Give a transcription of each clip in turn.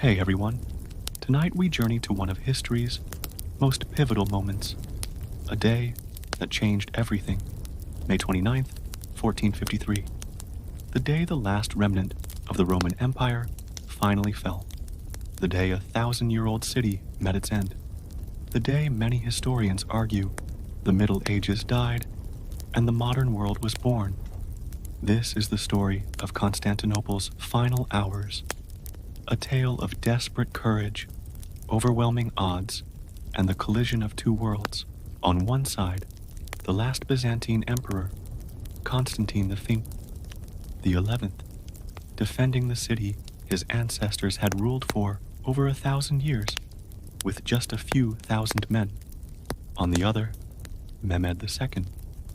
Hey everyone, tonight we journey to one of history's most pivotal moments, a day that changed everything, May 29th, 1453, the day the last remnant of the Roman Empire finally fell, the day a 1,000-year-old city met its end, the day many historians argue the Middle Ages died and the modern world was born. This is the story of Constantinople's final hours, a tale of desperate courage, overwhelming odds, and the collision of two worlds. On one side, the last Byzantine emperor, Constantine XI, defending the city his ancestors had ruled for over 1,000 years, with just a few thousand men. On the other, Mehmed II,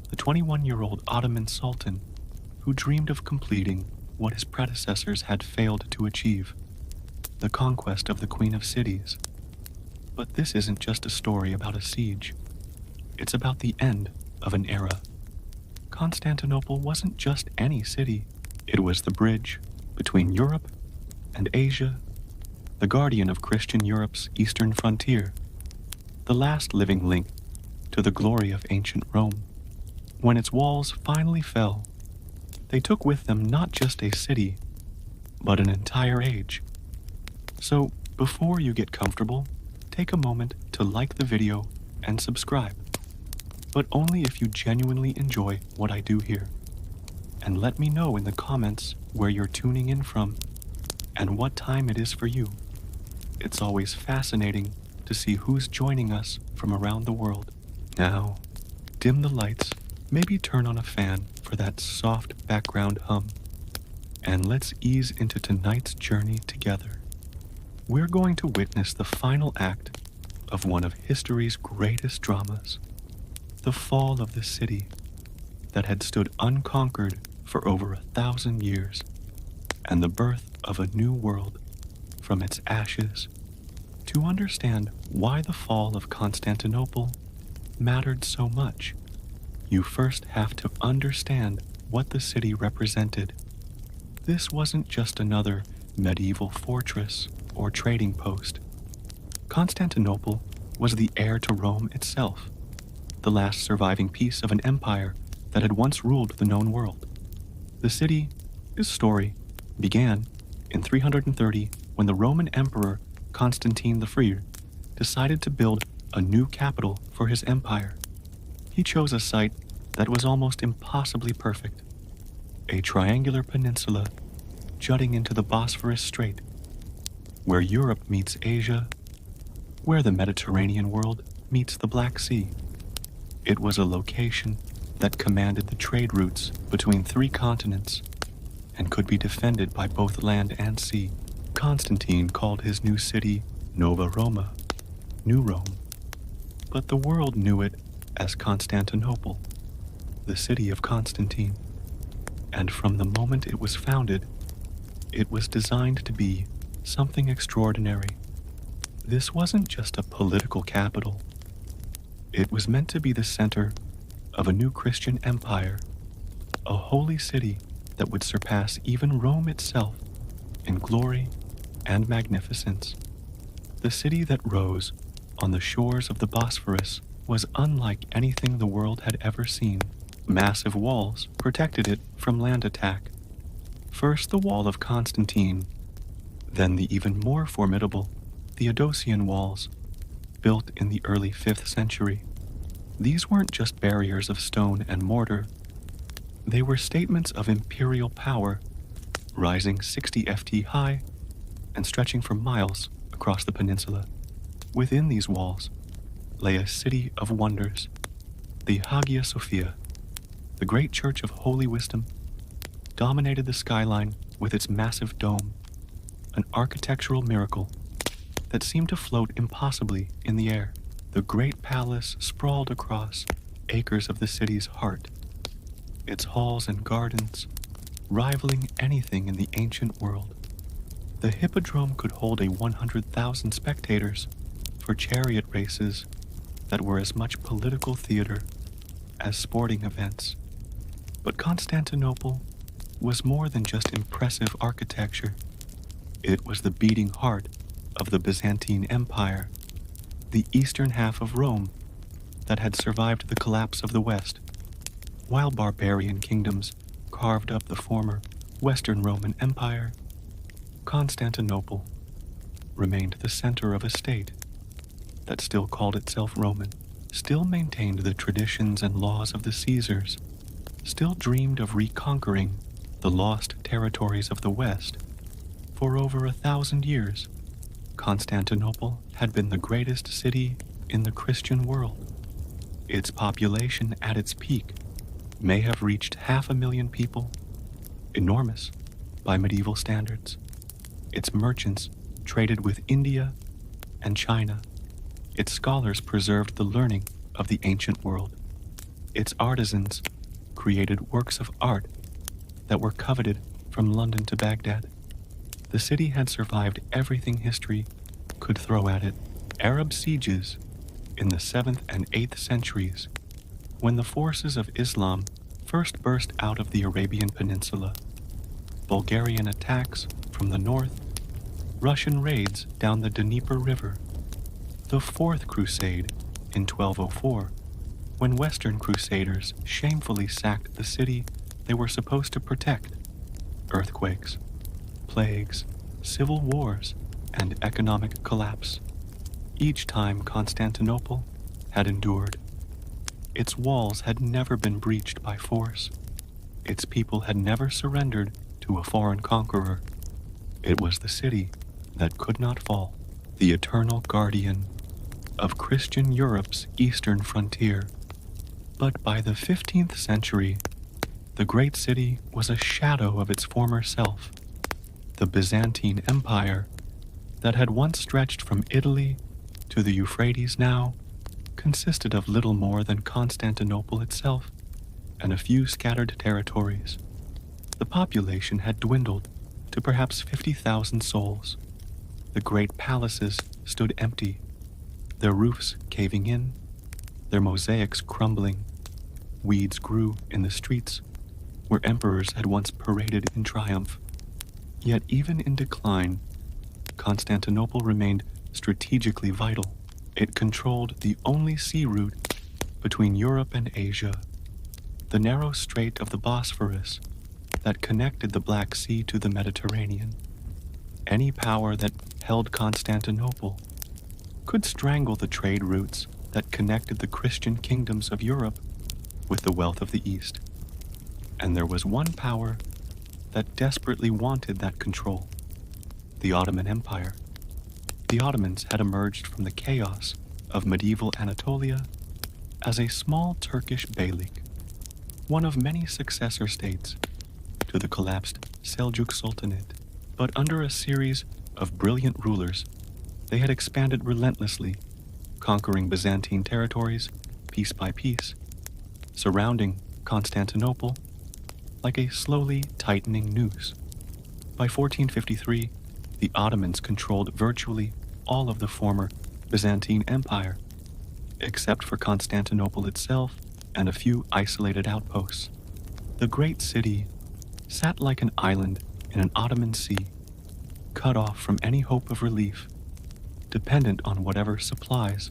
the 21-year-old Ottoman Sultan, who dreamed of completing what his predecessors had failed to achieve, the conquest of the Queen of Cities. But this isn't just a story about a siege. It's about the end of an era. Constantinople wasn't just any city. It was the bridge between Europe and Asia, the guardian of Christian Europe's eastern frontier, the last living link to the glory of ancient Rome. When its walls finally fell, they took with them not just a city, but an entire age. So, before you get comfortable, take a moment to like the video and subscribe, but only if you genuinely enjoy what I do here. And let me know in the comments where you're tuning in from and what time it is for you. It's always fascinating to see who's joining us from around the world. Now, dim the lights, maybe turn on a fan for that soft background hum, and let's ease into tonight's journey together. We're going to witness the final act of one of history's greatest dramas, the fall of the city that had stood unconquered for over 1,000 years, and the birth of a new world from its ashes. To understand why the fall of Constantinople mattered so much, you first have to understand what the city represented. This wasn't just another medieval fortress or trading post. Constantinople was the heir to Rome itself, the last surviving piece of an empire that had once ruled the known world. The city's story began in 330 when the Roman Emperor Constantine XI decided to build a new capital for his empire. He chose a site that was almost impossibly perfect, a triangular peninsula jutting into the Bosphorus Strait, where Europe meets Asia, where the Mediterranean world meets the Black Sea. It was a location that commanded the trade routes between three continents and could be defended by both land and sea. Constantine called his new city Nova Roma, New Rome, but the world knew it as Constantinople, the city of Constantine. And from the moment it was founded, it was designed to be something extraordinary. This wasn't just a political capital. It was meant to be the center of a new Christian empire, a holy city that would surpass even Rome itself in glory and magnificence. The city that rose on the shores of the Bosphorus was unlike anything the world had ever seen. Massive walls protected it from land attack. First the Wall of Constantine, then the even more formidable Theodosian Walls, built in the early 5th century. These weren't just barriers of stone and mortar. They were statements of imperial power, rising 60 ft high and stretching for miles across the peninsula. Within these walls lay a city of wonders, the Hagia Sophia. The great church of holy wisdom dominated the skyline with its massive dome, an architectural miracle that seemed to float impossibly in the air. The great palace sprawled across acres of the city's heart, its halls and gardens rivaling anything in the ancient world. The hippodrome could hold 100,000 spectators for chariot races that were as much political theater as sporting events. But Constantinople was more than just impressive architecture. It was the beating heart of the Byzantine Empire, the eastern half of Rome that had survived the collapse of the West, while barbarian kingdoms carved up the former Western Roman Empire. Constantinople remained the center of a state that still called itself Roman, still maintained the traditions and laws of the Caesars, still dreamed of reconquering the lost territories of the West. For over 1,000 years, Constantinople had been the greatest city in the Christian world. Its population at its peak may have reached 500,000 people, enormous by medieval standards. Its merchants traded with India and China. Its scholars preserved the learning of the ancient world. Its artisans created works of art that were coveted from London to Baghdad. The city had survived everything history could throw at it. Arab sieges in the 7th and 8th centuries, when the forces of Islam first burst out of the Arabian Peninsula, Bulgarian attacks from the north, Russian raids down the Dnieper River, the Fourth Crusade in 1204, when Western Crusaders shamefully sacked the city they were supposed to protect, earthquakes, plagues, civil wars, and economic collapse. Each time Constantinople had endured. Its walls had never been breached by force. Its people had never surrendered to a foreign conqueror. It was the city that could not fall, the eternal guardian of Christian Europe's eastern frontier. But by the 15th century, the great city was a shadow of its former self. The Byzantine Empire, that had once stretched from Italy to the Euphrates now, consisted of little more than Constantinople itself and a few scattered territories. The population had dwindled to perhaps 50,000 souls. The great palaces stood empty, their roofs caving in, their mosaics crumbling. Weeds grew in the streets where emperors had once paraded in triumph. Yet even in decline, Constantinople remained strategically vital. It controlled the only sea route between Europe and Asia, the narrow strait of the Bosphorus that connected the Black Sea to the Mediterranean. Any power that held Constantinople could strangle the trade routes that connected the Christian kingdoms of Europe with the wealth of the East. And there was one power that desperately wanted that control: the Ottoman Empire. The Ottomans had emerged from the chaos of medieval Anatolia as a small Turkish beylik, one of many successor states to the collapsed Seljuk Sultanate. But under a series of brilliant rulers, they had expanded relentlessly, conquering Byzantine territories piece by piece, surrounding Constantinople like a slowly tightening noose. By 1453, the Ottomans controlled virtually all of the former Byzantine Empire, except for Constantinople itself and a few isolated outposts. The great city sat like an island in an Ottoman sea, cut off from any hope of relief, dependent on whatever supplies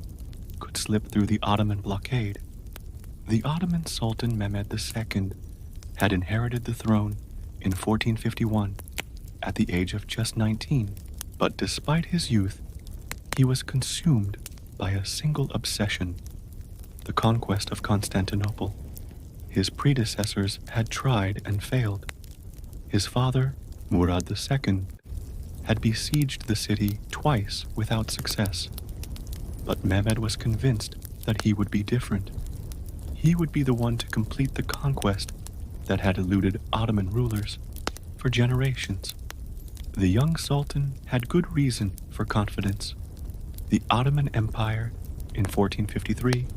could slip through the Ottoman blockade. The Ottoman Sultan Mehmed II had inherited the throne in 1451 at the age of just 19, but despite his youth, he was consumed by a single obsession: the conquest of Constantinople. His predecessors had tried and failed. His father, Murad II, had besieged the city twice without success. But Mehmed was convinced that he would be different. He would be the one to complete the conquest that had eluded Ottoman rulers for generations. The young sultan had good reason for confidence. The Ottoman Empire in 1453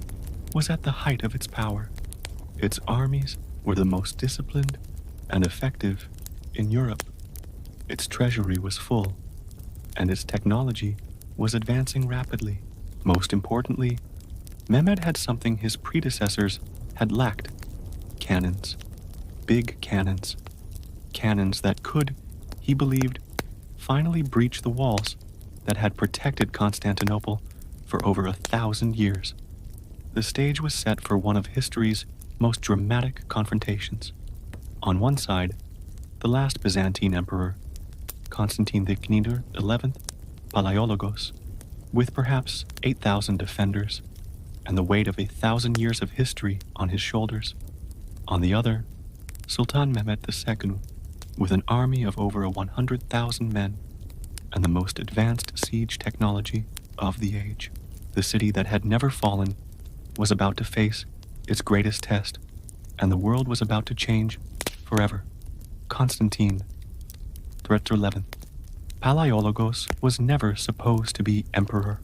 was at the height of its power. Its armies were the most disciplined and effective in Europe. Its treasury was full, and its technology was advancing rapidly. Most importantly, Mehmed had something his predecessors had lacked: cannons. Big cannons. Cannons that could, he believed, finally breached the walls that had protected Constantinople for over 1,000 years. The stage was set for one of history's most dramatic confrontations. On one side, the last Byzantine emperor, Constantine XI, Palaiologos, with perhaps 8,000 defenders and the weight of 1,000 years of history on his shoulders. On the other, Sultan Mehmed II, with an army of over 100,000 men and the most advanced siege technology of the age. The city that had never fallen was about to face its greatest test, and the world was about to change forever. Constantine XI. Palaiologos was never supposed to be emperor.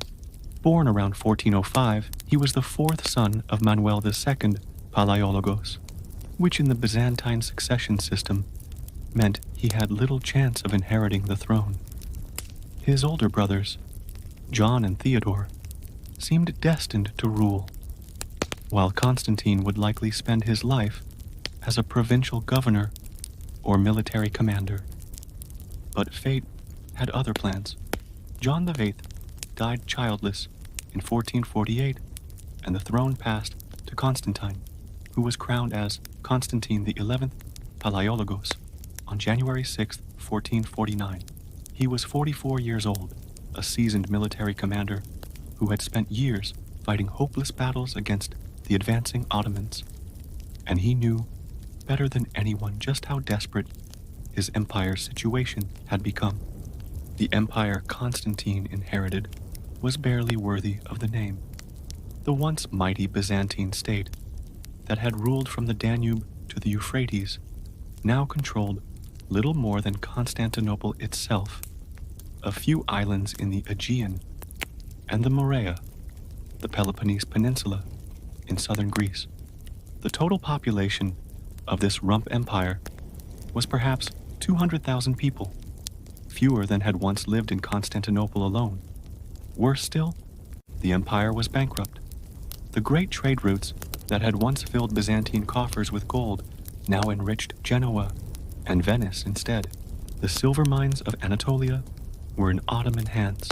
Born around 1405, he was the fourth son of Manuel II Palaiologos, which in the Byzantine succession system meant he had little chance of inheriting the throne. His older brothers, John and Theodore, seemed destined to rule, while Constantine would likely spend his life as a provincial governor or military commander. But fate had other plans. John VIII died childless in 1448, and the throne passed to Constantine, who was crowned as Constantine XI Palaiologos on January 6, 1449. He was 44 years old, a seasoned military commander who had spent years fighting hopeless battles against the advancing Ottomans, and he knew better than anyone just how desperate his empire's situation had become. The empire Constantine inherited was barely worthy of the name. The once mighty Byzantine state that had ruled from the Danube to the Euphrates now controlled little more than Constantinople itself, a few islands in the Aegean, and the Morea, the Peloponnese Peninsula in southern Greece. The total population of this rump empire was perhaps 200,000 people, fewer than had once lived in Constantinople alone. Worse still, the empire was bankrupt. The great trade routes that had once filled Byzantine coffers with gold now enriched Genoa and Venice instead. The silver mines of Anatolia were in Ottoman hands.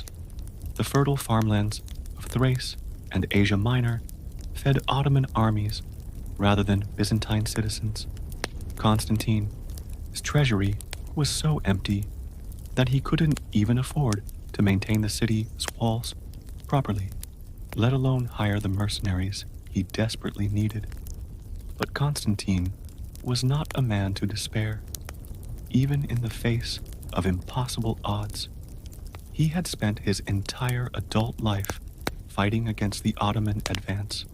The fertile farmlands of Thrace and Asia Minor fed Ottoman armies rather than Byzantine citizens. Constantine's treasury was so empty that he couldn't even afford to maintain the city's walls properly, let alone hire the mercenaries he desperately needed. But Constantine was not a man to despair, even in the face of impossible odds. He had spent his entire adult life fighting against the Ottoman advance,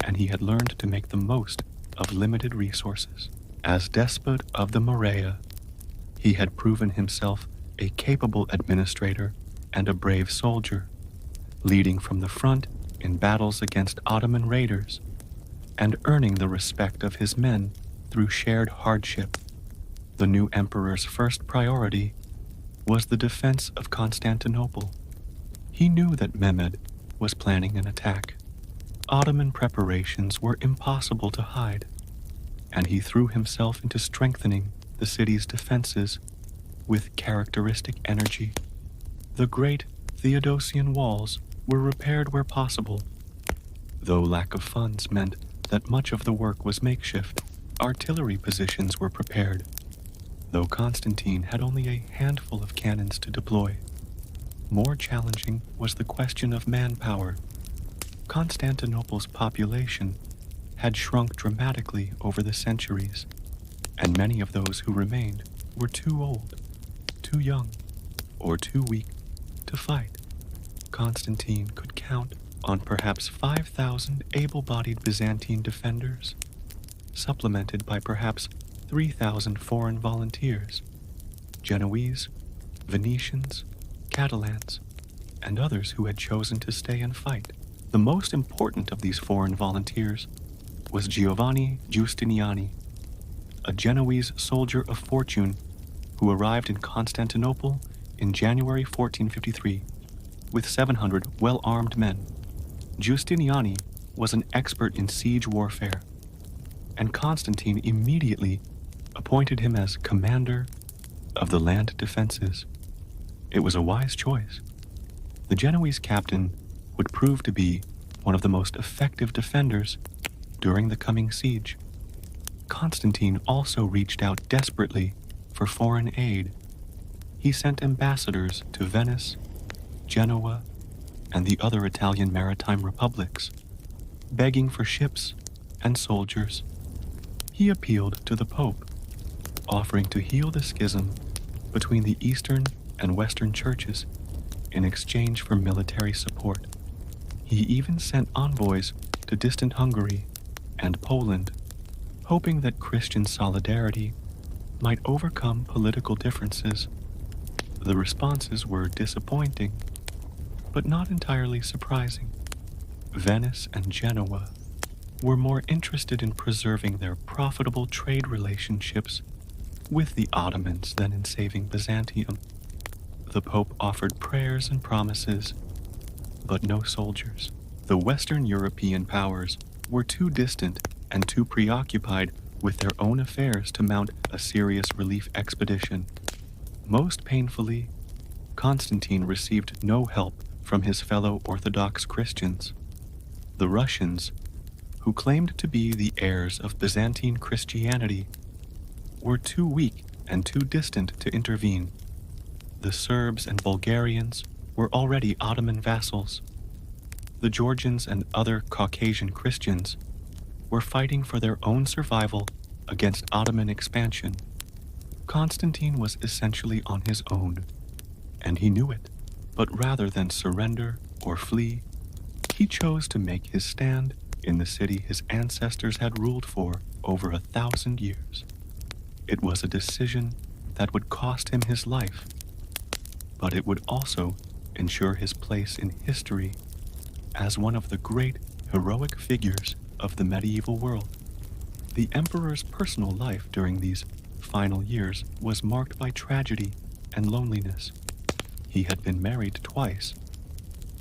and he had learned to make the most of limited resources. As despot of the Morea, he had proven himself a capable administrator and a brave soldier, leading from the front in battles against Ottoman raiders and earning the respect of his men through shared hardship. The new emperor's first priority was the defense of Constantinople. He knew that Mehmed was planning an attack. Ottoman preparations were impossible to hide, and he threw himself into strengthening the city's defenses with characteristic energy. The great Theodosian Walls were repaired where possible, though lack of funds meant that much of the work was makeshift. Artillery positions were prepared, though Constantine had only a handful of cannons to deploy. More challenging was the question of manpower. Constantinople's population had shrunk dramatically over the centuries, and many of those who remained were too old, too young, or too weak to fight. Constantine could count on perhaps 5,000 able-bodied Byzantine defenders, supplemented by perhaps 3,000 foreign volunteers, Genoese, Venetians, Catalans, and others who had chosen to stay and fight. The most important of these foreign volunteers was Giovanni Giustiniani, a Genoese soldier of fortune who arrived in Constantinople in January 1453 with 700 well-armed men. Giustiniani was an expert in siege warfare, and Constantine immediately appointed him as commander of the land defenses. It was a wise choice. The Genoese captain would prove to be one of the most effective defenders during the coming siege. Constantine also reached out desperately for foreign aid. He sent ambassadors to Venice, Genoa, and the other Italian maritime republics, begging for ships and soldiers. He appealed to the Pope, offering to heal the schism between the Eastern and Western churches in exchange for military support. He even sent envoys to distant Hungary and Poland, hoping that Christian solidarity might overcome political differences. The responses were disappointing, but not entirely surprising. Venice and Genoa were more interested in preserving their profitable trade relationships with the Ottomans than in saving Byzantium. The Pope offered prayers and promises, but no soldiers. The Western European powers were too distant and too preoccupied with their own affairs to mount a serious relief expedition. Most painfully, Constantine received no help from his fellow Orthodox Christians. The Russians, who claimed to be the heirs of Byzantine Christianity, were too weak and too distant to intervene. The Serbs and Bulgarians were already Ottoman vassals. The Georgians and other Caucasian Christians were fighting for their own survival against Ottoman expansion. Constantine was essentially on his own, and he knew it. But rather than surrender or flee, he chose to make his stand in the city his ancestors had ruled for over 1,000 years. It was a decision that would cost him his life, but it would also ensure his place in history as one of the great heroic figures of the medieval world. The emperor's personal life during these final years was marked by tragedy and loneliness. He had been married twice,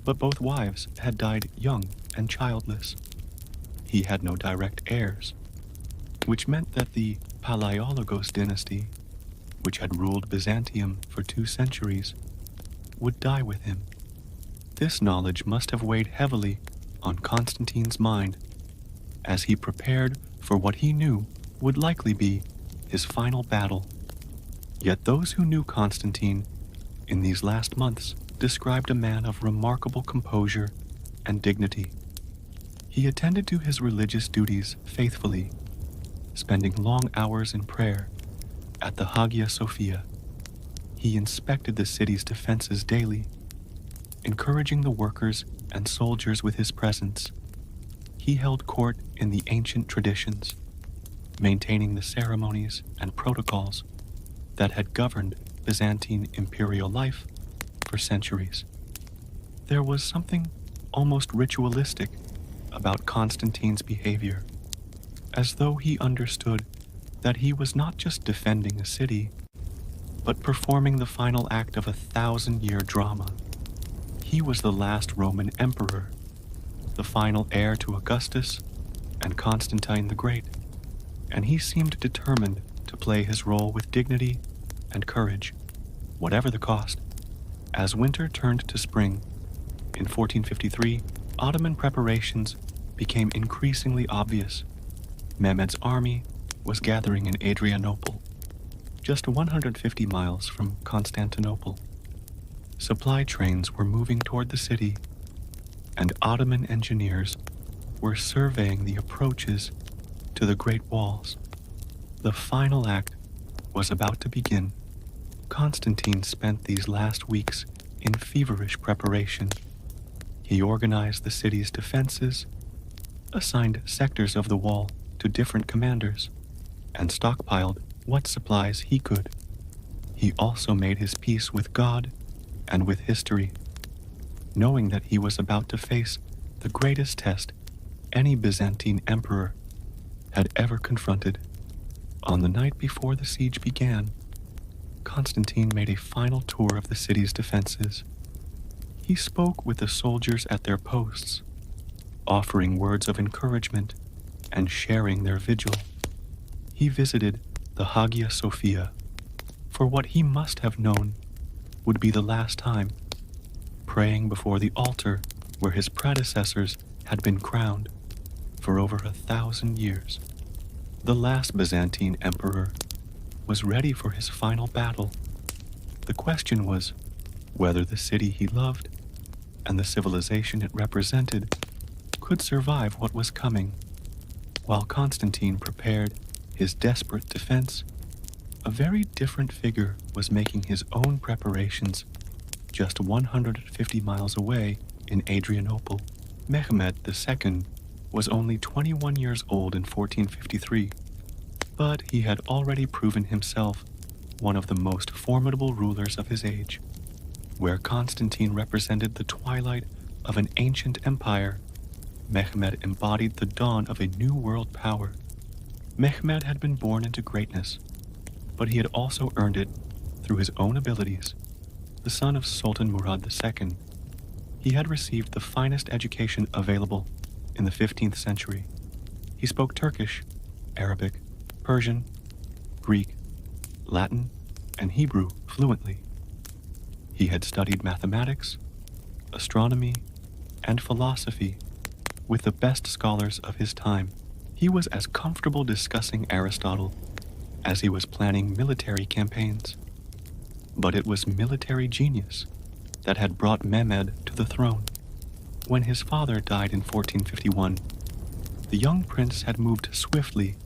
but both wives had died young and childless. He had no direct heirs, which meant that the Palaiologos dynasty, which had ruled Byzantium for 2 centuries, would die with him. This knowledge must have weighed heavily on Constantine's mind as he prepared for what he knew would likely be his final battle. Yet those who knew Constantine in these last months described a man of remarkable composure and dignity. He attended to his religious duties faithfully, spending long hours in prayer at the Hagia Sophia. He inspected the city's defenses daily, encouraging the workers and soldiers with his presence. He held court in the ancient traditions, maintaining the ceremonies and protocols that had governed Byzantine imperial life for centuries. There was something almost ritualistic about Constantine's behavior, as though he understood that he was not just defending a city, but performing the final act of a 1,000-year drama. He was the last Roman emperor, the final heir to Augustus and Constantine the Great, and he seemed determined to play his role with dignity and courage, whatever the cost. As winter turned to spring, in 1453, Ottoman preparations became increasingly obvious. Mehmed's army was gathering in Adrianople, just 150 miles from Constantinople. Supply trains were moving toward the city, and Ottoman engineers were surveying the approaches to the Great Walls. The final act was about to begin. Constantine spent these last weeks in feverish preparation. He organized the city's defenses, assigned sectors of the wall to different commanders, and stockpiled what supplies he could. He also made his peace with God and with history, knowing that he was about to face the greatest test any Byzantine emperor had ever confronted. On the night before the siege began, Constantine made a final tour of the city's defenses. He spoke with the soldiers at their posts, offering words of encouragement and sharing their vigil. He visited the Hagia Sophia. For what he must have known, would be the last time, praying before the altar where his predecessors had been crowned for over 1,000 years. The last Byzantine emperor was ready for his final battle. The question was whether the city he loved and the civilization it represented could survive what was coming. While Constantine prepared his desperate defense, a very different figure was making his own preparations just 150 miles away in Adrianople. Mehmed II was only 21 years old in 1453, but he had already proven himself one of the most formidable rulers of his age. Where Constantine represented the twilight of an ancient empire, Mehmed embodied the dawn of a new world power. Mehmed had been born into greatness, but he had also earned it through his own abilities. The son of Sultan Murad II, he had received the finest education available in the 15th century. He spoke Turkish, Arabic, Persian, Greek, Latin, and Hebrew fluently. He had studied mathematics, astronomy, and philosophy with the best scholars of his time. He was as comfortable discussing Aristotle as he was planning military campaigns. But it was military genius that had brought Mehmed to the throne. When his father died in 1451, the young prince had moved swiftly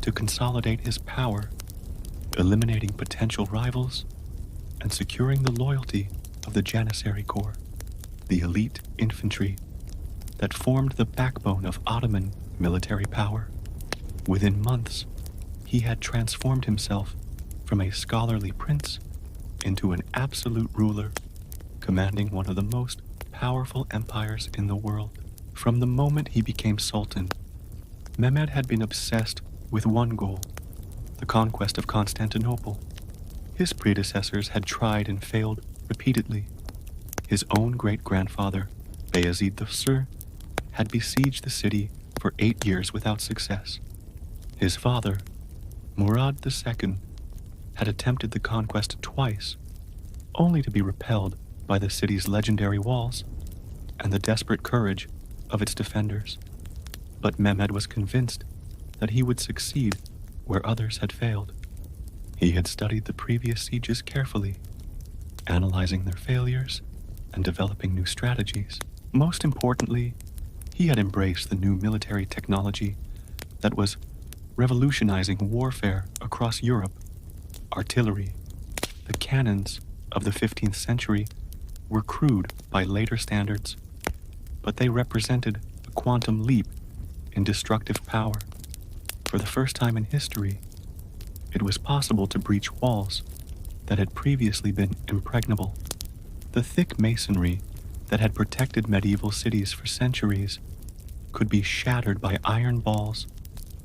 to consolidate his power, eliminating potential rivals and securing the loyalty of the Janissary Corps, the elite infantry that formed the backbone of Ottoman military power. Within months, he had transformed himself from a scholarly prince into an absolute ruler, commanding one of the most powerful empires in the world. From the moment he became sultan, Mehmed had been obsessed with one goal: the conquest of Constantinople. His predecessors had tried and failed repeatedly. His own great-grandfather, Bayezid II, had besieged the city for 8 years without success. His father, Murad II, had attempted the conquest twice, only to be repelled by the city's legendary walls and the desperate courage of its defenders. But Mehmed was convinced that he would succeed where others had failed. He had studied the previous sieges carefully, analyzing their failures and developing new strategies. Most importantly, he had embraced the new military technology that was revolutionizing warfare across Europe. Artillery, the cannons of the 15th century, were crude by later standards, but they represented a quantum leap in destructive power. For the first time in history, it was possible to breach walls that had previously been impregnable. The thick masonry that had protected medieval cities for centuries could be shattered by iron balls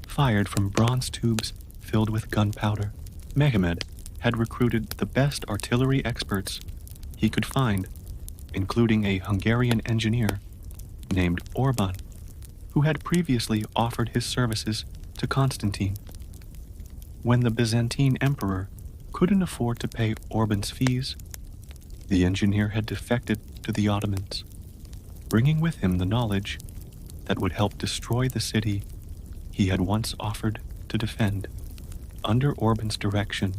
fired from bronze tubes filled with gunpowder. Mehmed had recruited the best artillery experts he could find, including a Hungarian engineer named Orban, who had previously offered his services to Constantine. When the Byzantine Emperor couldn't afford to pay Orban's fees, the engineer had defected to the Ottomans, bringing with him the knowledge that would help destroy the city he had once offered to defend. Under Orban's direction,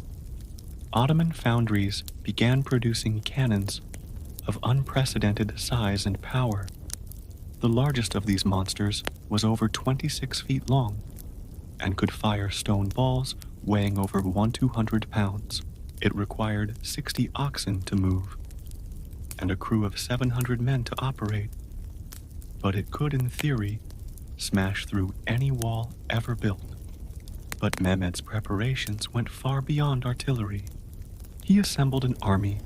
Ottoman foundries began producing cannons of unprecedented size and power. The largest of these monsters was over 26 feet long and could fire stone balls weighing over 200 pounds. It required 60 oxen to move and a crew of 700 men to operate, but it could, in theory, smash through any wall ever built. But Mehmed's preparations went far beyond artillery. He assembled an army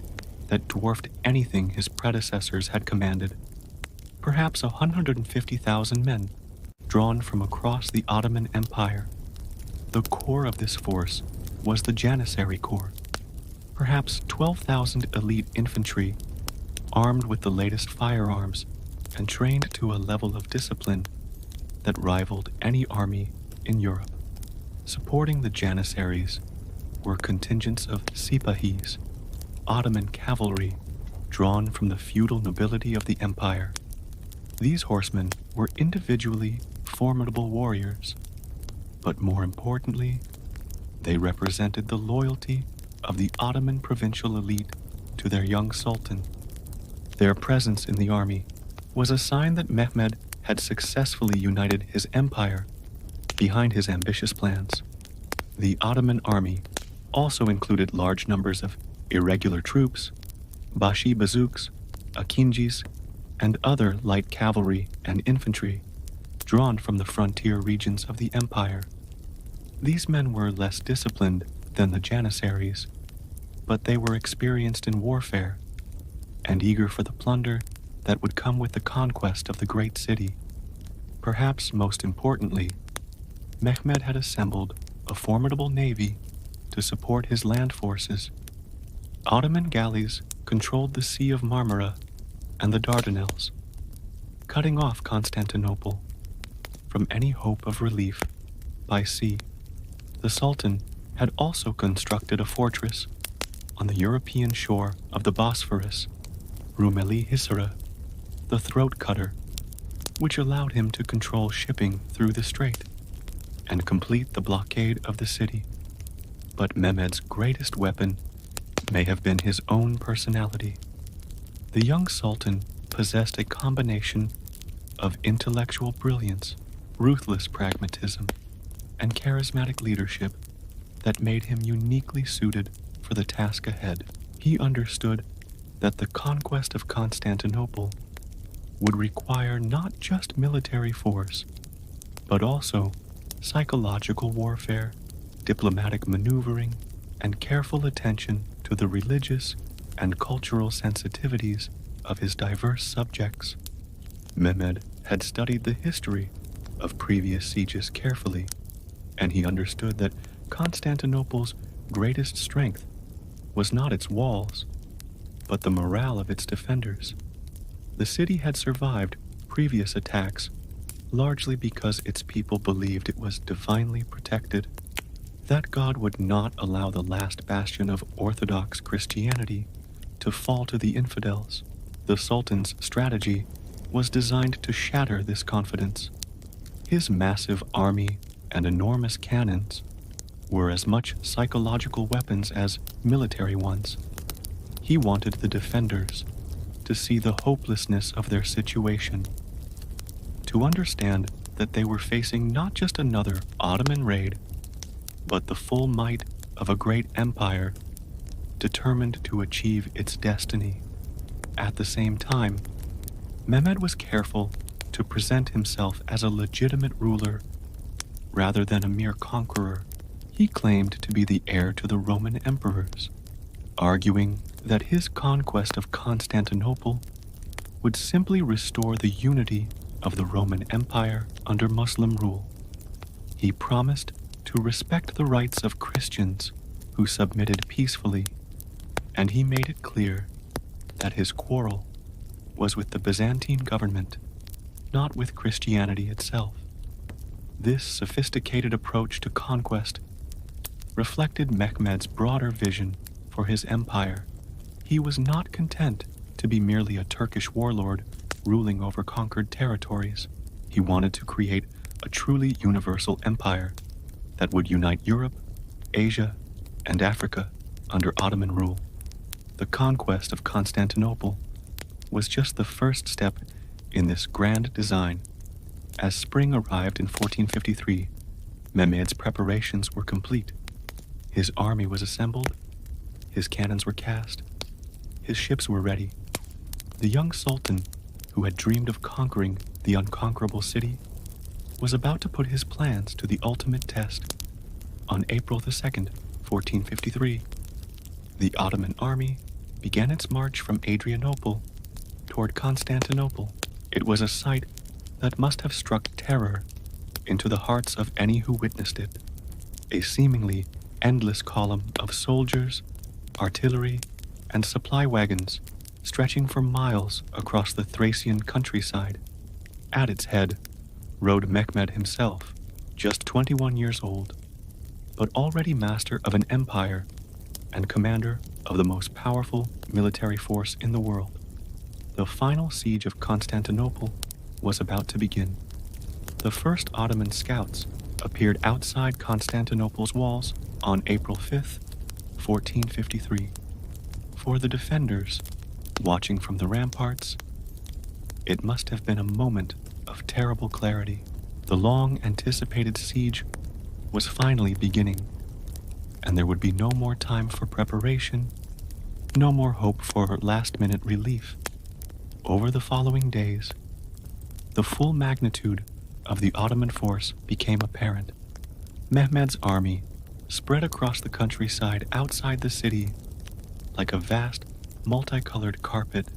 that dwarfed anything his predecessors had commanded. Perhaps 150,000 men, drawn from across the Ottoman Empire. The core of this force was the Janissary Corps. Perhaps 12,000 elite infantry, armed with the latest firearms and trained to a level of discipline that rivaled any army in Europe. Supporting the Janissaries were contingents of Sipahis, Ottoman cavalry drawn from the feudal nobility of the empire. These horsemen were individually formidable warriors, but more importantly, they represented the loyalty of the Ottoman provincial elite to their young sultan. Their presence in the army was a sign that Mehmed had successfully united his empire behind his ambitious plans. The Ottoman army also included large numbers of irregular troops, bashi bazouks, akinjis, and other light cavalry and infantry drawn from the frontier regions of the empire. These men were less disciplined than the Janissaries, but they were experienced in warfare and eager for the plunder that would come with the conquest of the great city. Perhaps most importantly, Mehmed had assembled a formidable navy to support his land forces. Ottoman galleys controlled the Sea of Marmara and the Dardanelles, cutting off Constantinople from any hope of relief by sea. The Sultan had also constructed a fortress on the European shore of the Bosphorus, Rumeli Hisara, the throat cutter, which allowed him to control shipping through the strait and complete the blockade of the city. But Mehmed's greatest weapon may have been his own personality. The young sultan possessed a combination of intellectual brilliance, ruthless pragmatism, and charismatic leadership that made him uniquely suited for the task ahead. He understood that the conquest of Constantinople would require not just military force, but also psychological warfare, diplomatic maneuvering, and careful attention to the religious and cultural sensitivities of his diverse subjects. Mehmed had studied the history of previous sieges carefully, and he understood that Constantinople's greatest strength was not its walls, but the morale of its defenders. The city had survived previous attacks largely because its people believed it was divinely protected, that God would not allow the last bastion of Orthodox Christianity to fall to the infidels. The Sultan's strategy was designed to shatter this confidence. His massive army and enormous cannons were as much psychological weapons as military ones. He wanted the defenders to see the hopelessness of their situation, to understand that they were facing not just another Ottoman raid, but the full might of a great empire determined to achieve its destiny. At the same time, Mehmed was careful to present himself as a legitimate ruler rather than a mere conqueror. He claimed to be the heir to the Roman emperors, arguing that his conquest of Constantinople would simply restore the unity of the Roman Empire under Muslim rule. He promised to respect the rights of Christians who submitted peacefully, and he made it clear that his quarrel was with the Byzantine government, not with Christianity itself. This sophisticated approach to conquest reflected Mehmed's broader vision for his empire. He was not content to be merely a Turkish warlord ruling over conquered territories. He wanted to create a truly universal empire that would unite Europe, Asia, and Africa under Ottoman rule. The conquest of Constantinople was just the first step in this grand design. As spring arrived in 1453, Mehmed's preparations were complete. His army was assembled, his cannons were cast, his ships were ready. The young sultan, who had dreamed of conquering the unconquerable city, was about to put his plans to the ultimate test. On April the 2nd, 1453, the Ottoman army began its march from Adrianople toward Constantinople. It was a sight that must have struck terror into the hearts of any who witnessed it. A seemingly endless column of soldiers, artillery, and supply wagons stretching for miles across the Thracian countryside. At its head rode Mehmed himself, just 21 years old, but already master of an empire and commander of the most powerful military force in the world. The final siege of Constantinople was about to begin. The first Ottoman scouts appeared outside Constantinople's walls on April 5th, 1453. For the defenders, watching from the ramparts, it must have been a moment of terrible clarity. The long-anticipated siege was finally beginning, and there would be no more time for preparation, no more hope for last-minute relief. Over the following days, the full magnitude of the Ottoman force became apparent. Mehmed's army spread across the countryside outside the city like a vast, multicolored carpet.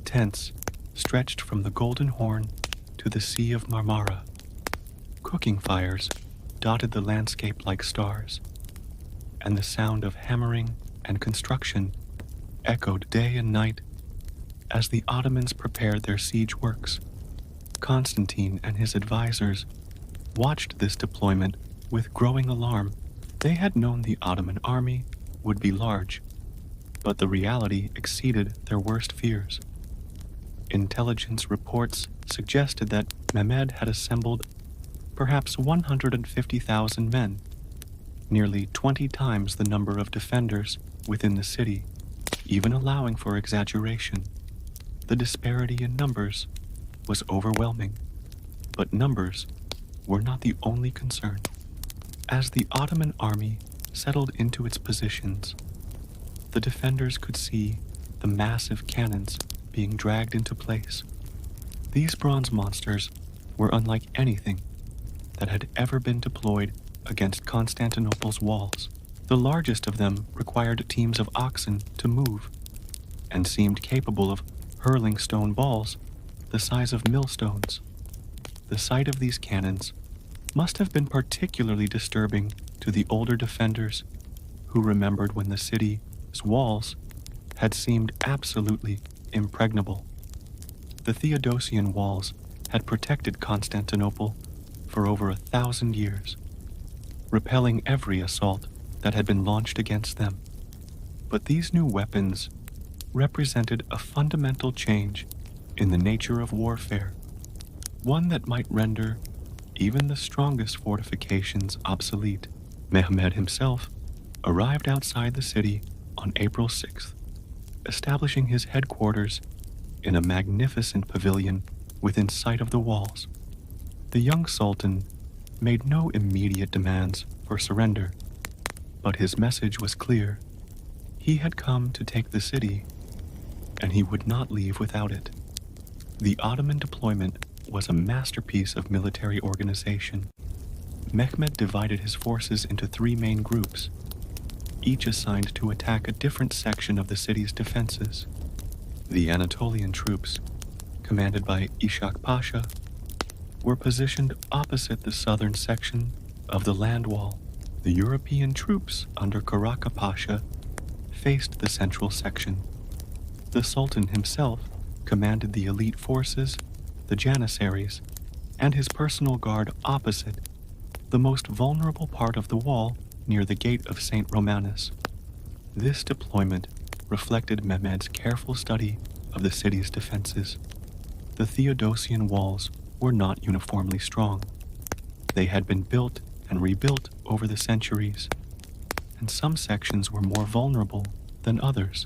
Tents stretched from the Golden Horn to the Sea of Marmara. Cooking fires dotted the landscape like stars, and the sound of hammering and construction echoed day and night as the Ottomans prepared their siege works. Constantine and his advisors watched this deployment with growing alarm. They had known the Ottoman army would be large, but the reality exceeded their worst fears. Intelligence reports suggested that Mehmed had assembled perhaps 150,000 men, nearly 20 times the number of defenders within the city, even allowing for exaggeration. The disparity in numbers was overwhelming, but numbers were not the only concern. As the Ottoman army settled into its positions, the defenders could see the massive cannons being dragged into place. These bronze monsters were unlike anything that had ever been deployed against Constantinople's walls. The largest of them required teams of oxen to move, and seemed capable of hurling stone balls the size of millstones. The sight of these cannons must have been particularly disturbing to the older defenders who remembered when the city's walls had seemed absolutely impregnable. The Theodosian Walls had protected Constantinople for over 1,000 years, repelling every assault that had been launched against them. But these new weapons represented a fundamental change in the nature of warfare, one that might render even the strongest fortifications obsolete. Mehmed himself arrived outside the city on April 6th, establishing his headquarters in a magnificent pavilion within sight of the walls. The young sultan made no immediate demands for surrender, but his message was clear. He had come to take the city, and he would not leave without it. The Ottoman deployment was a masterpiece of military organization. Mehmed divided his forces into 3 main groups, each assigned to attack a different section of the city's defenses. The Anatolian troops, commanded by Ishak Pasha, were positioned opposite the southern section of the land wall. The European troops under Karaka Pasha faced the central section. The Sultan himself commanded the elite forces, the Janissaries, and his personal guard opposite the most vulnerable part of the wall near the gate of St. Romanus. This deployment reflected Mehmed's careful study of the city's defenses. The Theodosian walls were not uniformly strong. They had been built and rebuilt over the centuries, and some sections were more vulnerable than others.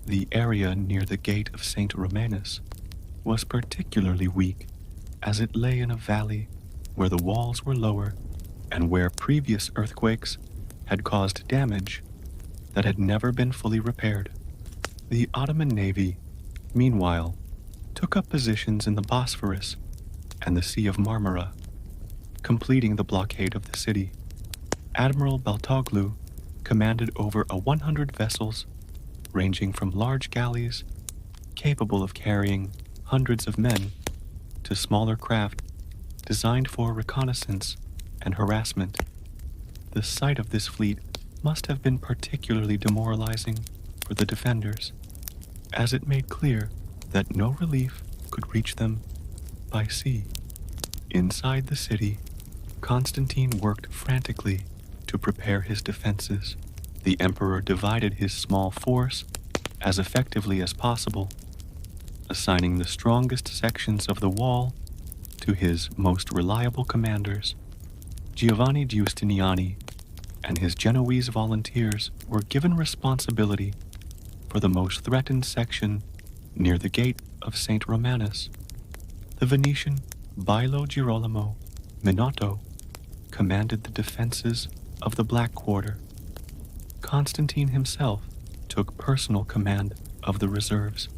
The area near the gate of St. Romanus was particularly weak, as it lay in a valley where the walls were lower and where previous earthquakes had caused damage that had never been fully repaired. The Ottoman navy, meanwhile, took up positions in the Bosphorus and the Sea of Marmara, completing the blockade of the city. Admiral Baltoglu commanded over 100 vessels, ranging from large galleys capable of carrying hundreds of men to smaller craft designed for reconnaissance and harassment. The sight of this fleet must have been particularly demoralizing for the defenders, as it made clear that no relief could reach them by sea. Inside the city, Constantine worked frantically to prepare his defenses. The emperor divided his small force as effectively as possible, assigning the strongest sections of the wall to his most reliable commanders. Giovanni Giustiniani and his Genoese volunteers were given responsibility for the most threatened section near the gate of St. Romanus. The Venetian Bailo Girolamo Minotto commanded the defenses of the Black Quarter. Constantine himself took personal command of the reserves,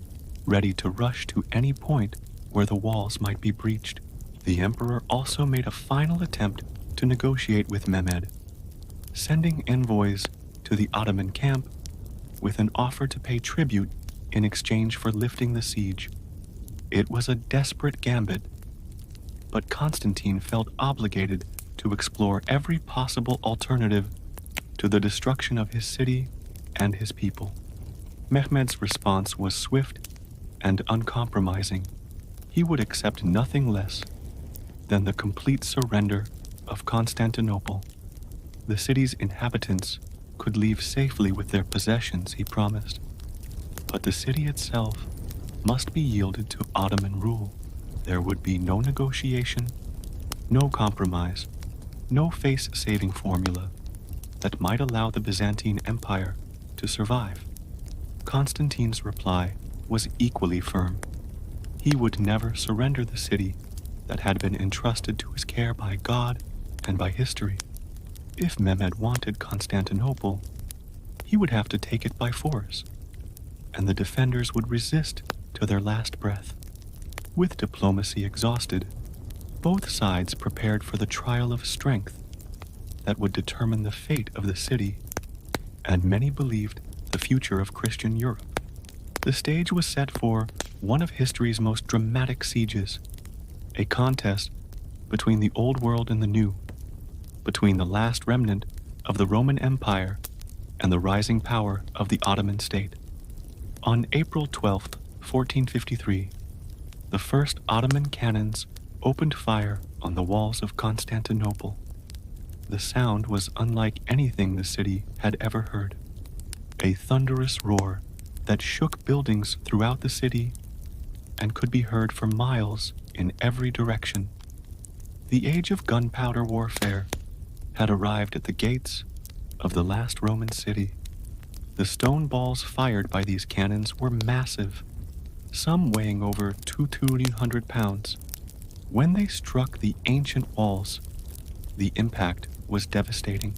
ready to rush to any point where the walls might be breached. The emperor also made a final attempt to negotiate with Mehmed, sending envoys to the Ottoman camp with an offer to pay tribute in exchange for lifting the siege. It was a desperate gambit, but Constantine felt obligated to explore every possible alternative to the destruction of his city and his people. Mehmed's response was swift and uncompromising. He would accept nothing less than the complete surrender of Constantinople. The city's inhabitants could leave safely with their possessions, he promised, but the city itself must be yielded to Ottoman rule. There would be no negotiation, no compromise, no face-saving formula that might allow the Byzantine Empire to survive. Constantine's reply was equally firm. He would never surrender the city that had been entrusted to his care by God and by history. If Mehmed wanted Constantinople, he would have to take it by force, and the defenders would resist to their last breath. With diplomacy exhausted, both sides prepared for the trial of strength that would determine the fate of the city, and many believed the future of Christian Europe. The stage was set for one of history's most dramatic sieges, a contest between the old world and the new, between the last remnant of the Roman Empire and the rising power of the Ottoman state. On April 12, 1453, the first Ottoman cannons opened fire on the walls of Constantinople. The sound was unlike anything the city had ever heard, a thunderous roar that shook buildings throughout the city and could be heard for miles in every direction. The age of gunpowder warfare had arrived at the gates of the last Roman city. The stone balls fired by these cannons were massive, some weighing over 200 pounds. When they struck the ancient walls, the impact was devastating.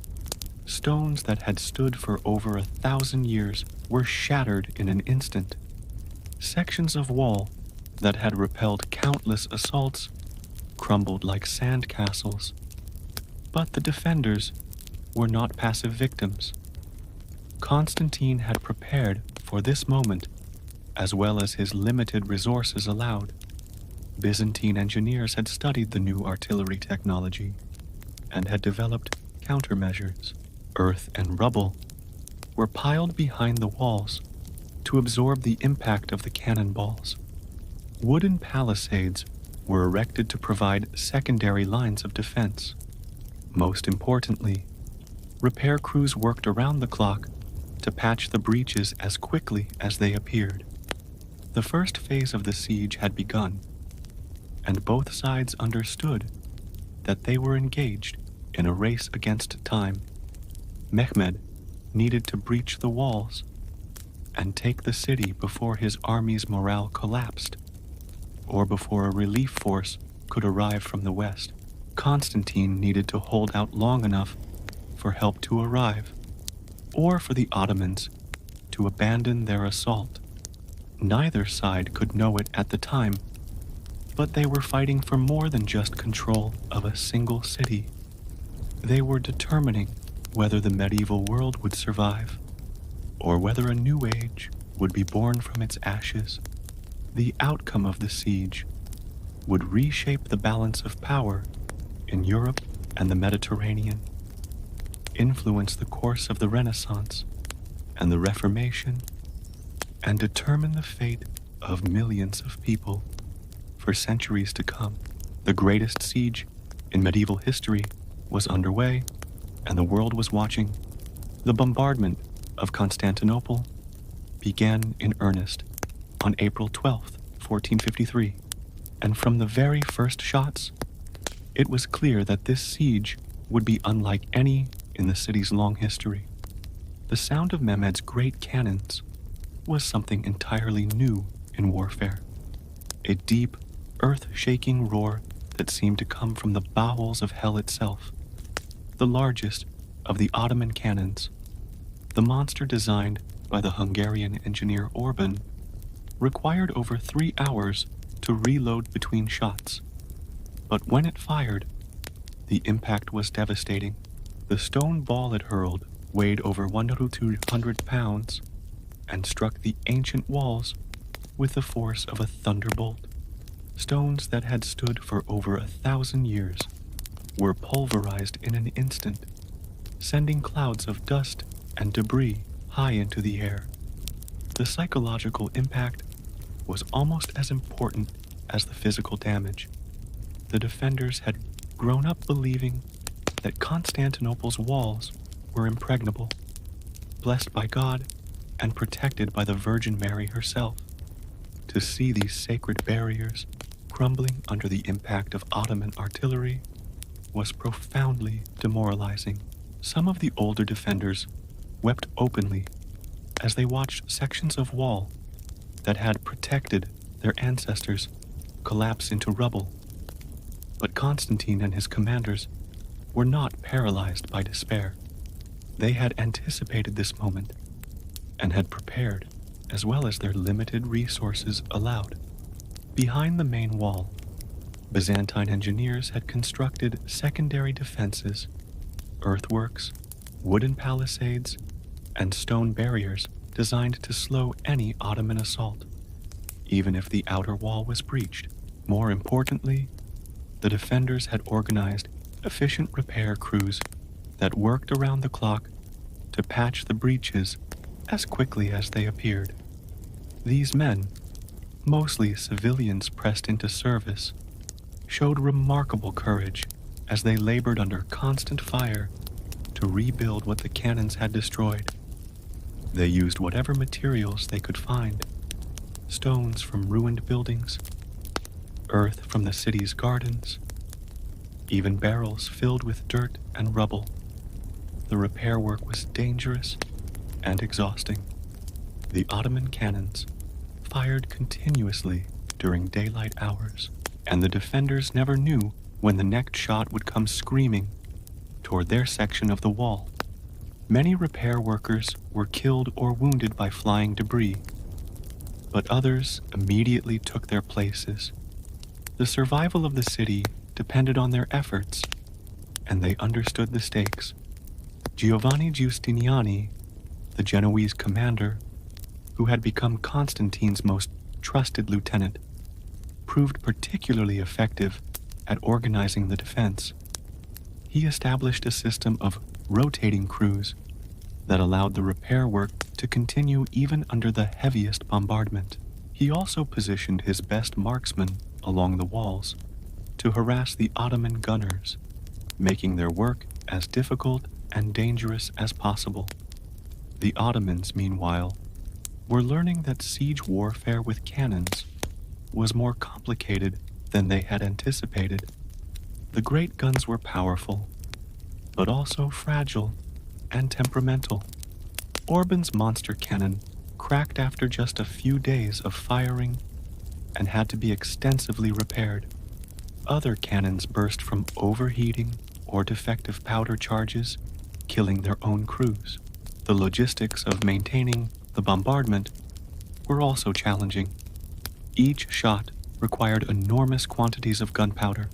Stones that had stood for over 1,000 years were shattered in an instant. Sections of wall that had repelled countless assaults crumbled like sand castles. But the defenders were not passive victims. Constantine had prepared for this moment, as well as his limited resources allowed. Byzantine engineers had studied the new artillery technology and had developed countermeasures. Earth and rubble were piled behind the walls to absorb the impact of the cannonballs. Wooden palisades were erected to provide secondary lines of defense. Most importantly, repair crews worked around the clock to patch the breaches as quickly as they appeared. The first phase of the siege had begun, and both sides understood that they were engaged in a race against time. Mehmed needed to breach the walls and take the city before his army's morale collapsed, or before a relief force could arrive from the west. Constantine needed to hold out long enough for help to arrive, or for the Ottomans to abandon their assault. Neither side could know it at the time, but they were fighting for more than just control of a single city. They were determining whether the medieval world would survive, or whether a new age would be born from its ashes. The outcome of the siege would reshape the balance of power in Europe and the Mediterranean, influence the course of the Renaissance and the Reformation, and determine the fate of millions of people for centuries to come. The greatest siege in medieval history was underway, and the world was watching. The bombardment of Constantinople began in earnest on April 12, 1453, and from the very first shots, it was clear that this siege would be unlike any in the city's long history. The sound of Mehmed's great cannons was something entirely new in warfare, a deep, earth-shaking roar that seemed to come from the bowels of hell itself. The largest of the Ottoman cannons, the monster designed by the Hungarian engineer Orban, required over 3 hours to reload between shots. But when it fired, the impact was devastating. The stone ball it hurled weighed over 100 to 200 pounds and struck the ancient walls with the force of a thunderbolt. Stones that had stood for over 1,000 years were pulverized in an instant, sending clouds of dust and debris high into the air. The psychological impact was almost as important as the physical damage. The defenders had grown up believing that Constantinople's walls were impregnable, blessed by God and protected by the Virgin Mary herself. To see these sacred barriers crumbling under the impact of Ottoman artillery was profoundly demoralizing. Some of the older defenders wept openly as they watched sections of wall that had protected their ancestors collapse into rubble. But Constantine and his commanders were not paralyzed by despair. They had anticipated this moment and had prepared as well as their limited resources allowed. Behind the main wall, Byzantine engineers had constructed secondary defenses, earthworks, wooden palisades, and stone barriers designed to slow any Ottoman assault, even if the outer wall was breached. More importantly, the defenders had organized efficient repair crews that worked around the clock to patch the breaches as quickly as they appeared. These men, mostly civilians pressed into service, showed remarkable courage as they labored under constant fire to rebuild what the cannons had destroyed. They used whatever materials they could find: stones from ruined buildings, earth from the city's gardens, even barrels filled with dirt and rubble. The repair work was dangerous and exhausting. The Ottoman cannons fired continuously during daylight hours, and the defenders never knew when the next shot would come screaming toward their section of the wall. Many repair workers were killed or wounded by flying debris, but others immediately took their places. The survival of the city depended on their efforts, and they understood the stakes. Giovanni Giustiniani, the Genoese commander, who had become Constantine's most trusted lieutenant, proved particularly effective at organizing the defense. He established a system of rotating crews that allowed the repair work to continue even under the heaviest bombardment. He also positioned his best marksmen along the walls to harass the Ottoman gunners, making their work as difficult and dangerous as possible. The Ottomans, meanwhile, were learning that siege warfare with cannons was more complicated than they had anticipated. The great guns were powerful, but also fragile and temperamental. Orban's monster cannon cracked after just a few days of firing and had to be extensively repaired. Other cannons burst from overheating or defective powder charges, killing their own crews. The logistics of maintaining the bombardment were also challenging. Each shot required enormous quantities of gunpowder,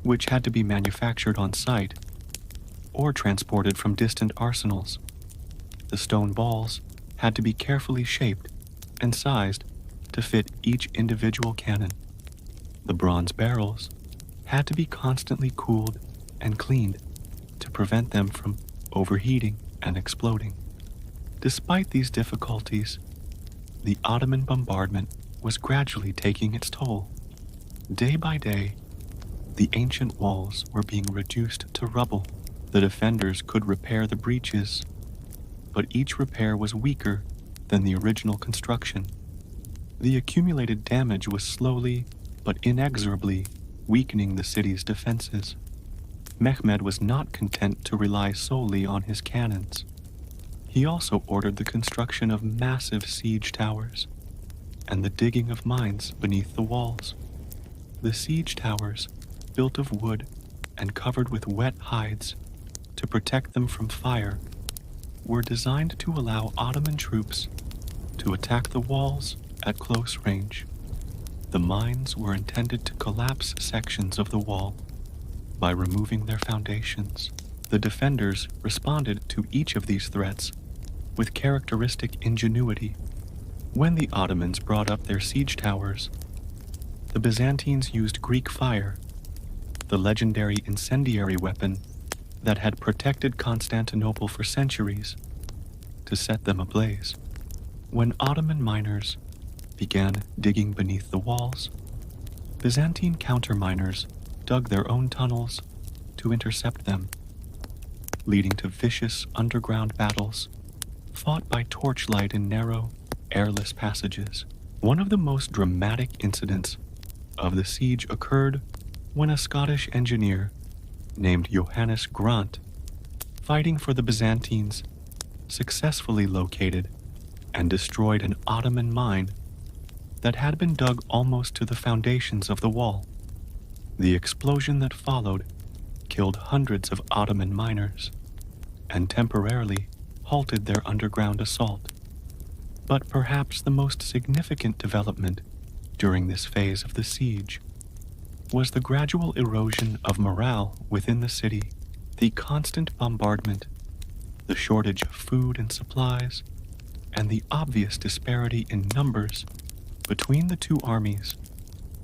which had to be manufactured on site or transported from distant arsenals. The stone balls had to be carefully shaped and sized to fit each individual cannon. The bronze barrels had to be constantly cooled and cleaned to prevent them from overheating and exploding. Despite these difficulties, the Ottoman bombardment was gradually taking its toll. Day by day, the ancient walls were being reduced to rubble. The defenders could repair the breaches, but each repair was weaker than the original construction. The accumulated damage was slowly but inexorably weakening the city's defenses. Mehmed was not content to rely solely on his cannons. He also ordered the construction of massive siege towers and the digging of mines beneath the walls. The siege towers, built of wood and covered with wet hides to protect them from fire, were designed to allow Ottoman troops to attack the walls at close range. The mines were intended to collapse sections of the wall by removing their foundations. The defenders responded to each of these threats with characteristic ingenuity. When the Ottomans brought up their siege towers, the Byzantines used Greek fire, the legendary incendiary weapon that had protected Constantinople for centuries, to set them ablaze. When Ottoman miners began digging beneath the walls, Byzantine counterminers dug their own tunnels to intercept them, leading to vicious underground battles fought by torchlight in narrow, airless passages. One of the most dramatic incidents of the siege occurred when a Scottish engineer named Johannes Grant, fighting for the Byzantines, successfully located and destroyed an Ottoman mine that had been dug almost to the foundations of the wall. The explosion that followed killed hundreds of Ottoman miners and temporarily halted their underground assault. But perhaps the most significant development during this phase of the siege was the gradual erosion of morale within the city. The constant bombardment, the shortage of food and supplies, and the obvious disparity in numbers between the two armies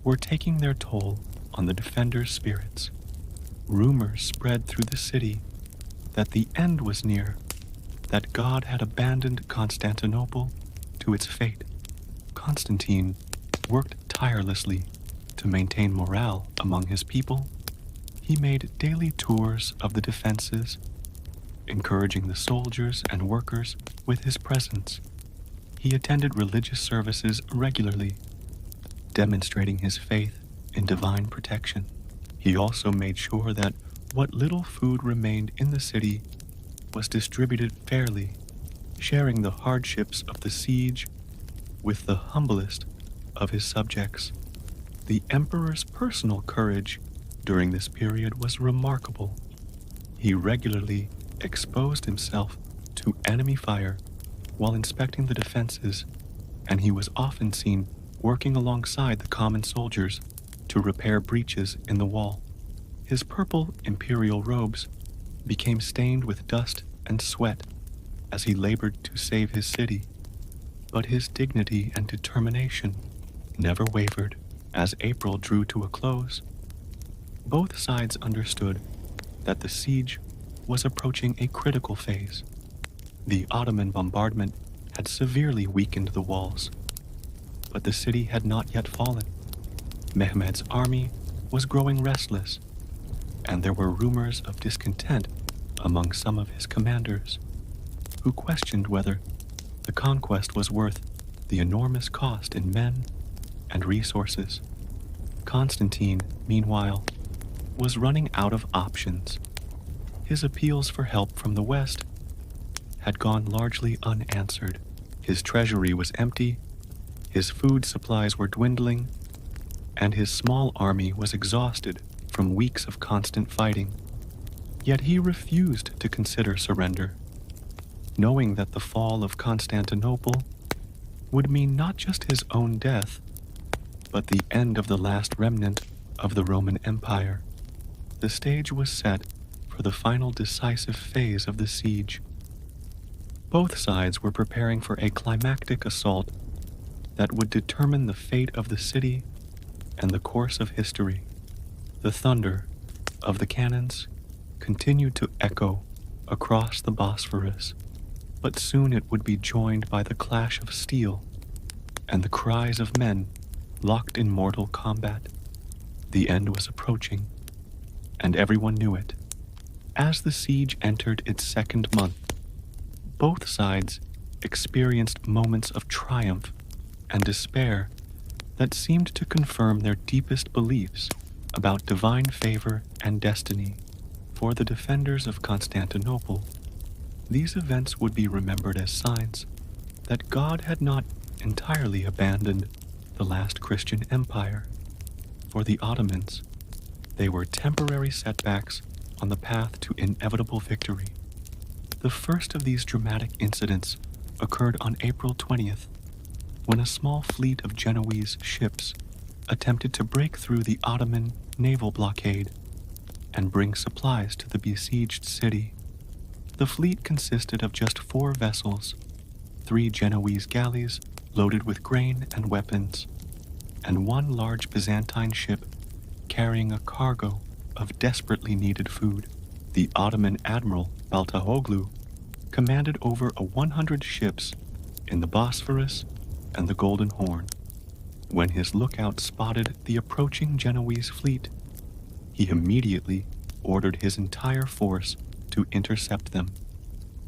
were taking their toll on the defenders' spirits. Rumors spread through the city that the end was near, that God had abandoned Constantinople to its fate. Constantine worked tirelessly to maintain morale among his people. He made daily tours of the defenses, encouraging the soldiers and workers with his presence. He attended religious services regularly, demonstrating his faith in divine protection. He also made sure that what little food remained in the city was distributed fairly, sharing the hardships of the siege with the humblest of his subjects. The emperor's personal courage during this period was remarkable. He regularly exposed himself to enemy fire while inspecting the defenses, and he was often seen working alongside the common soldiers to repair breaches in the wall. His purple imperial robes became stained with dust and sweat as he labored to save his city, but his dignity and determination never wavered. As April drew to a close, both sides understood that the siege was approaching a critical phase. The Ottoman bombardment had severely weakened the walls, but the city had not yet fallen. Mehmed's army was growing restless, and there were rumors of discontent among some of his commanders, who questioned whether the conquest was worth the enormous cost in men and resources. Constantine, meanwhile, was running out of options. His appeals for help from the West had gone largely unanswered. His treasury was empty, his food supplies were dwindling, and his small army was exhausted from weeks of constant fighting. Yet he refused to consider surrender, knowing that the fall of Constantinople would mean not just his own death, but the end of the last remnant of the Roman Empire. The stage was set for the final decisive phase of the siege. Both sides were preparing for a climactic assault that would determine the fate of the city and the course of history. The thunder of the cannons continued to echo across the Bosphorus, but soon it would be joined by the clash of steel and the cries of men locked in mortal combat. The end was approaching, and everyone knew it. As the siege entered its second month, Both sides experienced moments of triumph and despair that seemed to confirm their deepest beliefs about divine favor and destiny. For the defenders of Constantinople, these events would be remembered as signs that God had not entirely abandoned the last Christian empire. For the Ottomans, they were temporary setbacks on the path to inevitable victory. The first of these dramatic incidents occurred on April 20th, when a small fleet of Genoese ships attempted to break through the Ottoman naval blockade and bring supplies to the besieged city. The fleet consisted of just 4 vessels, 3 Genoese galleys loaded with grain and weapons, and 1 large Byzantine ship carrying a cargo of desperately needed food. The Ottoman admiral Baltaoglu commanded over 100 ships in the Bosphorus and the Golden Horn. When his lookout spotted the approaching Genoese fleet, he immediately ordered his entire force to intercept them.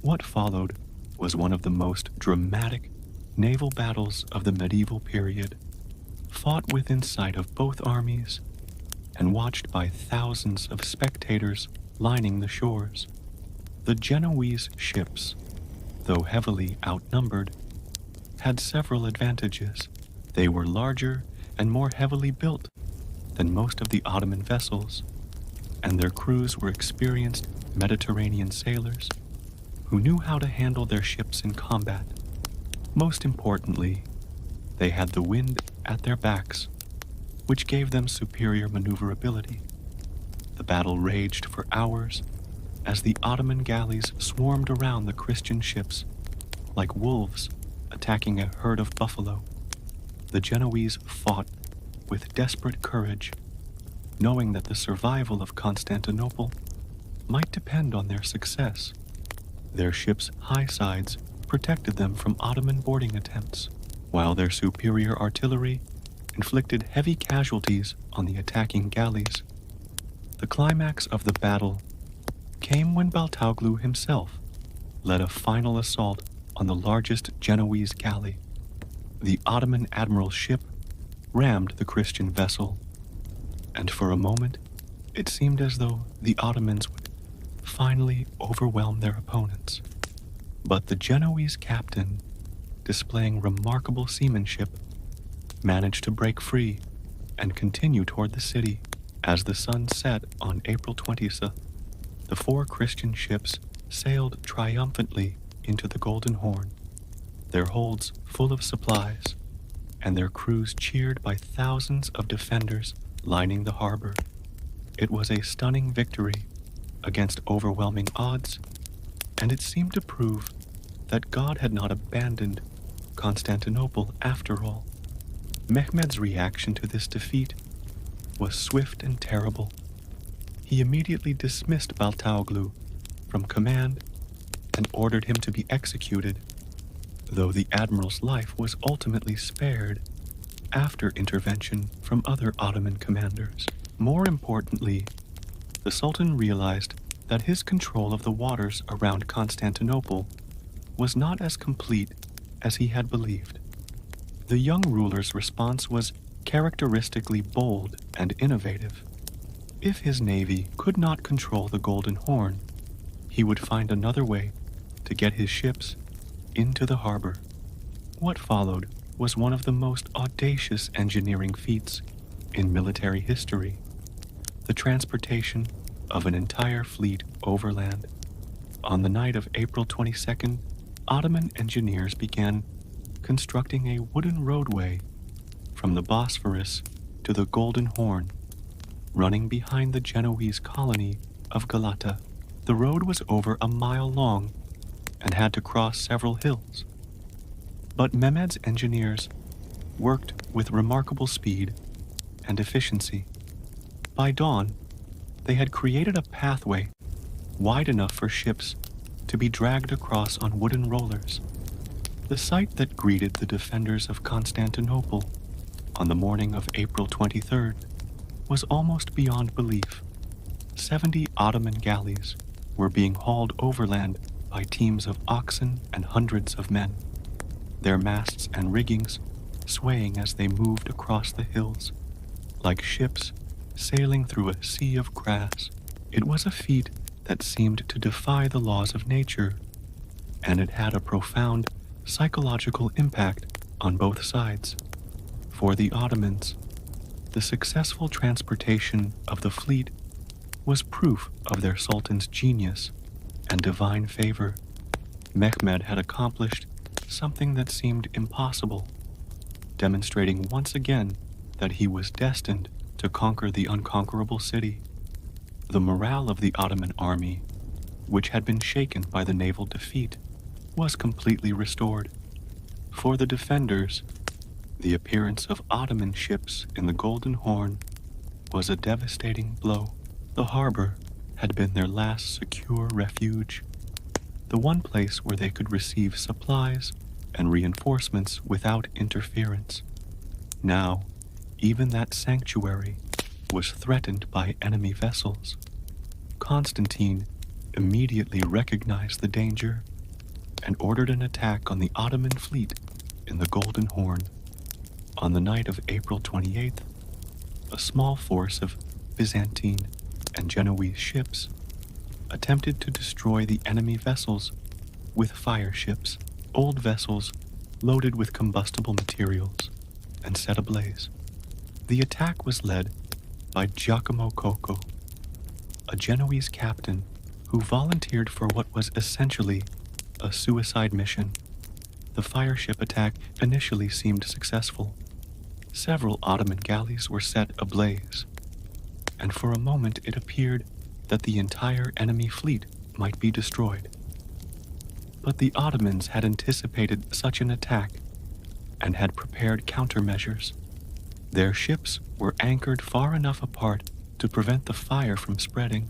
What followed was one of the most dramatic naval battles of the medieval period, fought within sight of both armies and watched by thousands of spectators lining the shores. The Genoese ships, though heavily outnumbered, had several advantages. They were larger and more heavily built than most of the Ottoman vessels, and their crews were experienced Mediterranean sailors who knew how to handle their ships in combat. Most importantly, they had the wind at their backs, which gave them superior maneuverability. The battle raged for hours as the Ottoman galleys swarmed around the Christian ships like wolves attacking a herd of buffalo. The Genoese fought with desperate courage, knowing that the survival of Constantinople might depend on their success. Their ships' high sides protected them from Ottoman boarding attempts, while their superior artillery inflicted heavy casualties on the attacking galleys. The climax of the battle came when Baltaoglu himself led a final assault on the largest Genoese galley. The Ottoman admiral's ship rammed the Christian vessel, and for a moment it seemed as though the Ottomans would finally overwhelm their opponents. But the Genoese captain, displaying remarkable seamanship, managed to break free and continue toward the city. As the sun set on April 20th, the 4 Christian ships sailed triumphantly into the Golden Horn, their holds full of supplies, and their crews cheered by thousands of defenders lining the harbor. It was a stunning victory against overwhelming odds, and it seemed to prove that God had not abandoned Constantinople after all. Mehmed's reaction to this defeat was swift and terrible. He immediately dismissed Baltaoglu from command and ordered him to be executed, though the admiral's life was ultimately spared after intervention from other Ottoman commanders. More importantly, the Sultan realized that his control of the waters around Constantinople was not as complete as he had believed. The young ruler's response was characteristically bold and innovative. If his navy could not control the Golden Horn, he would find another way to get his ships into the harbor. What followed was one of the most audacious engineering feats in military history: the transportation of an entire fleet overland. On the night of April 22nd, Ottoman engineers began constructing a wooden roadway from the Bosphorus to the Golden Horn, running behind the Genoese colony of Galata. The road was over a mile long and had to cross several hills. But Mehmed's engineers worked with remarkable speed and efficiency. By dawn, they had created a pathway wide enough for ships to be dragged across on wooden rollers. The sight that greeted the defenders of Constantinople on the morning of April 23rd was almost beyond belief. 70 Ottoman galleys were being hauled overland by teams of oxen and hundreds of men, their masts and riggings swaying as they moved across the hills, like ships sailing through a sea of grass. It was a feat that seemed to defy the laws of nature, and it had a profound psychological impact on both sides. For the Ottomans, the successful transportation of the fleet was proof of their sultan's genius and divine favor. Mehmed had accomplished something that seemed impossible, demonstrating once again that he was destined to conquer the unconquerable city. The morale of the Ottoman army, which had been shaken by the naval defeat, was completely restored. For the defenders, the appearance of Ottoman ships in the Golden Horn was a devastating blow. The harbor had been their last secure refuge, the one place where they could receive supplies and reinforcements without interference. Now, even that sanctuary was threatened by enemy vessels. Constantine immediately recognized the danger and ordered an attack on the Ottoman fleet in the Golden Horn. On the night of April 28th, a small force of Byzantine and Genoese ships attempted to destroy the enemy vessels with fire ships, old vessels loaded with combustible materials, and set ablaze. The attack was led by Giacomo Cocco, a Genoese captain who volunteered for what was essentially a suicide mission. The fire ship attack initially seemed successful. Several Ottoman galleys were set ablaze, and for a moment it appeared that the entire enemy fleet might be destroyed. But the Ottomans had anticipated such an attack and had prepared countermeasures. Their ships were anchored far enough apart to prevent the fire from spreading,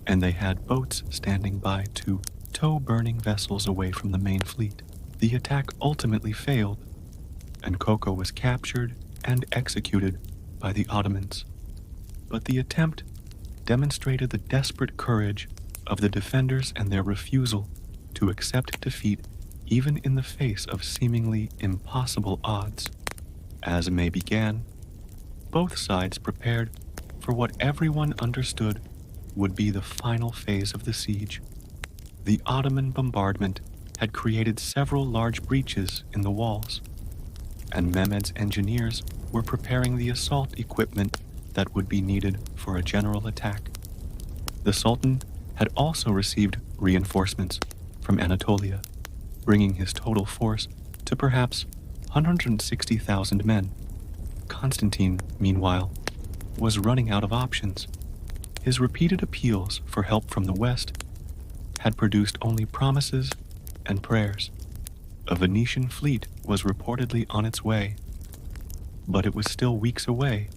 and they had boats standing by to tow burning vessels away from the main fleet. The attack ultimately failed, and Cocco was captured and executed by the Ottomans. But the attempt demonstrated the desperate courage of the defenders and their refusal to accept defeat even in the face of seemingly impossible odds. As May began, both sides prepared for what everyone understood would be the final phase of the siege. The Ottoman bombardment had created several large breaches in the walls, and Mehmed's engineers were preparing the assault equipment that would be needed for a general attack. The Sultan had also received reinforcements from Anatolia, bringing his total force to perhaps 160,000 men. Constantine, meanwhile, was running out of options. His repeated appeals for help from the West had produced only promises and prayers. A Venetian fleet was reportedly on its way, but it was still weeks away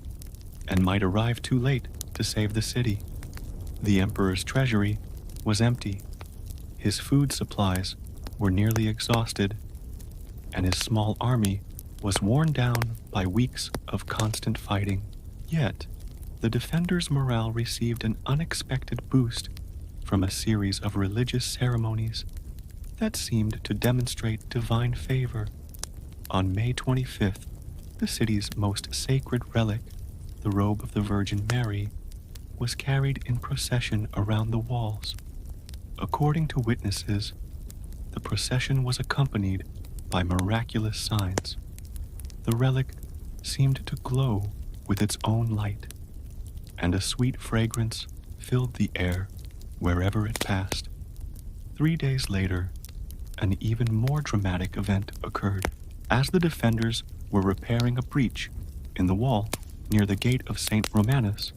and might arrive too late to save the city. The emperor's treasury was empty, his food supplies were nearly exhausted, and his small army was worn down by weeks of constant fighting. Yet, the defenders' morale received an unexpected boost from a series of religious ceremonies that seemed to demonstrate divine favor. On May 25th, the city's most sacred relic, the robe of the Virgin Mary, was carried in procession around the walls. According to witnesses, the procession was accompanied by miraculous signs. The relic seemed to glow with its own light, and a sweet fragrance filled the air wherever it passed. 3 days later, an even more dramatic event occurred. As the defenders were repairing a breach in the wall near the gate of St. Romanus,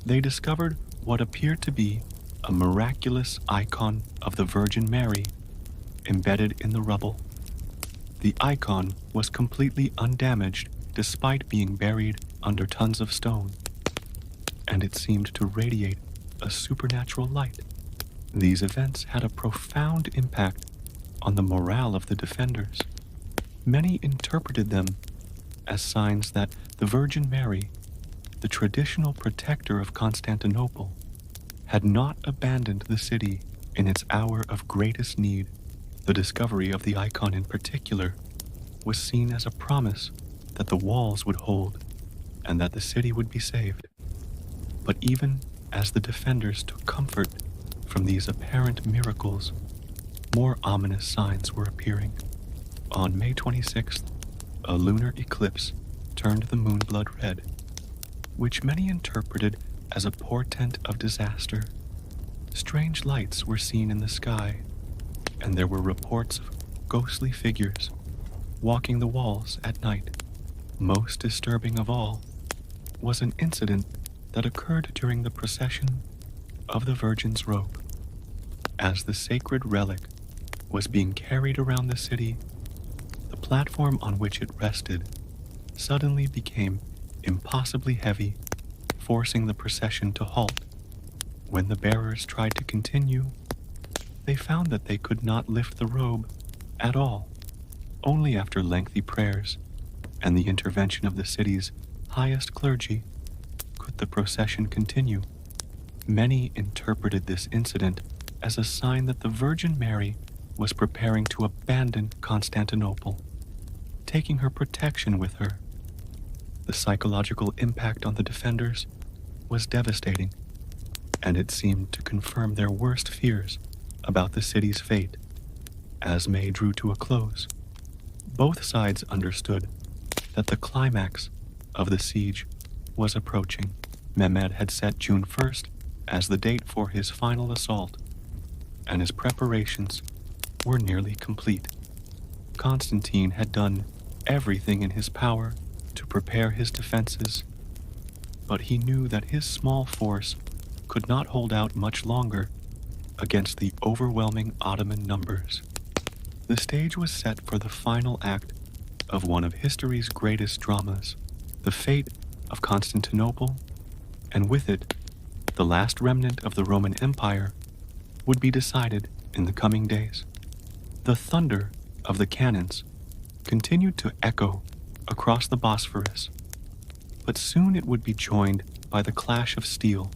they discovered what appeared to be a miraculous icon of the Virgin Mary embedded in the rubble. The icon was completely undamaged despite being buried under tons of stone, and it seemed to radiate a supernatural light. These events had a profound impact on the morale of the defenders. Many interpreted them as signs that the Virgin Mary, the traditional protector of Constantinople, had not abandoned the city In its hour of greatest need, the discovery of the icon in particular was seen as a promise that the walls would hold and that the city would be saved. But even as the defenders took comfort from these apparent miracles, more ominous signs were appearing. On May 26th, a lunar eclipse turned the moon blood red, which many interpreted as a portent of disaster. Strange lights were seen in the sky, and there were reports of ghostly figures walking the walls at night. Most disturbing of all was an incident that occurred during the procession of the Virgin's robe. As the sacred relic was being carried around the city, the platform on which it rested suddenly became impossibly heavy, forcing the procession to halt. When the bearers tried to continue, they found that they could not lift the robe at all. Only after lengthy prayers and the intervention of the city's highest clergy could the procession continue. Many interpreted this incident as a sign that the Virgin Mary was preparing to abandon Constantinople, taking her protection with her. The psychological impact on the defenders was devastating, and it seemed to confirm their worst fears about the city's fate. As May drew to a close, both sides understood that the climax of the siege was approaching. Mehmed had set June 1st as the date for his final assault, and his preparations were nearly complete. Constantine had done everything in his power to prepare his defenses, but he knew that his small force could not hold out much longer against the overwhelming Ottoman numbers. The stage was set for the final act of one of history's greatest dramas, the fate of Constantinople, and with it, the last remnant of the Roman Empire would be decided in the coming days. The thunder of the cannons continued to echo across the Bosphorus, but soon it would be joined by the clash of steel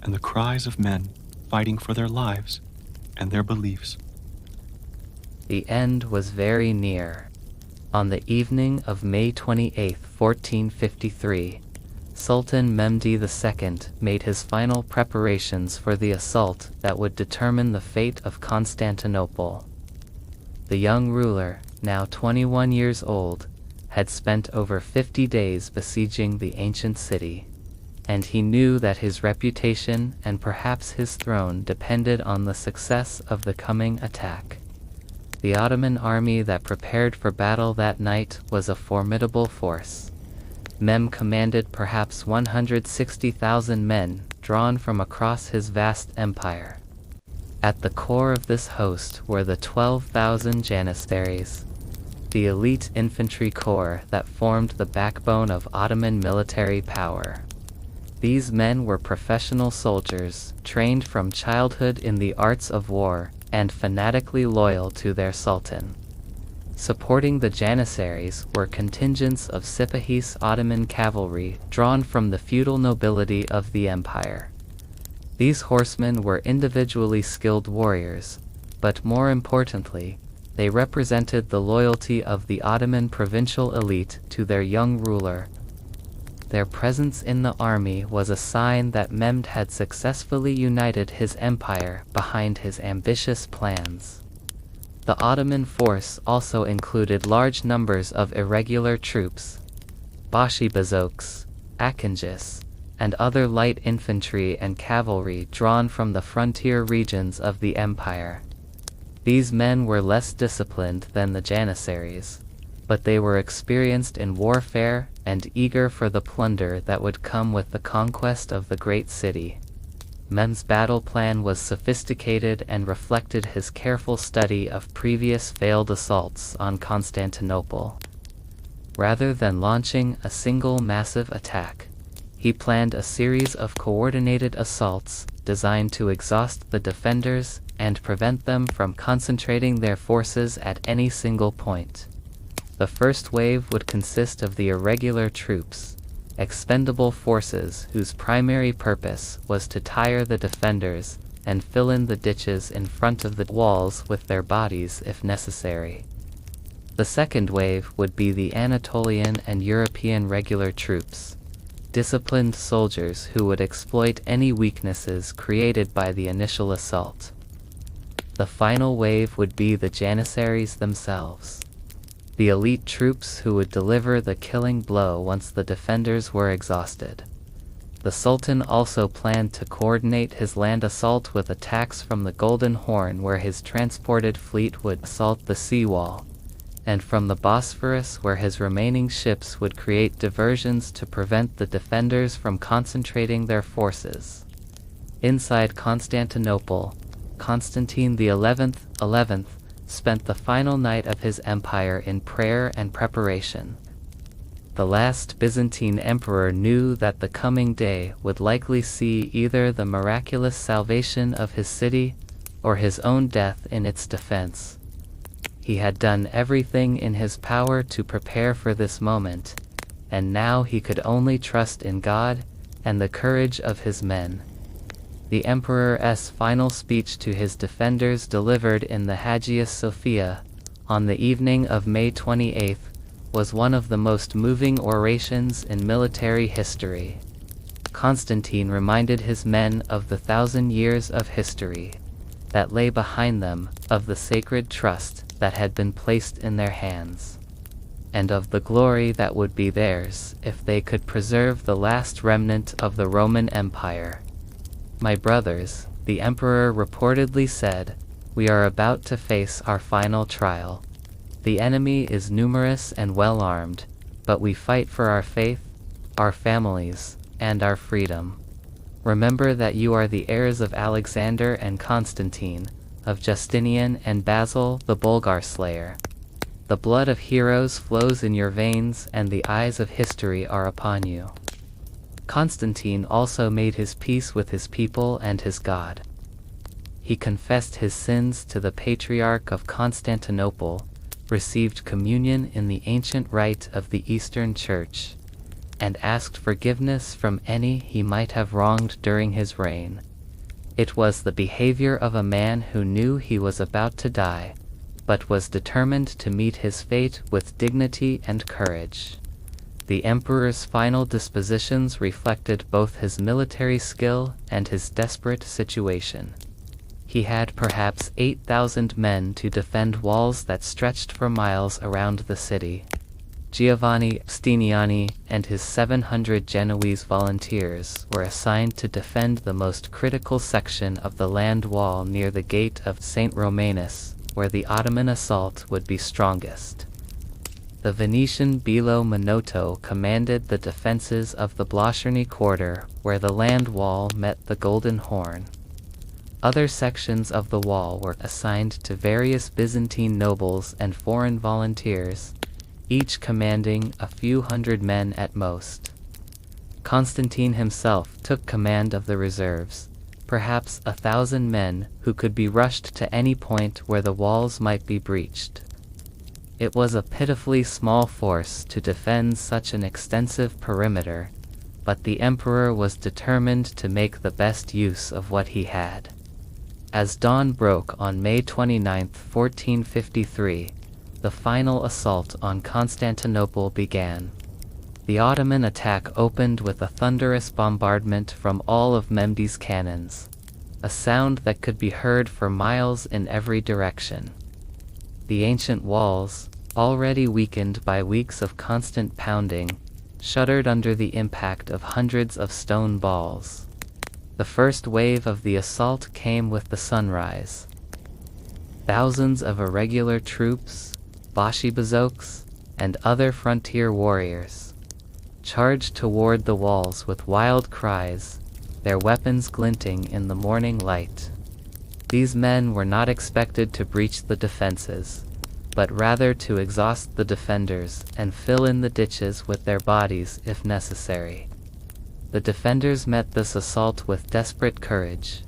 and the cries of men fighting for their lives and their beliefs. The end was very near. On the evening of May 28, 1453, Sultan Mehmed II made his final preparations for the assault that would determine the fate of Constantinople. The young ruler, now 21 years old, had spent over 50 days besieging the ancient city, and he knew that his reputation and perhaps his throne depended on the success of the coming attack. The Ottoman army that prepared for battle that night was a formidable force. Mehmed commanded perhaps 160,000 men drawn from across his vast empire. At the core of this host were the 12,000 janissaries, the elite infantry corps that formed the backbone of Ottoman military power. These men were professional soldiers, trained from childhood in the arts of war, and fanatically loyal to their sultan. Supporting the janissaries were contingents of Sipahis Ottoman cavalry drawn from the feudal nobility of the empire. These horsemen were individually skilled warriors, but more importantly, they represented the loyalty of the Ottoman provincial elite to their young ruler. Their presence in the army was a sign that Mehmed had successfully united his empire behind his ambitious plans. The Ottoman force also included large numbers of irregular troops, Bashibazoks, Akinjis, and other light infantry and cavalry drawn from the frontier regions of the empire. These men were less disciplined than the janissaries, but they were experienced in warfare and eager for the plunder that would come with the conquest of the great city. Mehmed's battle plan was sophisticated and reflected his careful study of previous failed assaults on Constantinople. Rather than launching a single massive attack, he planned a series of coordinated assaults designed to exhaust the defenders and prevent them from concentrating their forces at any single point. The first wave would consist of the irregular troops, expendable forces whose primary purpose was to tire the defenders and fill in the ditches in front of the walls with their bodies if necessary. The second wave would be the Anatolian and European regular troops, disciplined soldiers who would exploit any weaknesses created by the initial assault. The final wave would be the Janissaries themselves, the elite troops who would deliver the killing blow once the defenders were exhausted. The Sultan also planned to coordinate his land assault with attacks from the Golden Horn, where his transported fleet would assault the seawall, and from the Bosphorus, where his remaining ships would create diversions to prevent the defenders from concentrating their forces. Inside Constantinople, Constantine XI spent the final night of his empire in prayer and preparation. The last Byzantine emperor knew that the coming day would likely see either the miraculous salvation of his city or his own death in its defense. He had done everything in his power to prepare for this moment, and now he could only trust in God and the courage of his men. The emperor's final speech to his defenders, delivered in the Hagia Sophia on the evening of May 28th, was one of the most moving orations in military history. Constantine reminded his men of the 1,000 years of history that lay behind them, of the sacred trust that had been placed in their hands, and of the glory that would be theirs if they could preserve the last remnant of the Roman Empire. "My brothers," the emperor reportedly said, "we are about to face our final trial. The enemy is numerous and well armed, but we fight for our faith, our families, and our freedom. Remember that you are the heirs of Alexander and Constantine, of Justinian and Basil the Bulgar slayer. The blood of heroes flows in your veins, and the eyes of history are upon you." Constantine also made his peace with his people and his God. He confessed his sins to the Patriarch of Constantinople, received communion in the ancient rite of the Eastern Church, and asked forgiveness from any he might have wronged during his reign. It was the behavior of a man who knew he was about to die, but was determined to meet his fate with dignity and courage. The emperor's final dispositions reflected both his military skill and his desperate situation. He had perhaps 8,000 men to defend walls that stretched for miles around the city. Giovanni Stiniani and his 700 Genoese volunteers were assigned to defend the most critical section of the land wall near the gate of St. Romanus, where the Ottoman assault would be strongest. The Venetian Bilo Minotto commanded the defenses of the Blacherney quarter, where the land wall met the Golden Horn. Other sections of the wall were assigned to various Byzantine nobles and foreign volunteers, each commanding a few hundred men at most. Constantine himself took command of the reserves, perhaps 1,000 men who could be rushed to any point where the walls might be breached. It was a pitifully small force to defend such an extensive perimeter, but the emperor was determined to make the best use of what he had. As dawn broke on May 29, 1453, the final assault on Constantinople began. The Ottoman attack opened with a thunderous bombardment from all of Mehmed's cannons, a sound that could be heard for miles in every direction. The ancient walls, already weakened by weeks of constant pounding, shuddered under the impact of hundreds of stone balls. The first wave of the assault came with the sunrise. Thousands of irregular troops, Bashi-bazouks, and other frontier warriors charged toward the walls with wild cries, their weapons glinting in the morning light. These men were not expected to breach the defenses, but rather to exhaust the defenders and fill in the ditches with their bodies if necessary. The defenders met this assault with desperate courage.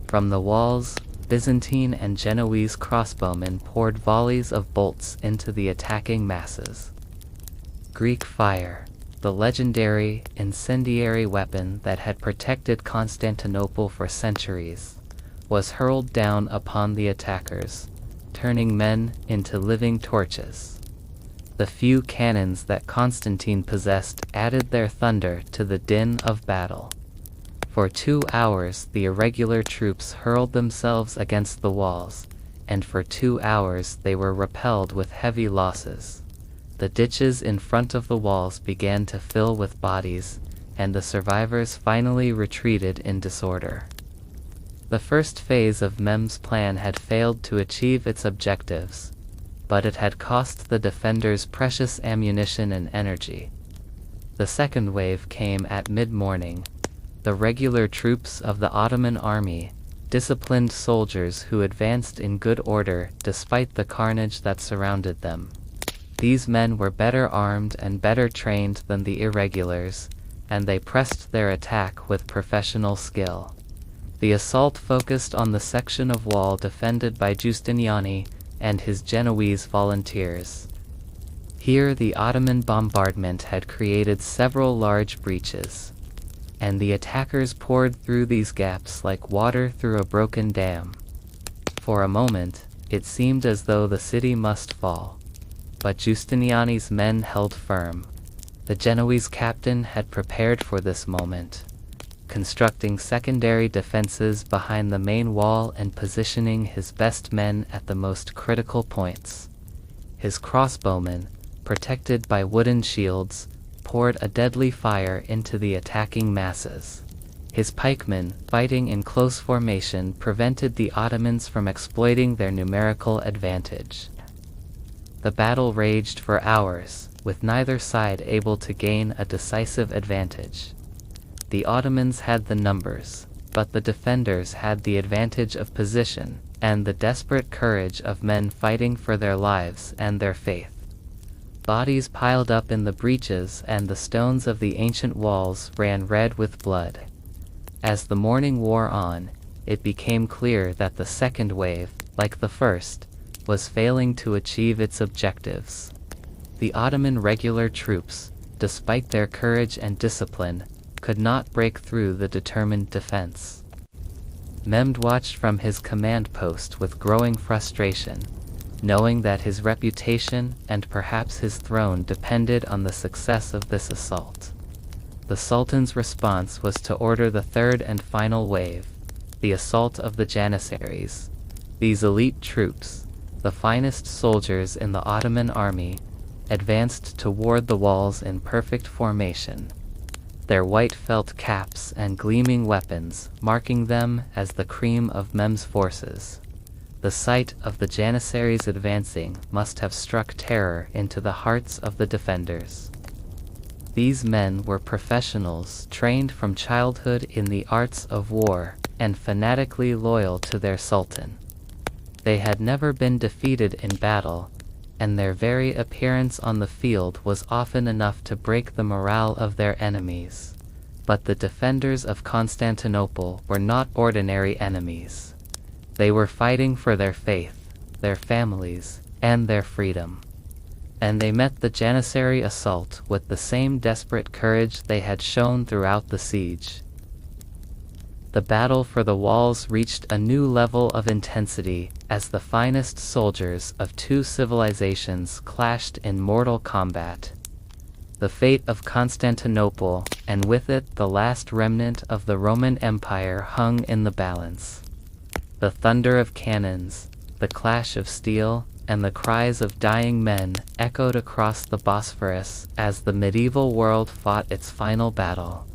From the walls, Byzantine and Genoese crossbowmen poured volleys of bolts into the attacking masses. Greek fire, the legendary, incendiary weapon that had protected Constantinople for centuries, was hurled down upon the attackers, turning men into living torches. The few cannons that Constantine possessed added their thunder to the din of battle. For 2 hours the irregular troops hurled themselves against the walls, and for 2 hours they were repelled with heavy losses. The ditches in front of the walls began to fill with bodies, and the survivors finally retreated in disorder. The first phase of Mehmed's plan had failed to achieve its objectives, but it had cost the defenders precious ammunition and energy. The second wave came at mid-morning. The regular troops of the Ottoman army, disciplined soldiers who advanced in good order despite the carnage that surrounded them. These men were better armed and better trained than the irregulars, and they pressed their attack with professional skill. The assault focused on the section of wall defended by Giustiniani and his Genoese volunteers. Here the Ottoman bombardment had created several large breaches, and the attackers poured through these gaps like water through a broken dam. For a moment, it seemed as though the city must fall, but Giustiniani's men held firm. The Genoese captain had prepared for this moment, constructing secondary defenses behind the main wall and positioning his best men at the most critical points. His crossbowmen, protected by wooden shields, poured a deadly fire into the attacking masses. His pikemen, fighting in close formation, prevented the Ottomans from exploiting their numerical advantage. The battle raged for hours, with neither side able to gain a decisive advantage. The Ottomans had the numbers, but the defenders had the advantage of position, and the desperate courage of men fighting for their lives and their faith. Bodies piled up in the breaches, and the stones of the ancient walls ran red with blood. As the morning wore on, it became clear that the second wave, like the first, was failing to achieve its objectives. The Ottoman regular troops, despite their courage and discipline, could not break through the determined defense. Mehmed watched from his command post with growing frustration, knowing that his reputation and perhaps his throne depended on the success of this assault. The Sultan's response was to order the third and final wave, the assault of the Janissaries. These elite troops, the finest soldiers in the Ottoman army, advanced toward the walls in perfect formation, their white felt caps and gleaming weapons marking them as the cream of Mehmed's forces. The sight of the Janissaries advancing must have struck terror into the hearts of the defenders. These men were professionals trained from childhood in the arts of war and fanatically loyal to their sultan. They had never been defeated in battle, and their very appearance on the field was often enough to break the morale of their enemies. But the defenders of Constantinople were not ordinary enemies. They were fighting for their faith, their families, and their freedom. And they met the Janissary assault with the same desperate courage they had shown throughout the siege. The battle for the walls reached a new level of intensity as the finest soldiers of two civilizations clashed in mortal combat. The fate of Constantinople, and with it the last remnant of the Roman Empire, hung in the balance. The thunder of cannons, the clash of steel, and the cries of dying men echoed across the Bosphorus as the medieval world fought its final battle.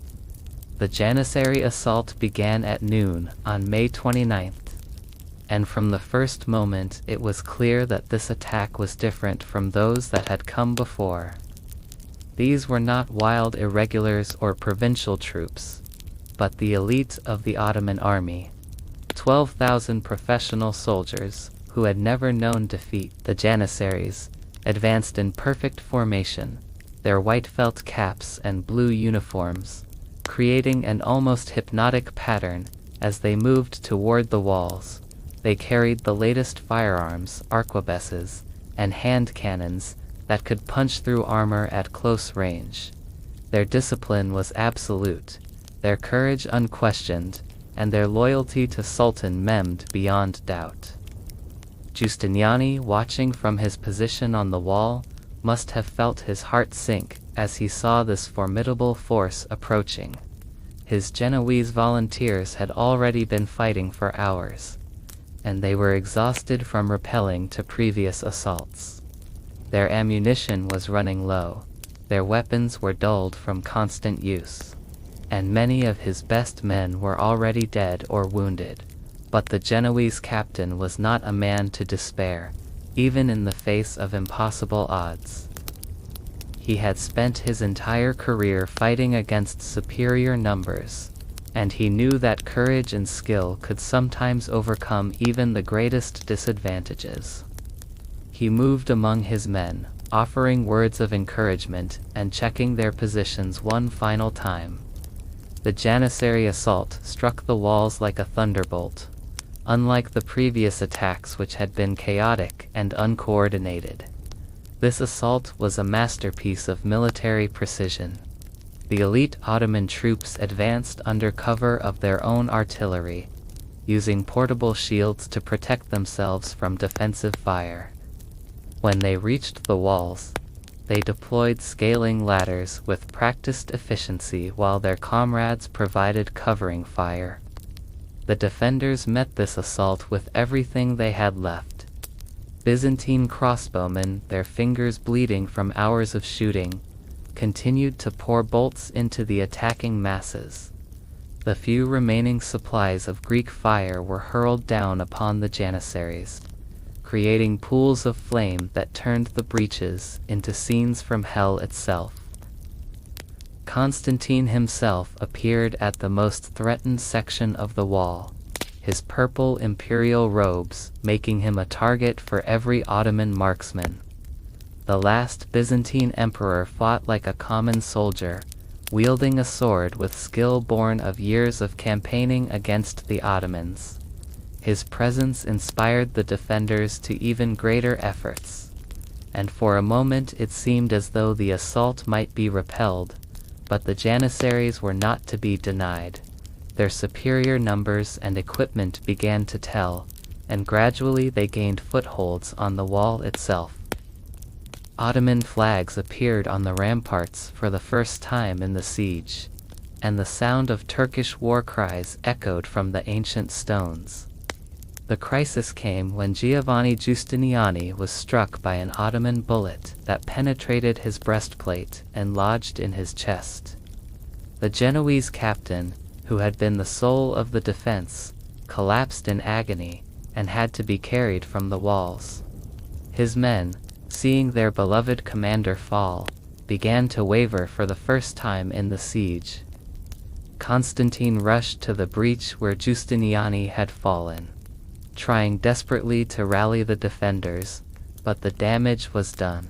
The Janissary assault began at noon on May 29th, and from the first moment it was clear that this attack was different from those that had come before. These were not wild irregulars or provincial troops, but the elite of the Ottoman army. 12,000 professional soldiers, who had never known defeat. The Janissaries advanced in perfect formation, their white felt caps and blue uniforms creating an almost hypnotic pattern as they moved toward the walls. They carried the latest firearms, arquebuses, and hand cannons that could punch through armor at close range. Their discipline was absolute, their courage unquestioned, and their loyalty to Sultan Mehmed beyond doubt. Giustiniani, watching from his position on the wall, must have felt his heart sink as he saw this formidable force approaching. His Genoese volunteers had already been fighting for hours, and they were exhausted from repelling to previous assaults. Their ammunition was running low, their weapons were dulled from constant use, and many of his best men were already dead or wounded. But the Genoese captain was not a man to despair, even in the face of impossible odds. He had spent his entire career fighting against superior numbers, and he knew that courage and skill could sometimes overcome even the greatest disadvantages. He moved among his men, offering words of encouragement and checking their positions one final time. The Janissary assault struck the walls like a thunderbolt, unlike the previous attacks which had been chaotic and uncoordinated. This assault was a masterpiece of military precision. The elite Ottoman troops advanced under cover of their own artillery, using portable shields to protect themselves from defensive fire. When they reached the walls, they deployed scaling ladders with practiced efficiency while their comrades provided covering fire. The defenders met this assault with everything they had left. Byzantine crossbowmen, their fingers bleeding from hours of shooting, continued to pour bolts into the attacking masses. The few remaining supplies of Greek fire were hurled down upon the Janissaries, creating pools of flame that turned the breaches into scenes from hell itself. Constantine himself appeared at the most threatened section of the wall, his purple imperial robes making him a target for every Ottoman marksman. The last Byzantine emperor fought like a common soldier, wielding a sword with skill born of years of campaigning against the Ottomans. His presence inspired the defenders to even greater efforts, and for a moment it seemed as though the assault might be repelled, but the Janissaries were not to be denied. Their superior numbers and equipment began to tell, and gradually they gained footholds on the wall itself. Ottoman flags appeared on the ramparts for the first time in the siege, and the sound of Turkish war cries echoed from the ancient stones. The crisis came when Giovanni Giustiniani was struck by an Ottoman bullet that penetrated his breastplate and lodged in his chest. The Genoese captain, who had been the soul of the defense, collapsed in agony and had to be carried from the walls. His men, seeing their beloved commander fall, began to waver for the first time in the siege. Constantine rushed to the breach where Giustiniani had fallen, trying desperately to rally the defenders, but the damage was done.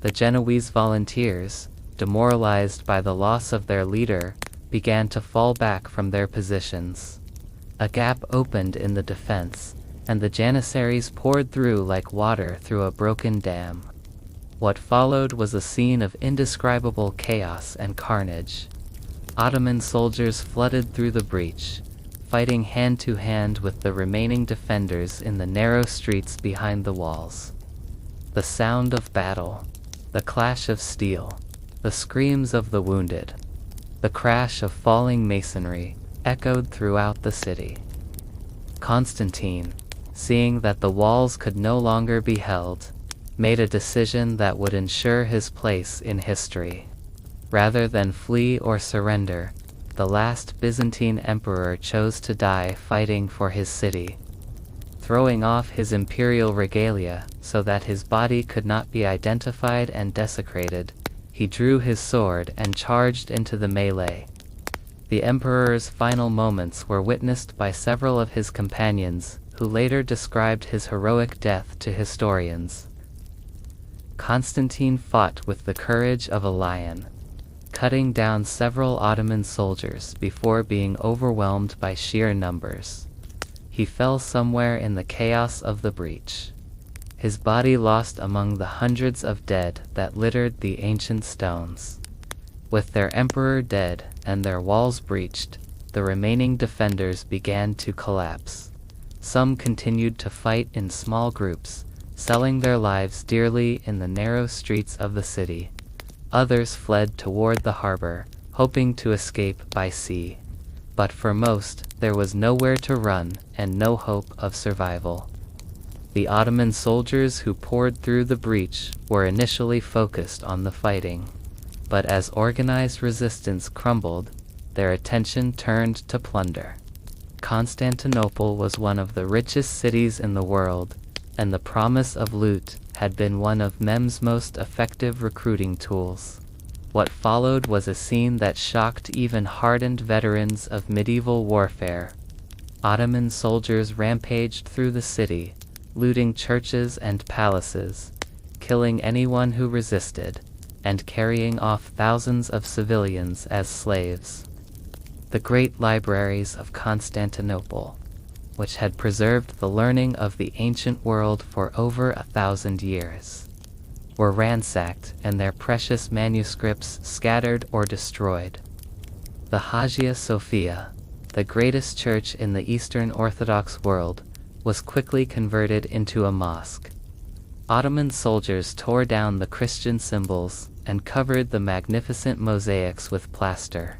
The Genoese volunteers, demoralized by the loss of their leader, began to fall back from their positions. A gap opened in the defense, and the Janissaries poured through like water through a broken dam. What followed was a scene of indescribable chaos and carnage. Ottoman soldiers flooded through the breach, fighting hand-to-hand with the remaining defenders in the narrow streets behind the walls. The sound of battle, the clash of steel, the screams of the wounded, the crash of falling masonry echoed throughout the city. Constantine, seeing that the walls could no longer be held, made a decision that would ensure his place in history. Rather than flee or surrender, the last Byzantine emperor chose to die fighting for his city. Throwing off his imperial regalia so that his body could not be identified and desecrated, he drew his sword and charged into the melee. The emperor's final moments were witnessed by several of his companions, who later described his heroic death to historians. Constantine fought with the courage of a lion, cutting down several Ottoman soldiers before being overwhelmed by sheer numbers. He fell somewhere in the chaos of the breach, his body lost among the hundreds of dead that littered the ancient stones. With their emperor dead and their walls breached, the remaining defenders began to collapse. Some continued to fight in small groups, selling their lives dearly in the narrow streets of the city. Others fled toward the harbor, hoping to escape by sea. But for most, there was nowhere to run and no hope of survival. The Ottoman soldiers who poured through the breach were initially focused on the fighting. But as organized resistance crumbled, their attention turned to plunder. Constantinople was one of the richest cities in the world, and the promise of loot had been one of Mehmed's most effective recruiting tools. What followed was a scene that shocked even hardened veterans of medieval warfare. Ottoman soldiers rampaged through the city, looting churches and palaces, killing anyone who resisted, and carrying off thousands of civilians as slaves. The great libraries of Constantinople, which had preserved the learning of the ancient world for over 1,000 years, were ransacked and their precious manuscripts scattered or destroyed. The Hagia Sophia, the greatest church in the Eastern Orthodox world, was quickly converted into a mosque. Ottoman soldiers tore down the Christian symbols and covered the magnificent mosaics with plaster.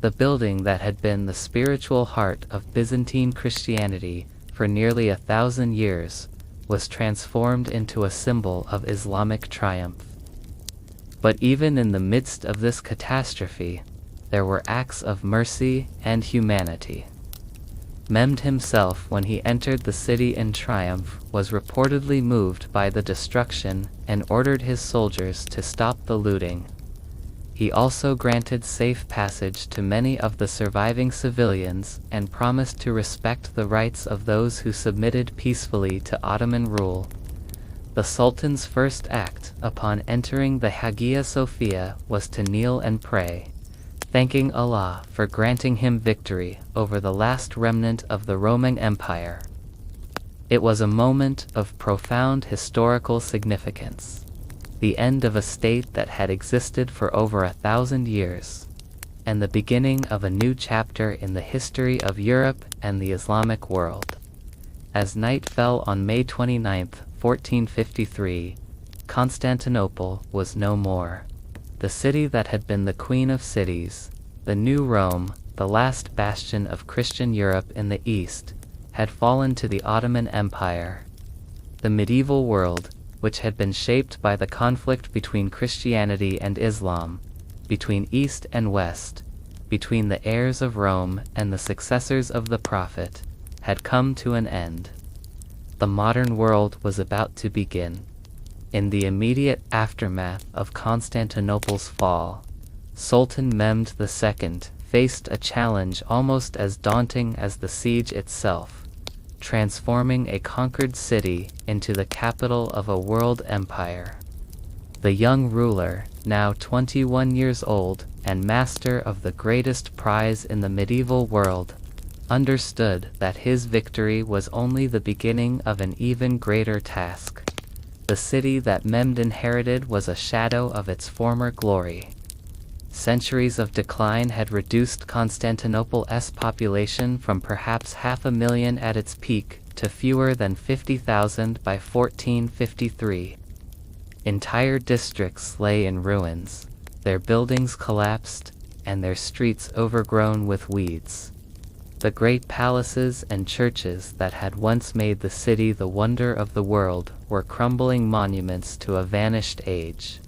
The building that had been the spiritual heart of Byzantine Christianity for nearly 1,000 years was transformed into a symbol of Islamic triumph. But even in the midst of this catastrophe, there were acts of mercy and humanity. Mehmed himself, when he entered the city in triumph, was reportedly moved by the destruction and ordered his soldiers to stop the looting. He also granted safe passage to many of the surviving civilians and promised to respect the rights of those who submitted peacefully to Ottoman rule. The Sultan's first act upon entering the Hagia Sophia was to kneel and pray, thanking Allah for granting him victory over the last remnant of the Roman Empire. It was a moment of profound historical significance. The end of a state that had existed for over 1,000 years, and the beginning of a new chapter in the history of Europe and the Islamic world. As night fell on May 29, 1453, Constantinople was no more. The city that had been the queen of cities, the new Rome, the last bastion of Christian Europe in the East, had fallen to the Ottoman Empire. The medieval world, which had been shaped by the conflict between Christianity and Islam, between East and West, between the heirs of Rome and the successors of the Prophet, had come to an end. The modern world was about to begin. In the immediate aftermath of Constantinople's fall, Sultan Mehmed II faced a challenge almost as daunting as the siege itself: transforming a conquered city into the capital of a world empire. The young ruler, now 21 years old and master of the greatest prize in the medieval world, understood that his victory was only the beginning of an even greater task. The city that Mehmed inherited was a shadow of its former glory. Centuries of decline had reduced Constantinople's population from perhaps 500,000 at its peak to fewer than 50,000 by 1453. Entire districts lay in ruins, their buildings collapsed, and their streets overgrown with weeds. The great palaces and churches that had once made the city the wonder of the world were crumbling monuments to a vanished age.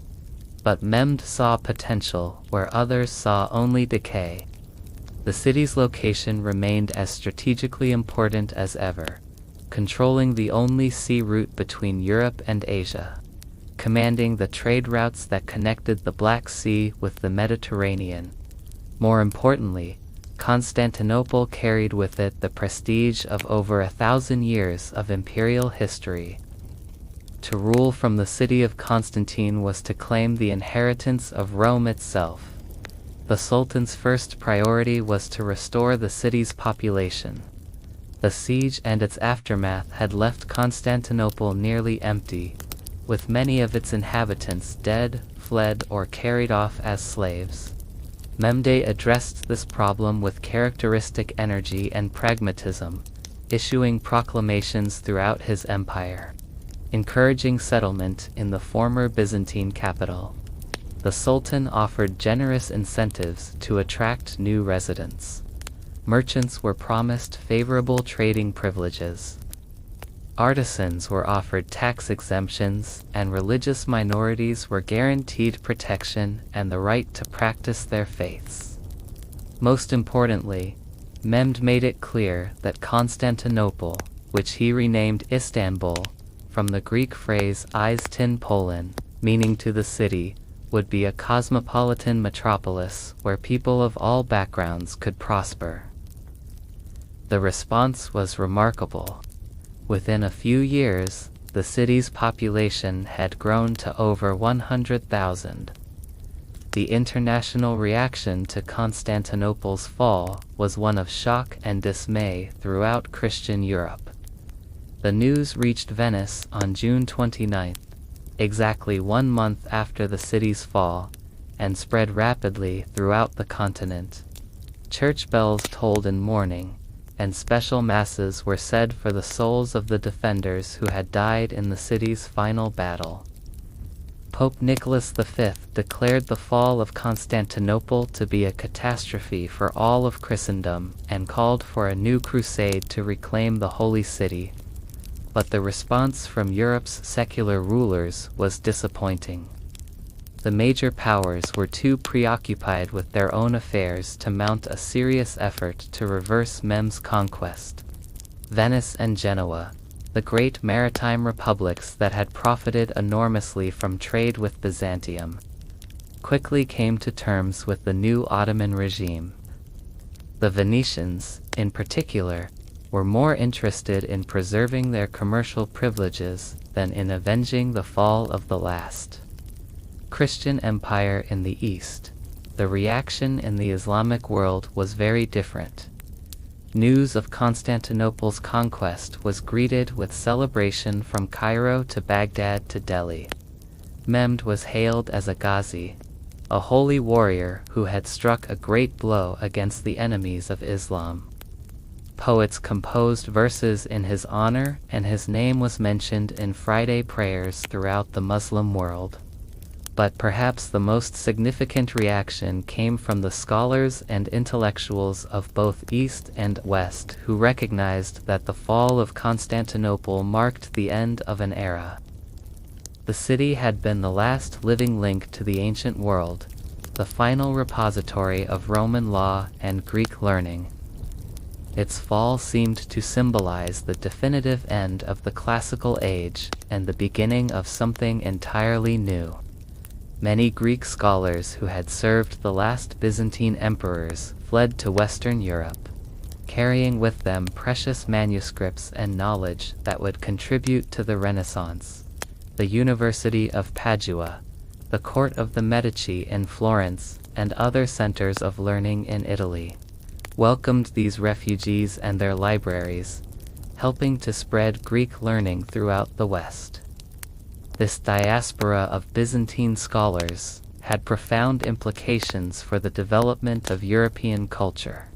But Mehmed saw potential where others saw only decay. The city's location remained as strategically important as ever, controlling the only sea route between Europe and Asia, commanding the trade routes that connected the Black Sea with the Mediterranean. More importantly, Constantinople carried with it the prestige of over 1,000 years of imperial history. To rule from the city of Constantine was to claim the inheritance of Rome itself. The Sultan's first priority was to restore the city's population. The siege and its aftermath had left Constantinople nearly empty, with many of its inhabitants dead, fled, or carried off as slaves. Mehmed addressed this problem with characteristic energy and pragmatism, issuing proclamations throughout his empire, encouraging settlement in the former Byzantine capital. The Sultan offered generous incentives to attract new residents. Merchants were promised favorable trading privileges. Artisans were offered tax exemptions, and religious minorities were guaranteed protection and the right to practice their faiths. Most importantly, Mehmed made it clear that Constantinople, which he renamed Istanbul, from the Greek phrase Is tin Polin, meaning to the city, would be a cosmopolitan metropolis where people of all backgrounds could prosper. The response was remarkable. Within a few years, the city's population had grown to over 100,000. The international reaction to Constantinople's fall was one of shock and dismay throughout Christian Europe. The news reached Venice on June 29, exactly 1 month after the city's fall, and spread rapidly throughout the continent. Church bells tolled in mourning, and special masses were said for the souls of the defenders who had died in the city's final battle. Pope Nicholas V declared the fall of Constantinople to be a catastrophe for all of Christendom and called for a new crusade to reclaim the Holy City. But the response from Europe's secular rulers was disappointing. The major powers were too preoccupied with their own affairs to mount a serious effort to reverse Mehmed's conquest. Venice and Genoa, the great maritime republics that had profited enormously from trade with Byzantium, quickly came to terms with the new Ottoman regime. The Venetians, in particular, were more interested in preserving their commercial privileges than in avenging the fall of the last. Christian Empire in the East, the reaction in the Islamic world was very different. News of Constantinople's conquest was greeted with celebration from Cairo to Baghdad to Delhi. Mehmed was hailed as a Ghazi, a holy warrior who had struck a great blow against the enemies of Islam. Poets composed verses in his honor, and his name was mentioned in Friday prayers throughout the Muslim world. But perhaps the most significant reaction came from the scholars and intellectuals of both East and West, who recognized that the fall of Constantinople marked the end of an era. The city had been the last living link to the ancient world, the final repository of Roman law and Greek learning. Its fall seemed to symbolize the definitive end of the classical age and the beginning of something entirely new. Many Greek scholars who had served the last Byzantine emperors fled to Western Europe, carrying with them precious manuscripts and knowledge that would contribute to the Renaissance. The University of Padua, the court of the Medici in Florence, and other centers of learning in Italy welcomed these refugees and their libraries, helping to spread Greek learning throughout the West. This diaspora of Byzantine scholars had profound implications for the development of European culture.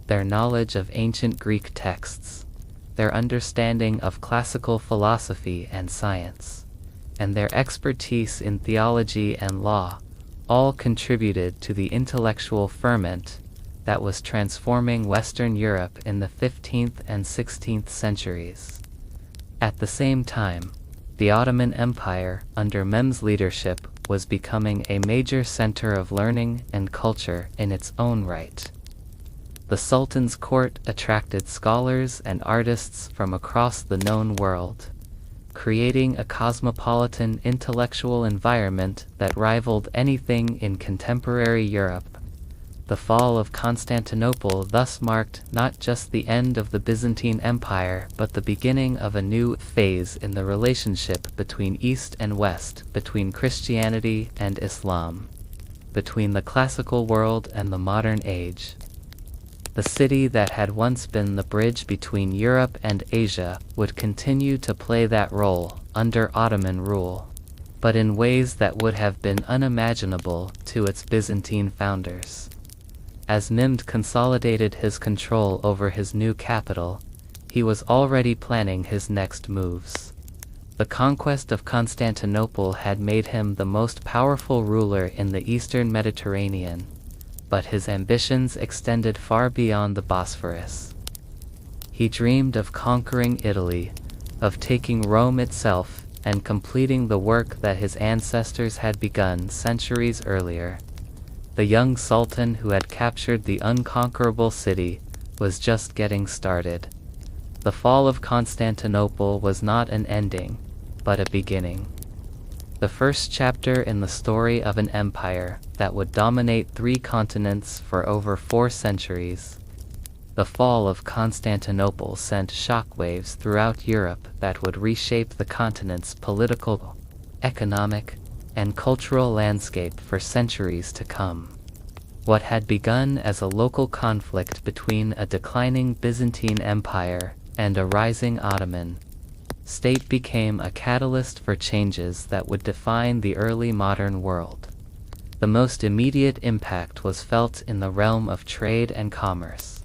Their knowledge of ancient Greek texts, their understanding of classical philosophy and science, and their expertise in theology and law all contributed to the intellectual ferment that was transforming Western Europe in the 15th and 16th centuries. At the same time, the Ottoman Empire, under Mehmed's leadership, was becoming a major center of learning and culture in its own right. The Sultan's court attracted scholars and artists from across the known world, creating a cosmopolitan intellectual environment that rivaled anything in contemporary Europe. The fall of Constantinople thus marked not just the end of the Byzantine Empire, but the beginning of a new phase in the relationship between East and West, between Christianity and Islam, between the classical world and the modern age. The city that had once been the bridge between Europe and Asia would continue to play that role under Ottoman rule. but in ways that would have been unimaginable to its Byzantine founders. As Mehmed consolidated his control over his new capital, he was already planning his next moves. The conquest of Constantinople had made him the most powerful ruler in the eastern Mediterranean, but his ambitions extended far beyond the Bosphorus. He dreamed of conquering Italy, of taking Rome itself, and completing the work that his ancestors had begun centuries earlier. The young sultan who had captured the unconquerable city was just getting started. The fall of Constantinople was not an ending, but a beginning. The first chapter in the story of an empire that would dominate 3 continents for over 4 centuries. The fall of Constantinople sent shockwaves throughout Europe that would reshape the continent's political, economic, and cultural landscape for centuries to come. What had begun as a local conflict between a declining Byzantine Empire and a rising Ottoman state became a catalyst for changes that would define the early modern world. The most immediate impact was felt in the realm of trade and commerce.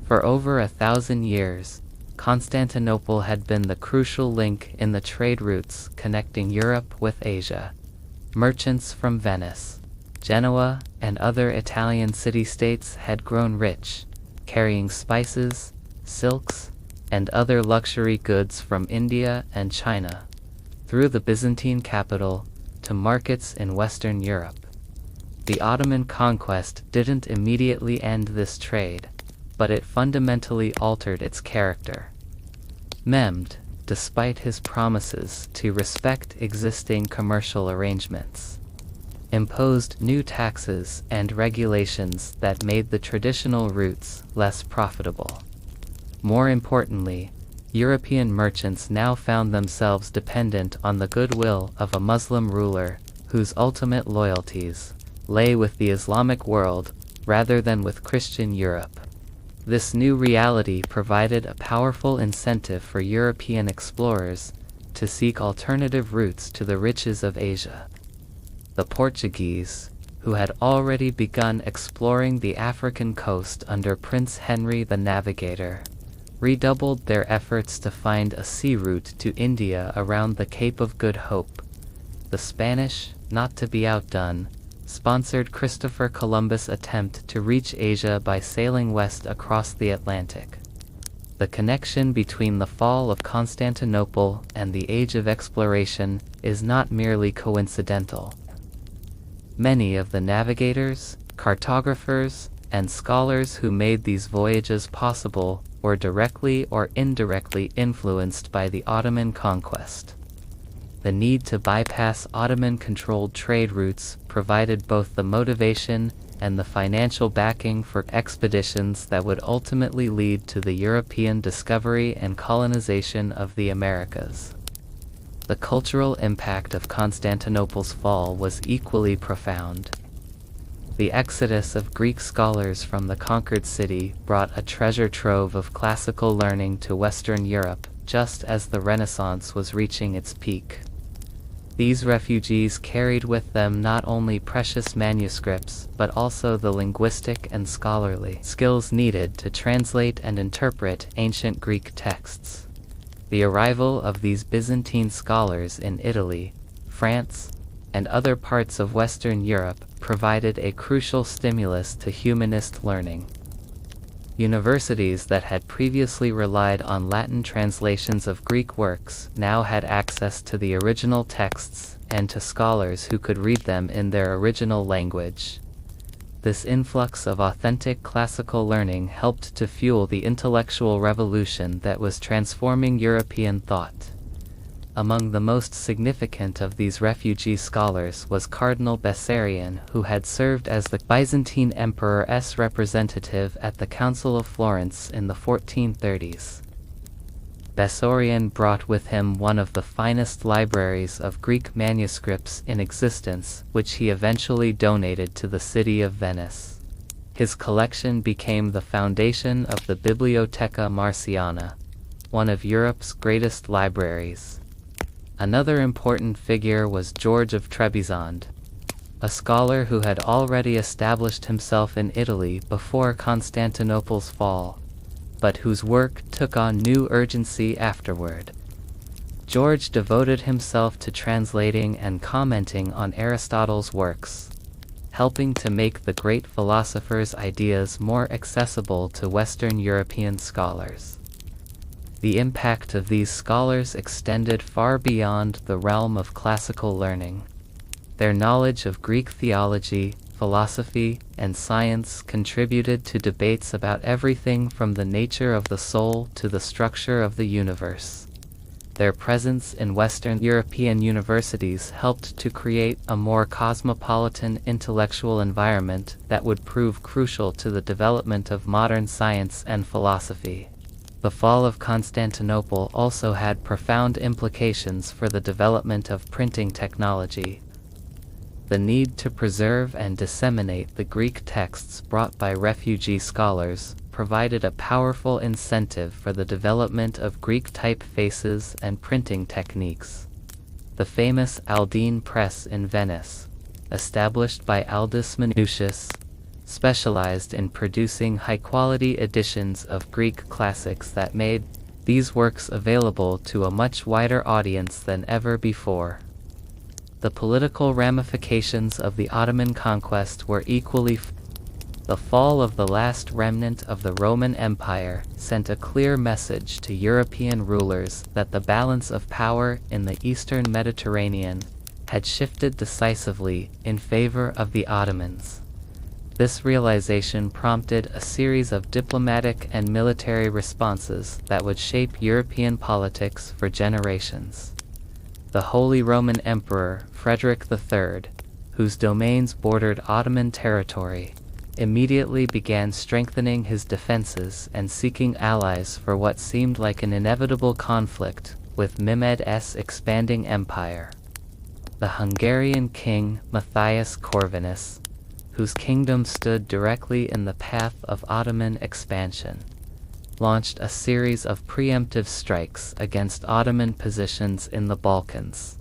For over 1,000 years, Constantinople had been the crucial link in the trade routes connecting Europe with Asia. Merchants from Venice, Genoa, and other Italian city-states had grown rich, carrying spices, silks, and other luxury goods from India and China, through the Byzantine capital, to markets in Western Europe. The Ottoman conquest didn't immediately end this trade, but it fundamentally altered its character. Mehmed, despite his promises to respect existing commercial arrangements, imposed new taxes and regulations that made the traditional routes less profitable. More importantly, European merchants now found themselves dependent on the goodwill of a Muslim ruler whose ultimate loyalties lay with the Islamic world rather than with Christian Europe. This new reality provided a powerful incentive for European explorers to seek alternative routes to the riches of Asia. The Portuguese, who had already begun exploring the African coast under Prince Henry the Navigator, redoubled their efforts to find a sea route to India around the Cape of Good Hope. The Spanish, not to be outdone, sponsored Christopher Columbus' attempt to reach Asia by sailing west across the Atlantic. The connection between the fall of Constantinople and the Age of Exploration is not merely coincidental. Many of the navigators, cartographers, and scholars who made these voyages possible were directly or indirectly influenced by the Ottoman conquest. The need to bypass Ottoman-controlled trade routes provided both the motivation and the financial backing for expeditions that would ultimately lead to the European discovery and colonization of the Americas. The cultural impact of Constantinople's fall was equally profound. The exodus of Greek scholars from the conquered city brought a treasure trove of classical learning to Western Europe, just as the Renaissance was reaching its peak. These refugees carried with them not only precious manuscripts, but also the linguistic and scholarly skills needed to translate and interpret ancient Greek texts. The arrival of these Byzantine scholars in Italy, France, and other parts of Western Europe provided a crucial stimulus to humanist learning. Universities that had previously relied on Latin translations of Greek works now had access to the original texts and to scholars who could read them in their original language. This influx of authentic classical learning helped to fuel the intellectual revolution that was transforming European thought. Among the most significant of these refugee scholars was Cardinal Bessarion, who had served as the Byzantine Emperor's representative at the Council of Florence in the 1430s. Bessarion brought with him one of the finest libraries of Greek manuscripts in existence, which he eventually donated to the city of Venice. His collection became the foundation of the Bibliotheca Marciana, one of Europe's greatest libraries. Another important figure was George of Trebizond, a scholar who had already established himself in Italy before Constantinople's fall, but whose work took on new urgency afterward. George devoted himself to translating and commenting on Aristotle's works, helping to make the great philosopher's ideas more accessible to Western European scholars. The impact of these scholars extended far beyond the realm of classical learning. Their knowledge of Greek theology, philosophy, and science contributed to debates about everything from the nature of the soul to the structure of the universe. Their presence in Western European universities helped to create a more cosmopolitan intellectual environment that would prove crucial to the development of modern science and philosophy. The fall of Constantinople also had profound implications for the development of printing technology. The need to preserve and disseminate the Greek texts brought by refugee scholars provided a powerful incentive for the development of Greek typefaces and printing techniques. The famous Aldine Press in Venice, established by Aldus Manutius, specialized in producing high-quality editions of Greek classics that made these works available to a much wider audience than ever before. The political ramifications of the Ottoman conquest were equally the fall of the last remnant of the Roman Empire sent a clear message to European rulers that the balance of power in the Eastern Mediterranean had shifted decisively in favor of the Ottomans. This realization prompted a series of diplomatic and military responses that would shape European politics for generations. The Holy Roman Emperor Frederick III, whose domains bordered Ottoman territory, immediately began strengthening his defenses and seeking allies for what seemed like an inevitable conflict with Mehmed's expanding empire. The Hungarian king Matthias Corvinus, whose kingdom stood directly in the path of Ottoman expansion, launched a series of preemptive strikes against Ottoman positions in the Balkans.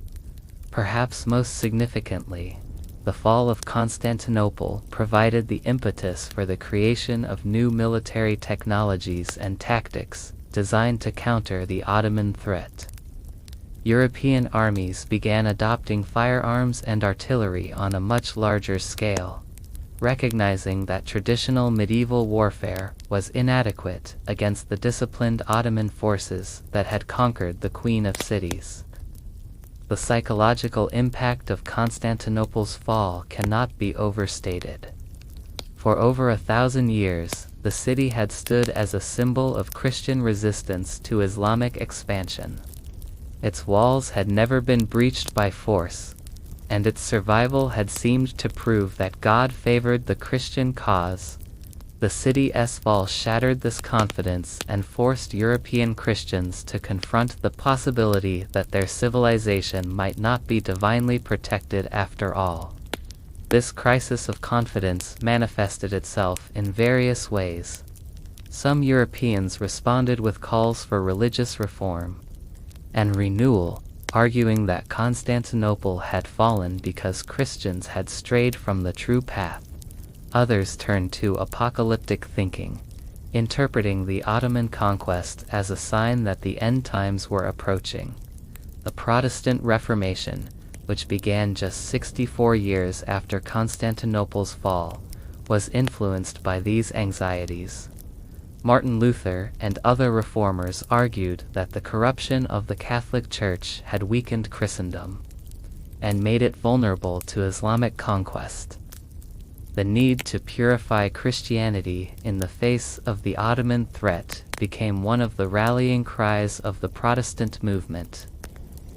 Perhaps most significantly, the fall of Constantinople provided the impetus for the creation of new military technologies and tactics designed to counter the Ottoman threat. European armies began adopting firearms and artillery on a much larger scale, recognizing that traditional medieval warfare was inadequate against the disciplined Ottoman forces that had conquered the Queen of Cities. The psychological impact of Constantinople's fall cannot be overstated. For over 1,000 years, the city had stood as a symbol of Christian resistance to Islamic expansion. Its walls had never been breached by force, and its survival had seemed to prove that God favored the Christian cause. The city's fall shattered this confidence and forced European Christians to confront the possibility that their civilization might not be divinely protected after all. This crisis of confidence manifested itself in various ways. Some Europeans responded with calls for religious reform and renewal, arguing that Constantinople had fallen because Christians had strayed from the true path. Others turned to apocalyptic thinking, interpreting the Ottoman conquest as a sign that the end times were approaching. The Protestant Reformation, which began just 64 years after Constantinople's fall, was influenced by these anxieties. Martin Luther and other reformers argued that the corruption of the Catholic Church had weakened Christendom and made it vulnerable to Islamic conquest. The need to purify Christianity in the face of the Ottoman threat became one of the rallying cries of the Protestant movement.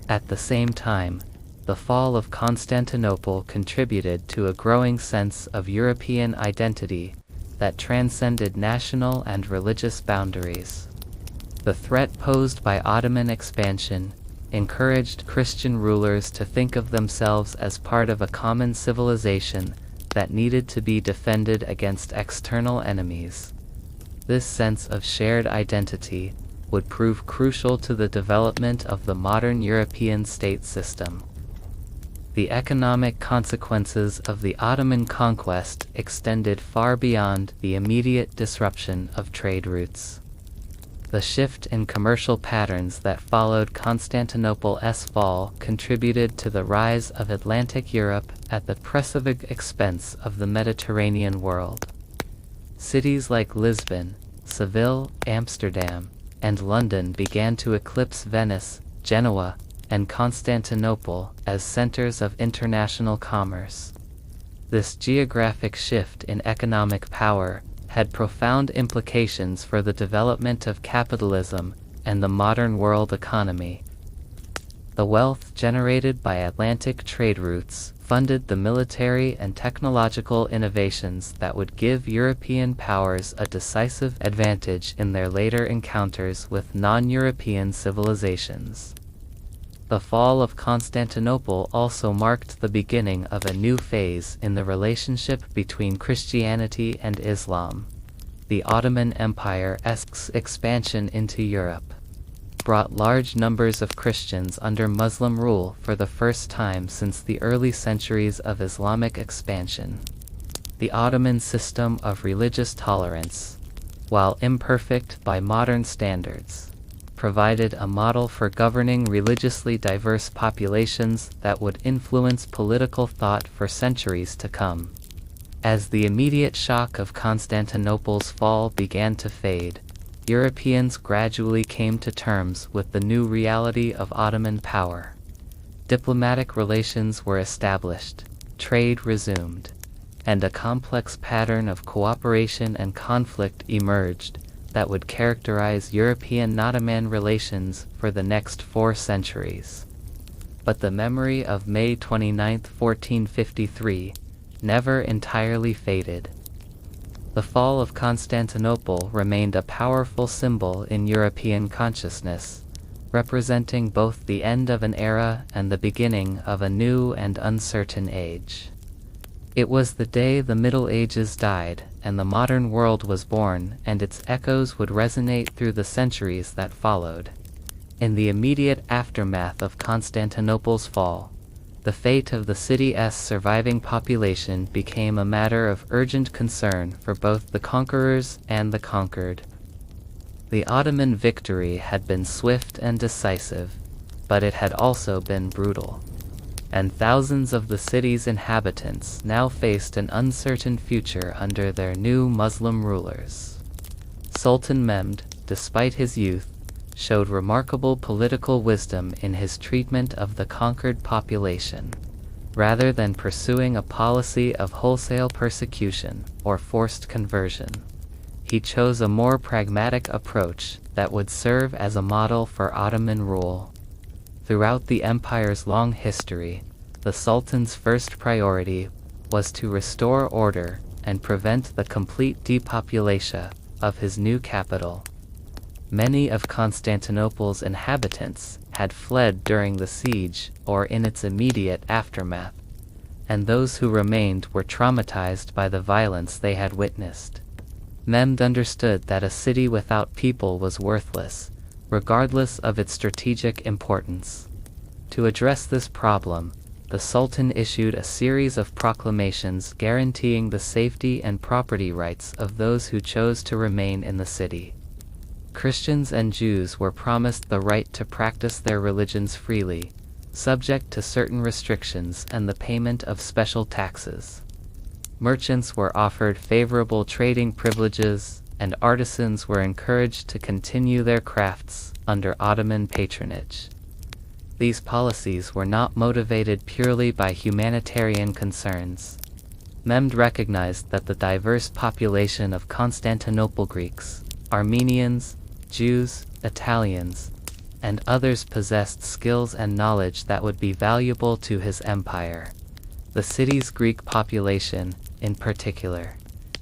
At the same time, the fall of Constantinople contributed to a growing sense of European identity that transcended national and religious boundaries. The threat posed by Ottoman expansion encouraged Christian rulers to think of themselves as part of a common civilization that needed to be defended against external enemies. This sense of shared identity would prove crucial to the development of the modern European state system. The economic consequences of the Ottoman conquest extended far beyond the immediate disruption of trade routes. The shift in commercial patterns that followed Constantinople's fall contributed to the rise of Atlantic Europe at the prolific expense of the Mediterranean world. Cities like Lisbon, Seville, Amsterdam, and London began to eclipse Venice, Genoa, and Constantinople as centers of international commerce. This geographic shift in economic power had profound implications for the development of capitalism and the modern world economy. The wealth generated by Atlantic trade routes funded the military and technological innovations that would give European powers a decisive advantage in their later encounters with non-European civilizations. The fall of Constantinople also marked the beginning of a new phase in the relationship between Christianity and Islam. The Ottoman Empire's expansion into Europe brought large numbers of Christians under Muslim rule for the first time since the early centuries of Islamic expansion. The Ottoman system of religious tolerance, while imperfect by modern standards, provided a model for governing religiously diverse populations that would influence political thought for centuries to come. As the immediate shock of Constantinople's fall began to fade, Europeans gradually came to terms with the new reality of Ottoman power. Diplomatic relations were established, trade resumed, and a complex pattern of cooperation and conflict emerged that would characterize European-Ottoman relations for the next 4 centuries. But the memory of May 29, 1453, never entirely faded. The fall of Constantinople remained a powerful symbol in European consciousness, representing both the end of an era and the beginning of a new and uncertain age. It was the day the Middle Ages died and the modern world was born, and its echoes would resonate through the centuries that followed. In the immediate aftermath of Constantinople's fall, the fate of the city's surviving population became a matter of urgent concern for both the conquerors and the conquered. The Ottoman victory had been swift and decisive, but it had also been brutal, and thousands of the city's inhabitants now faced an uncertain future under their new Muslim rulers. Sultan Mehmed, despite his youth, showed remarkable political wisdom in his treatment of the conquered population. Rather than pursuing a policy of wholesale persecution or forced conversion, he chose a more pragmatic approach that would serve as a model for Ottoman rule. Throughout the empire's long history, the Sultan's first priority was to restore order and prevent the complete depopulation of his new capital. Many of Constantinople's inhabitants had fled during the siege or in its immediate aftermath, and those who remained were traumatized by the violence they had witnessed. Mehmed understood that a city without people was worthless, regardless of its strategic importance. To address this problem, the Sultan issued a series of proclamations guaranteeing the safety and property rights of those who chose to remain in the city. Christians and Jews were promised the right to practice their religions freely, subject to certain restrictions and the payment of special taxes. Merchants were offered favorable trading privileges, and artisans were encouraged to continue their crafts under Ottoman patronage. These policies were not motivated purely by humanitarian concerns. Mehmed recognized that the diverse population of Constantinople Greeks, Armenians, Jews, Italians, and others possessed skills and knowledge that would be valuable to his empire. The city's Greek population, in particular,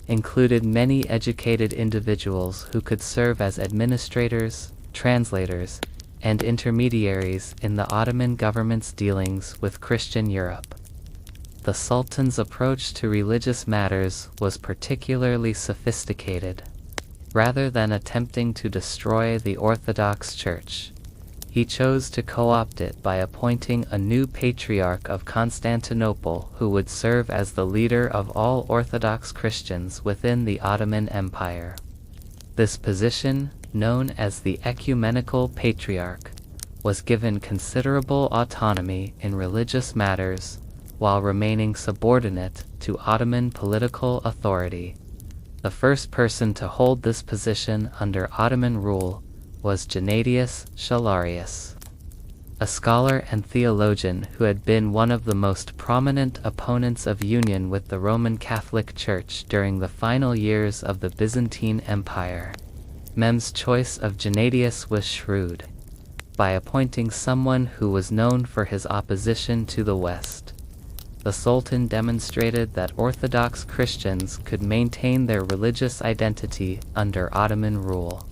included many educated individuals who could serve as administrators, translators, and intermediaries in the Ottoman government's dealings with Christian Europe. The Sultan's approach to religious matters was particularly sophisticated. Rather than attempting to destroy the Orthodox Church, he chose to co-opt it by appointing a new Patriarch of Constantinople who would serve as the leader of all Orthodox Christians within the Ottoman Empire. This position, known as the Ecumenical Patriarch, was given considerable autonomy in religious matters while remaining subordinate to Ottoman political authority. The first person to hold this position under Ottoman rule was Gennadius Scholarius, a scholar and theologian who had been one of the most prominent opponents of union with the Roman Catholic Church during the final years of the Byzantine Empire. Mehmed's choice of Gennadius was shrewd. By appointing someone who was known for his opposition to the West, the Sultan demonstrated that Orthodox Christians could maintain their religious identity under Ottoman rule.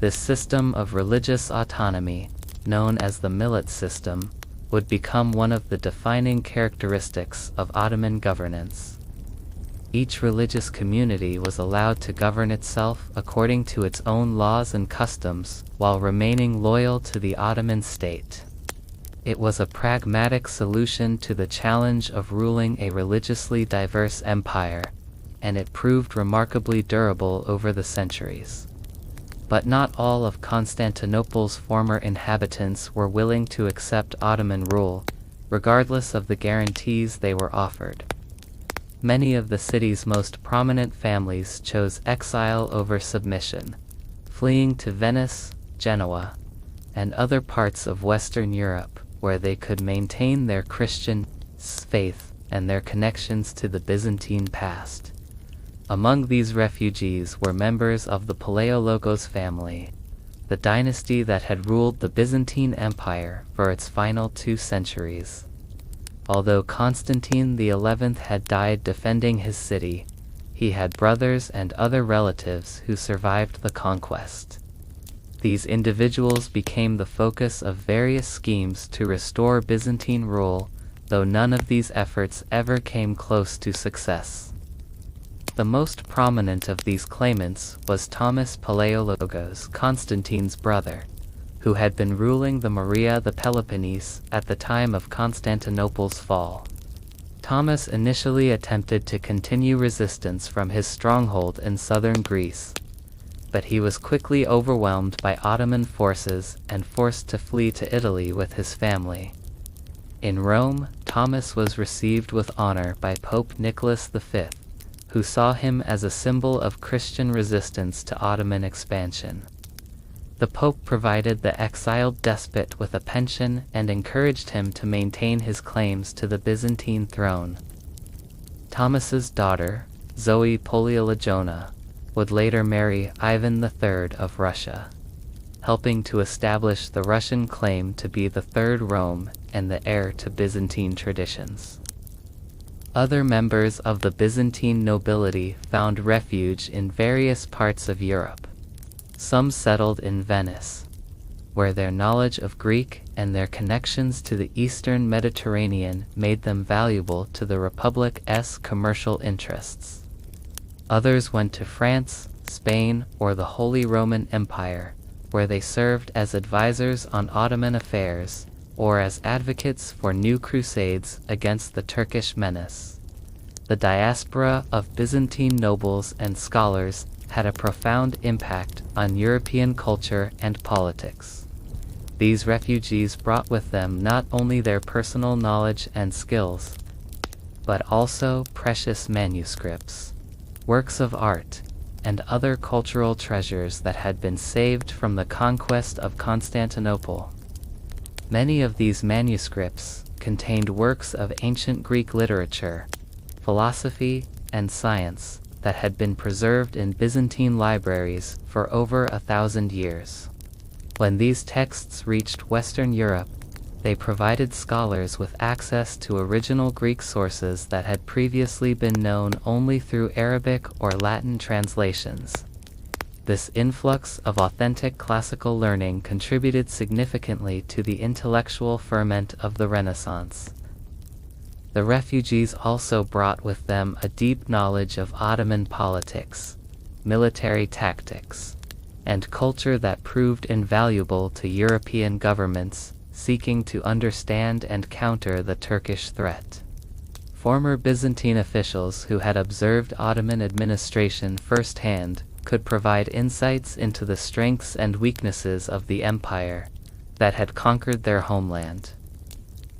This system of religious autonomy, known as the millet system, would become one of the defining characteristics of Ottoman governance. Each religious community was allowed to govern itself according to its own laws and customs while remaining loyal to the Ottoman state. It was a pragmatic solution to the challenge of ruling a religiously diverse empire, and it proved remarkably durable over the centuries. But not all of Constantinople's former inhabitants were willing to accept Ottoman rule, regardless of the guarantees they were offered. Many of the city's most prominent families chose exile over submission, fleeing to Venice, Genoa, and other parts of Western Europe, where they could maintain their Christian faith and their connections to the Byzantine past. Among these refugees were members of the Palaiologos family, the dynasty that had ruled the Byzantine Empire for its final 2 centuries. Although Constantine XI had died defending his city, he had brothers and other relatives who survived the conquest. These individuals became the focus of various schemes to restore Byzantine rule, though none of these efforts ever came close to success. The most prominent of these claimants was Thomas Palaiologos, Constantine's brother, who had been ruling the Morea the Peloponnese at the time of Constantinople's fall. Thomas initially attempted to continue resistance from his stronghold in southern Greece, but he was quickly overwhelmed by Ottoman forces and forced to flee to Italy with his family. In Rome, Thomas was received with honor by Pope Nicholas V, who saw him as a symbol of Christian resistance to Ottoman expansion. The Pope provided the exiled despot with a pension and encouraged him to maintain his claims to the Byzantine throne. Thomas's daughter, Zoe Palaiologona, would later marry Ivan III of Russia, helping to establish the Russian claim to be the Third Rome and the heir to Byzantine traditions. Other members of the Byzantine nobility found refuge in various parts of Europe. Some settled in Venice, where their knowledge of Greek and their connections to the Eastern Mediterranean made them valuable to the Republic's commercial interests. Others went to France, Spain, or the Holy Roman Empire, where they served as advisors on Ottoman affairs, or as advocates for new crusades against the Turkish menace. The diaspora of Byzantine nobles and scholars had a profound impact on European culture and politics. These refugees brought with them not only their personal knowledge and skills, but also precious manuscripts, works of art, and other cultural treasures that had been saved from the conquest of Constantinople. Many of these manuscripts contained works of ancient Greek literature, philosophy, and science that had been preserved in Byzantine libraries for over 1,000 years. When these texts reached Western Europe, they provided scholars with access to original Greek sources that had previously been known only through Arabic or Latin translations. This influx of authentic classical learning contributed significantly to the intellectual ferment of the Renaissance. The refugees also brought with them a deep knowledge of Ottoman politics, military tactics, and culture that proved invaluable to European governments seeking to understand and counter the Turkish threat. Former Byzantine officials who had observed Ottoman administration firsthand could provide insights into the strengths and weaknesses of the empire that had conquered their homeland.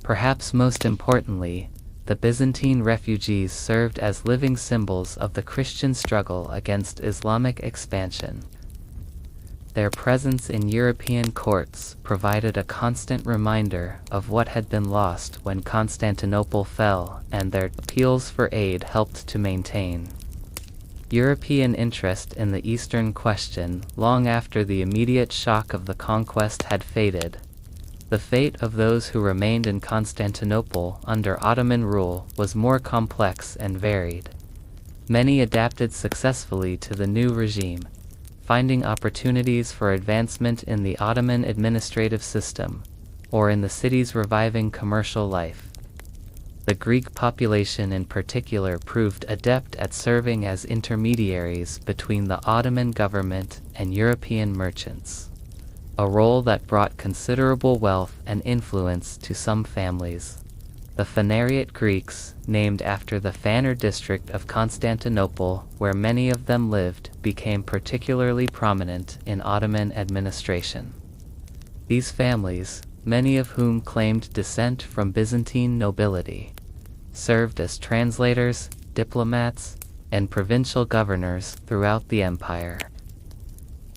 Perhaps most importantly, the Byzantine refugees served as living symbols of the Christian struggle against Islamic expansion. Their presence in European courts provided a constant reminder of what had been lost when Constantinople fell, and their appeals for aid helped to maintain European interest in the Eastern question long after the immediate shock of the conquest had faded. The fate of those who remained in Constantinople under Ottoman rule was more complex and varied. Many adapted successfully to the new regime, finding opportunities for advancement in the Ottoman administrative system, or in the city's reviving commercial life. The Greek population in particular proved adept at serving as intermediaries between the Ottoman government and European merchants, a role that brought considerable wealth and influence to some families. The Phanariot Greeks, named after the Phanar district of Constantinople where many of them lived, became particularly prominent in Ottoman administration. These families, many of whom claimed descent from Byzantine nobility, served as translators, diplomats, and provincial governors throughout the empire.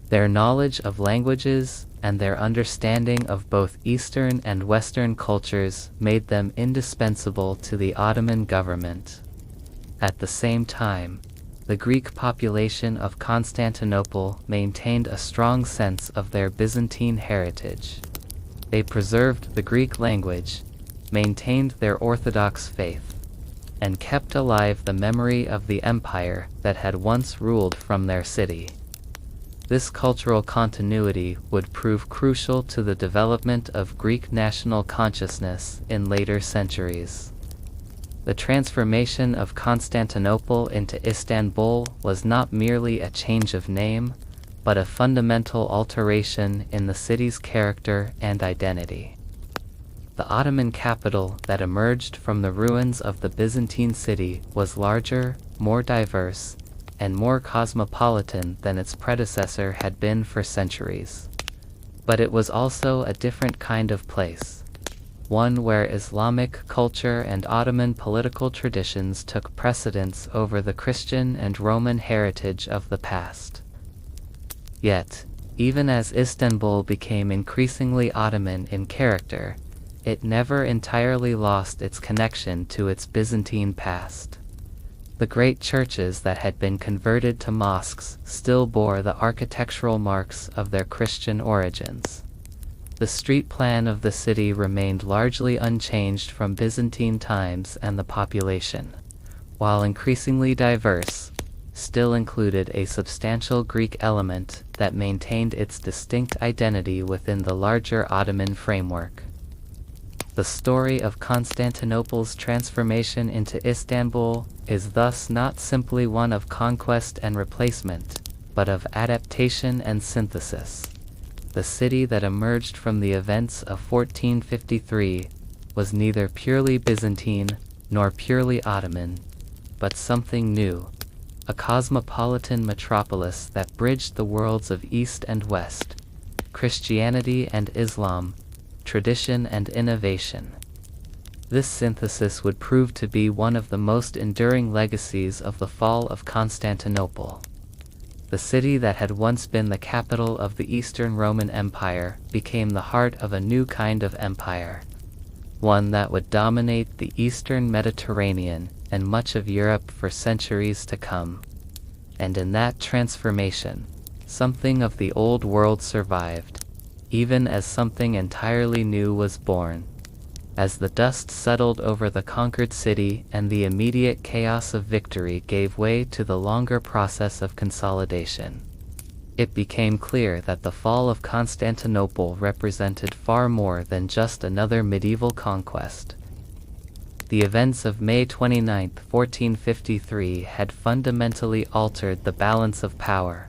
Their knowledge of languages and their understanding of both Eastern and Western cultures made them indispensable to the Ottoman government. At the same time, the Greek population of Constantinople maintained a strong sense of their Byzantine heritage. They preserved the Greek language, maintained their Orthodox faith, and kept alive the memory of the empire that had once ruled from their city. This cultural continuity would prove crucial to the development of Greek national consciousness in later centuries. The transformation of Constantinople into Istanbul was not merely a change of name, but a fundamental alteration in the city's character and identity. The Ottoman capital that emerged from the ruins of the Byzantine city was larger, more diverse, and more cosmopolitan than its predecessor had been for centuries. But it was also a different kind of place, one where Islamic culture and Ottoman political traditions took precedence over the Christian and Roman heritage of the past. Yet, even as Istanbul became increasingly Ottoman in character, it never entirely lost its connection to its Byzantine past. The great churches that had been converted to mosques still bore the architectural marks of their Christian origins. The street plan of the city remained largely unchanged from Byzantine times, and the population, while increasingly diverse, still included a substantial Greek element that maintained its distinct identity within the larger Ottoman framework. The story of Constantinople's transformation into Istanbul is thus not simply one of conquest and replacement, but of adaptation and synthesis. The city that emerged from the events of 1453 was neither purely Byzantine nor purely Ottoman, but something new, a cosmopolitan metropolis that bridged the worlds of East and West, Christianity and Islam, tradition and innovation. This synthesis would prove to be one of the most enduring legacies of the fall of Constantinople. The city that had once been the capital of the Eastern Roman Empire became the heart of a new kind of empire, one that would dominate the Eastern Mediterranean and much of Europe for centuries to come. And in that transformation, something of the old world survived, even as something entirely new was born. As the dust settled over the conquered city and the immediate chaos of victory gave way to the longer process of consolidation, it became clear that the fall of Constantinople represented far more than just another medieval conquest. The events of May 29, 1453 had fundamentally altered the balance of power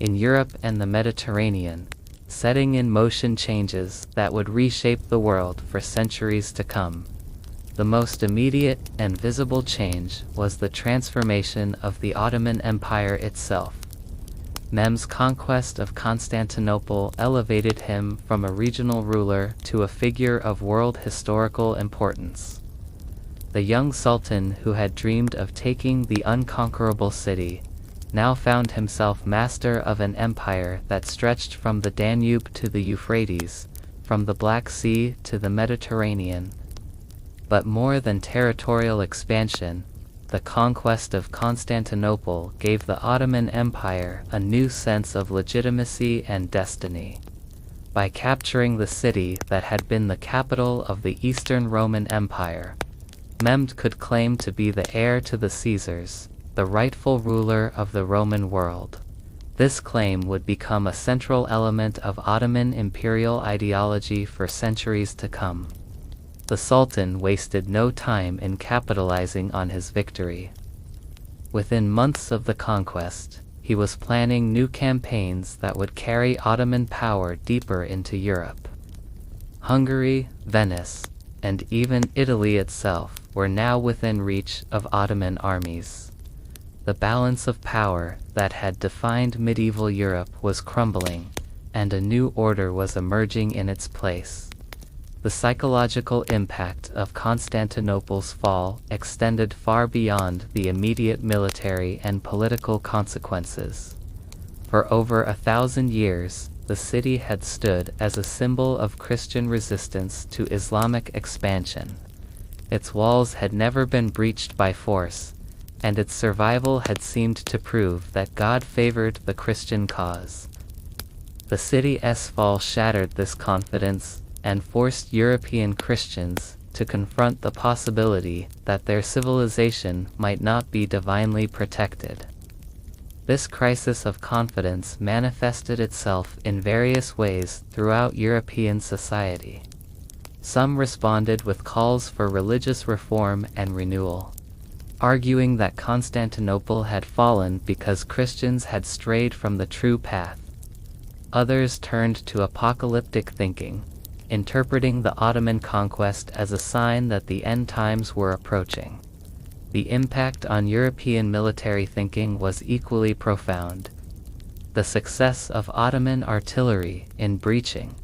in Europe and the Mediterranean, setting in motion changes that would reshape the world for centuries to come. The most immediate and visible change was the transformation of the Ottoman Empire itself. Mehmed's conquest of Constantinople elevated him from a regional ruler to a figure of world historical importance. The young sultan who had dreamed of taking the unconquerable city now found himself master of an empire that stretched from the Danube to the Euphrates, from the Black Sea to the Mediterranean. But more than territorial expansion, the conquest of Constantinople gave the Ottoman Empire a new sense of legitimacy and destiny. By capturing the city that had been the capital of the Eastern Roman Empire, Mehmed could claim to be the heir to the Caesars, the rightful ruler of the Roman world. This claim would become a central element of Ottoman imperial ideology for centuries to come. The Sultan wasted no time in capitalizing on his victory. Within months of the conquest, he was planning new campaigns that would carry Ottoman power deeper into Europe. Hungary, Venice, and even Italy itself were now within reach of Ottoman armies. The balance of power that had defined medieval Europe was crumbling, and a new order was emerging in its place. The psychological impact of Constantinople's fall extended far beyond the immediate military and political consequences. For over 1,000 years, the city had stood as a symbol of Christian resistance to Islamic expansion. Its walls had never been breached by force, and its survival had seemed to prove that God favored the Christian cause. The city's fall shattered this confidence and forced European Christians to confront the possibility that their civilization might not be divinely protected. This crisis of confidence manifested itself in various ways throughout European society. Some responded with calls for religious reform and renewal, arguing that Constantinople had fallen because Christians had strayed from the true path. Others turned to apocalyptic thinking, interpreting the Ottoman conquest as a sign that the end times were approaching. The impact on European military thinking was equally profound. The success of Ottoman artillery in breaching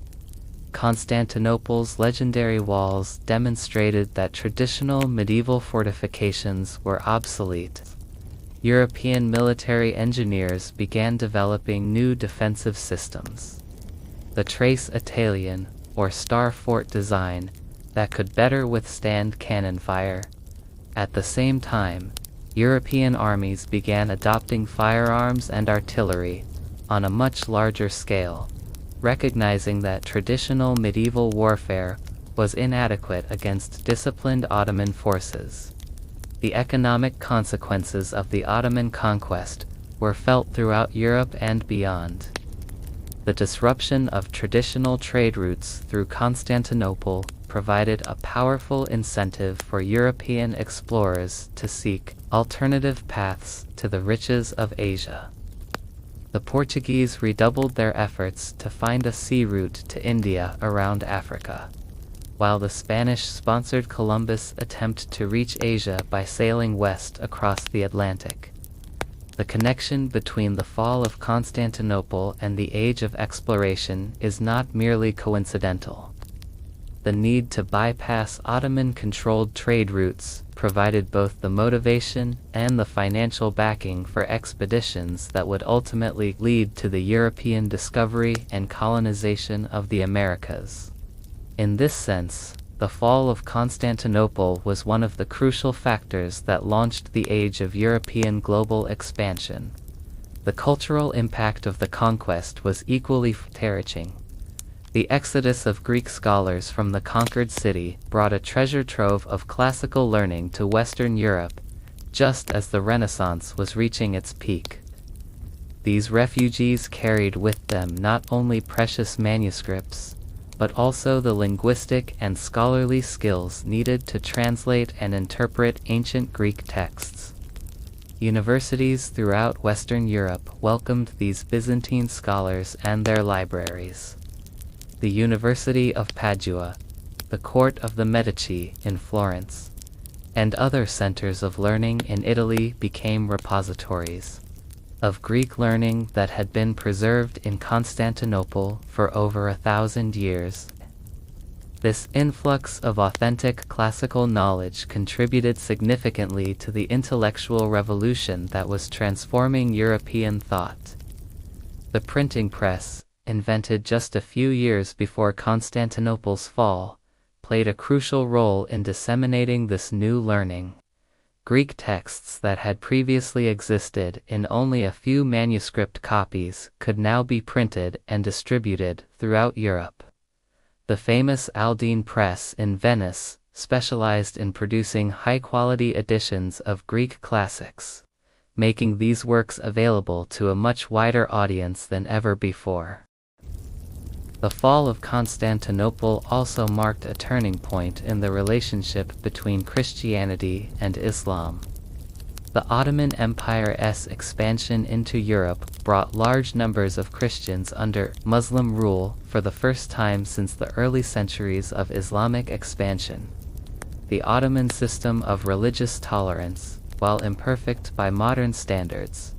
Constantinople's legendary walls demonstrated that traditional medieval fortifications were obsolete. European military engineers began developing new defensive systems. The Trace Italian, or star fort design, that could better withstand cannon fire. At the same time, European armies began adopting firearms and artillery on a much larger scale, recognizing that traditional medieval warfare was inadequate against disciplined Ottoman forces. The economic consequences of the Ottoman conquest were felt throughout Europe and beyond. The disruption of traditional trade routes through Constantinople provided a powerful incentive for European explorers to seek alternative paths to the riches of Asia. The Portuguese redoubled their efforts to find a sea route to India around Africa, while the Spanish-sponsored Columbus attempt to reach Asia by sailing west across the Atlantic. The connection between the fall of Constantinople and the age of exploration is not merely coincidental. The need to bypass Ottoman-controlled trade routes provided both the motivation and the financial backing for expeditions that would ultimately lead to the European discovery and colonization of the Americas. In this sense, the fall of Constantinople was one of the crucial factors that launched the age of European global expansion. The cultural impact of the conquest was equally far-reaching. The exodus of Greek scholars from the conquered city brought a treasure trove of classical learning to Western Europe, just as the Renaissance was reaching its peak. These refugees carried with them not only precious manuscripts, but also the linguistic and scholarly skills needed to translate and interpret ancient Greek texts. Universities throughout Western Europe welcomed these Byzantine scholars and their libraries. The University of Padua, the court of the Medici in Florence, and other centers of learning in Italy became repositories of Greek learning that had been preserved in Constantinople for over 1,000 years. This influx of authentic classical knowledge contributed significantly to the intellectual revolution that was transforming European thought. The printing press, invented just a few years before Constantinople's fall, played a crucial role in disseminating this new learning. Greek texts that had previously existed in only a few manuscript copies could now be printed and distributed throughout Europe. The famous Aldine Press in Venice specialized in producing high-quality editions of Greek classics, making these works available to a much wider audience than ever before. The fall of Constantinople also marked a turning point in the relationship between Christianity and Islam. The Ottoman Empire's expansion into Europe brought large numbers of Christians under Muslim rule for the first time since the early centuries of Islamic expansion. The Ottoman system of religious tolerance, while imperfect by modern standards,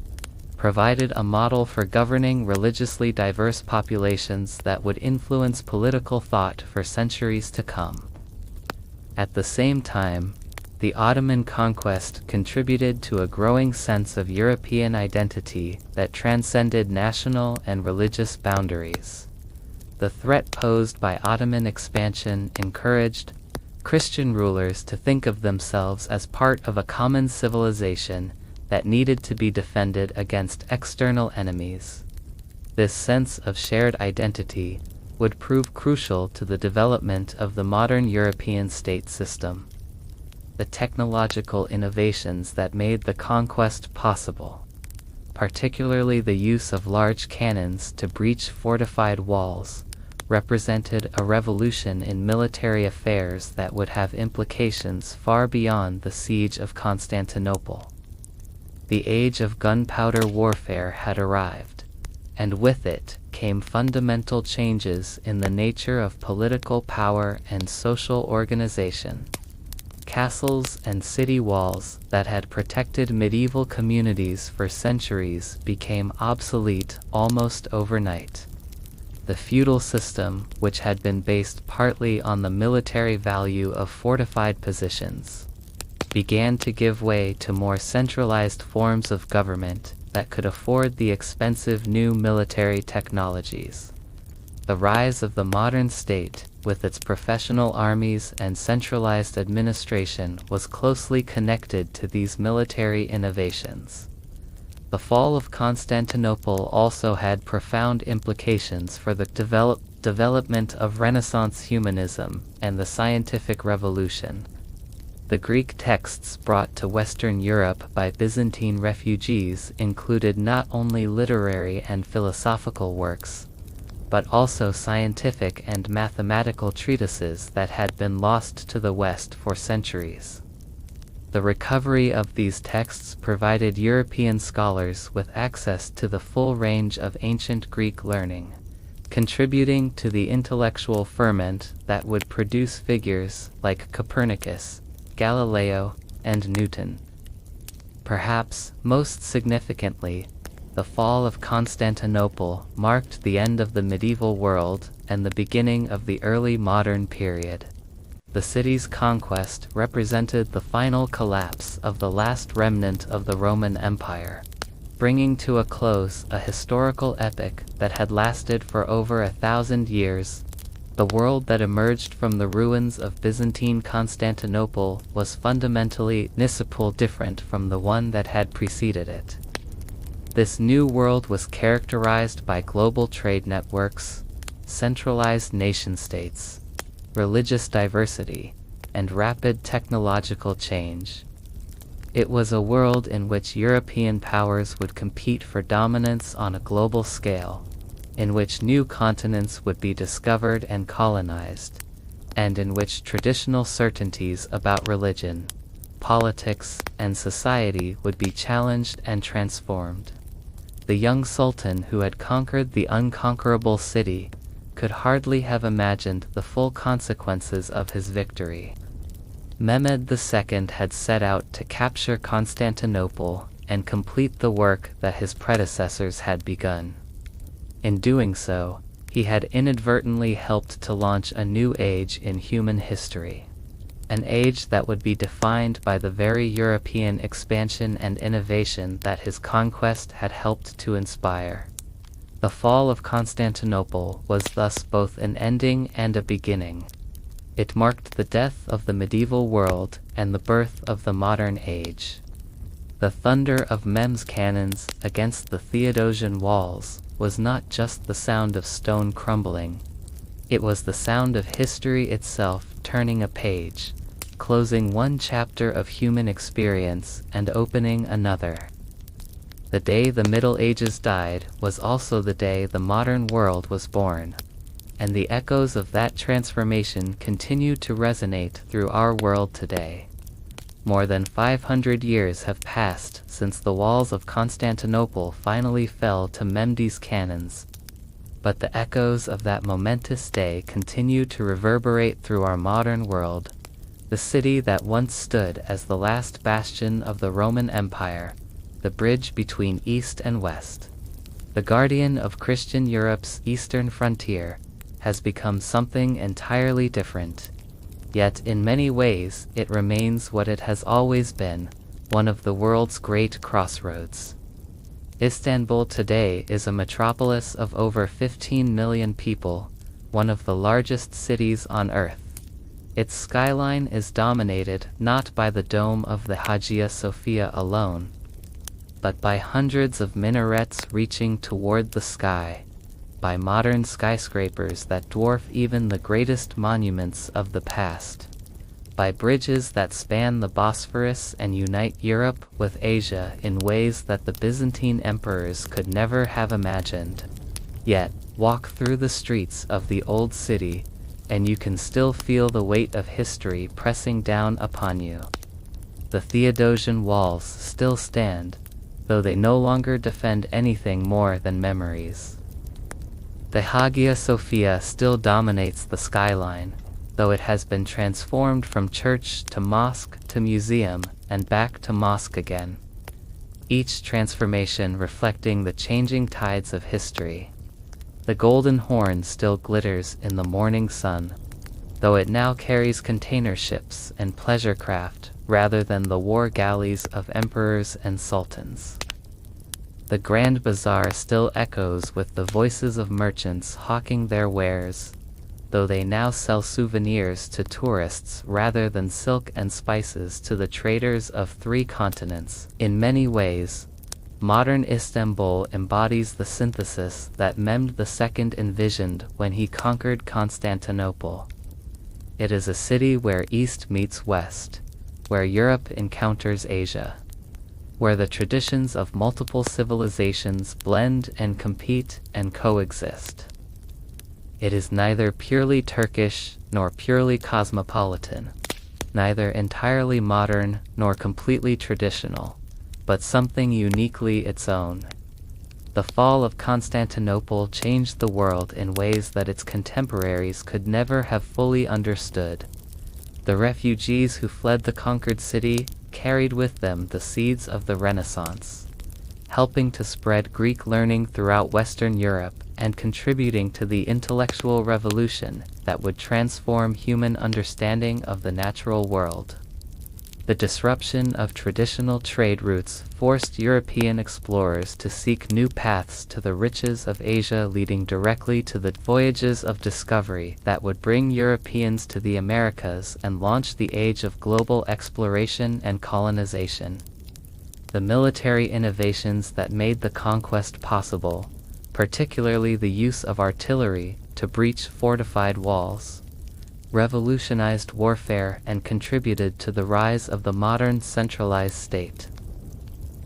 provided a model for governing religiously diverse populations that would influence political thought for centuries to come. At the same time, the Ottoman conquest contributed to a growing sense of European identity that transcended national and religious boundaries. The threat posed by Ottoman expansion encouraged Christian rulers to think of themselves as part of a common civilization that needed to be defended against external enemies. This sense of shared identity would prove crucial to the development of the modern European state system. The technological innovations that made the conquest possible, particularly the use of large cannons to breach fortified walls, represented a revolution in military affairs that would have implications far beyond the siege of Constantinople. The age of gunpowder warfare had arrived, and with it came fundamental changes in the nature of political power and social organization. Castles and city walls that had protected medieval communities for centuries became obsolete almost overnight. The feudal system, which had been based partly on the military value of fortified positions, began to give way to more centralized forms of government that could afford the expensive new military technologies. The rise of the modern state, with its professional armies and centralized administration, was closely connected to these military innovations. The fall of Constantinople also had profound implications for the development of Renaissance humanism and the scientific revolution. The Greek texts brought to Western Europe by Byzantine refugees included not only literary and philosophical works, but also scientific and mathematical treatises that had been lost to the West for centuries. The recovery of these texts provided European scholars with access to the full range of ancient Greek learning, contributing to the intellectual ferment that would produce figures like Copernicus, Galileo, and Newton. Perhaps most significantly, the fall of Constantinople marked the end of the medieval world and the beginning of the early modern period. The city's conquest represented the final collapse of the last remnant of the Roman Empire, bringing to a close a historical epoch that had lasted for over 1,000 years. The world that emerged from the ruins of Byzantine Constantinople was fundamentally different from the one that had preceded it. This new world was characterized by global trade networks, centralized nation-states, religious diversity, and rapid technological change. It was a world in which European powers would compete for dominance on a global scale, in which new continents would be discovered and colonized, and in which traditional certainties about religion, politics, and society would be challenged and transformed. The young sultan who had conquered the unconquerable city could hardly have imagined the full consequences of his victory. Mehmed II had set out to capture Constantinople and complete the work that his predecessors had begun. In doing so, he had inadvertently helped to launch a new age in human history. An age that would be defined by the very European expansion and innovation that his conquest had helped to inspire. The fall of Constantinople was thus both an ending and a beginning. It marked the death of the medieval world and the birth of the modern age. The thunder of Mehmed's cannons against the Theodosian Walls was not just the sound of stone crumbling. It was the sound of history itself turning a page, closing one chapter of human experience and opening another. The day the Middle Ages died was also the day the modern world was born, and the echoes of that transformation continue to resonate through our world today. More than 500 years have passed since the walls of Constantinople finally fell to Mehmed's cannons, but the echoes of that momentous day continue to reverberate through our modern world. The city that once stood as the last bastion of the Roman Empire, the bridge between East and West, the guardian of Christian Europe's eastern frontier, has become something entirely different. Yet in many ways it remains what it has always been, one of the world's great crossroads. Istanbul today is a metropolis of over 15 million people, one of the largest cities on Earth. Its skyline is dominated not by the dome of the Hagia Sophia alone, but by hundreds of minarets reaching toward the sky, by modern skyscrapers that dwarf even the greatest monuments of the past, by bridges that span the Bosphorus and unite Europe with Asia in ways that the Byzantine emperors could never have imagined. Yet, walk through the streets of the old city, and you can still feel the weight of history pressing down upon you. The Theodosian Walls still stand, though they no longer defend anything more than memories. The Hagia Sophia still dominates the skyline, though it has been transformed from church to mosque to museum and back to mosque again. Each transformation reflecting the changing tides of history. The Golden Horn still glitters in the morning sun, though it now carries container ships and pleasure craft rather than the war galleys of emperors and sultans. The Grand Bazaar still echoes with the voices of merchants hawking their wares, though they now sell souvenirs to tourists rather than silk and spices to the traders of 3 continents. In many ways, modern Istanbul embodies the synthesis that Mehmed II envisioned when he conquered Constantinople. It is a city where East meets West, where Europe encounters Asia, where the traditions of multiple civilizations blend and compete and coexist. It is neither purely Turkish nor purely cosmopolitan, neither entirely modern nor completely traditional, but something uniquely its own. The fall of Constantinople changed the world in ways that its contemporaries could never have fully understood. The refugees who fled the conquered city carried with them the seeds of the Renaissance, helping to spread Greek learning throughout Western Europe and contributing to the intellectual revolution that would transform human understanding of the natural world. The disruption of traditional trade routes forced European explorers to seek new paths to the riches of Asia, leading directly to the voyages of discovery that would bring Europeans to the Americas and launch the age of global exploration and colonization. The military innovations that made the conquest possible, particularly the use of artillery to breach fortified walls, revolutionized warfare and contributed to the rise of the modern centralized state.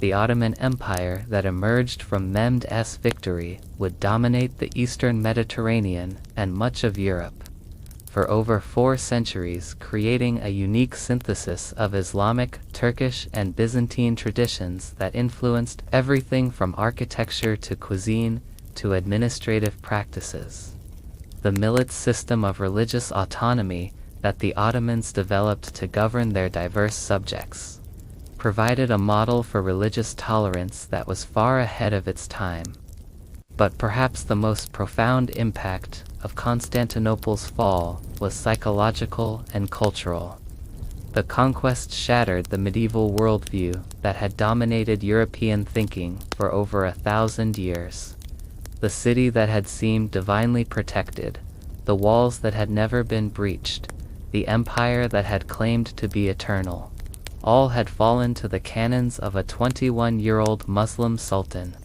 the Ottoman Empire that emerged from Mehmed's victory would dominate the eastern Mediterranean and much of Europe for over 4 centuries, creating a unique synthesis of Islamic, Turkish, and Byzantine traditions that influenced everything from architecture to cuisine to administrative practices. The millet system of religious autonomy that the Ottomans developed to govern their diverse subjects provided a model for religious tolerance that was far ahead of its time. But perhaps the most profound impact of Constantinople's fall was psychological and cultural. The conquest shattered the medieval worldview that had dominated European thinking for over 1,000 years. The city that had seemed divinely protected, the walls that had never been breached, the empire that had claimed to be eternal, all had fallen to the cannons of a 21-year-old Muslim sultan.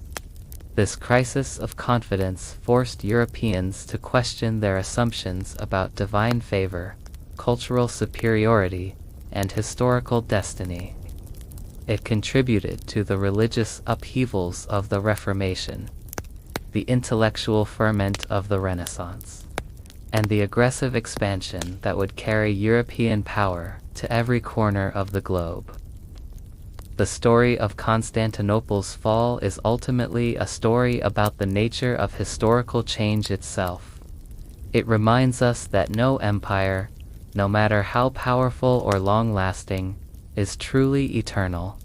This crisis of confidence forced Europeans to question their assumptions about divine favor, cultural superiority, and historical destiny. It contributed to the religious upheavals of the Reformation, the intellectual ferment of the Renaissance, and the aggressive expansion that would carry European power to every corner of the globe. The story of Constantinople's fall is ultimately a story about the nature of historical change itself. It reminds us that no empire, no matter how powerful or long-lasting, is truly eternal.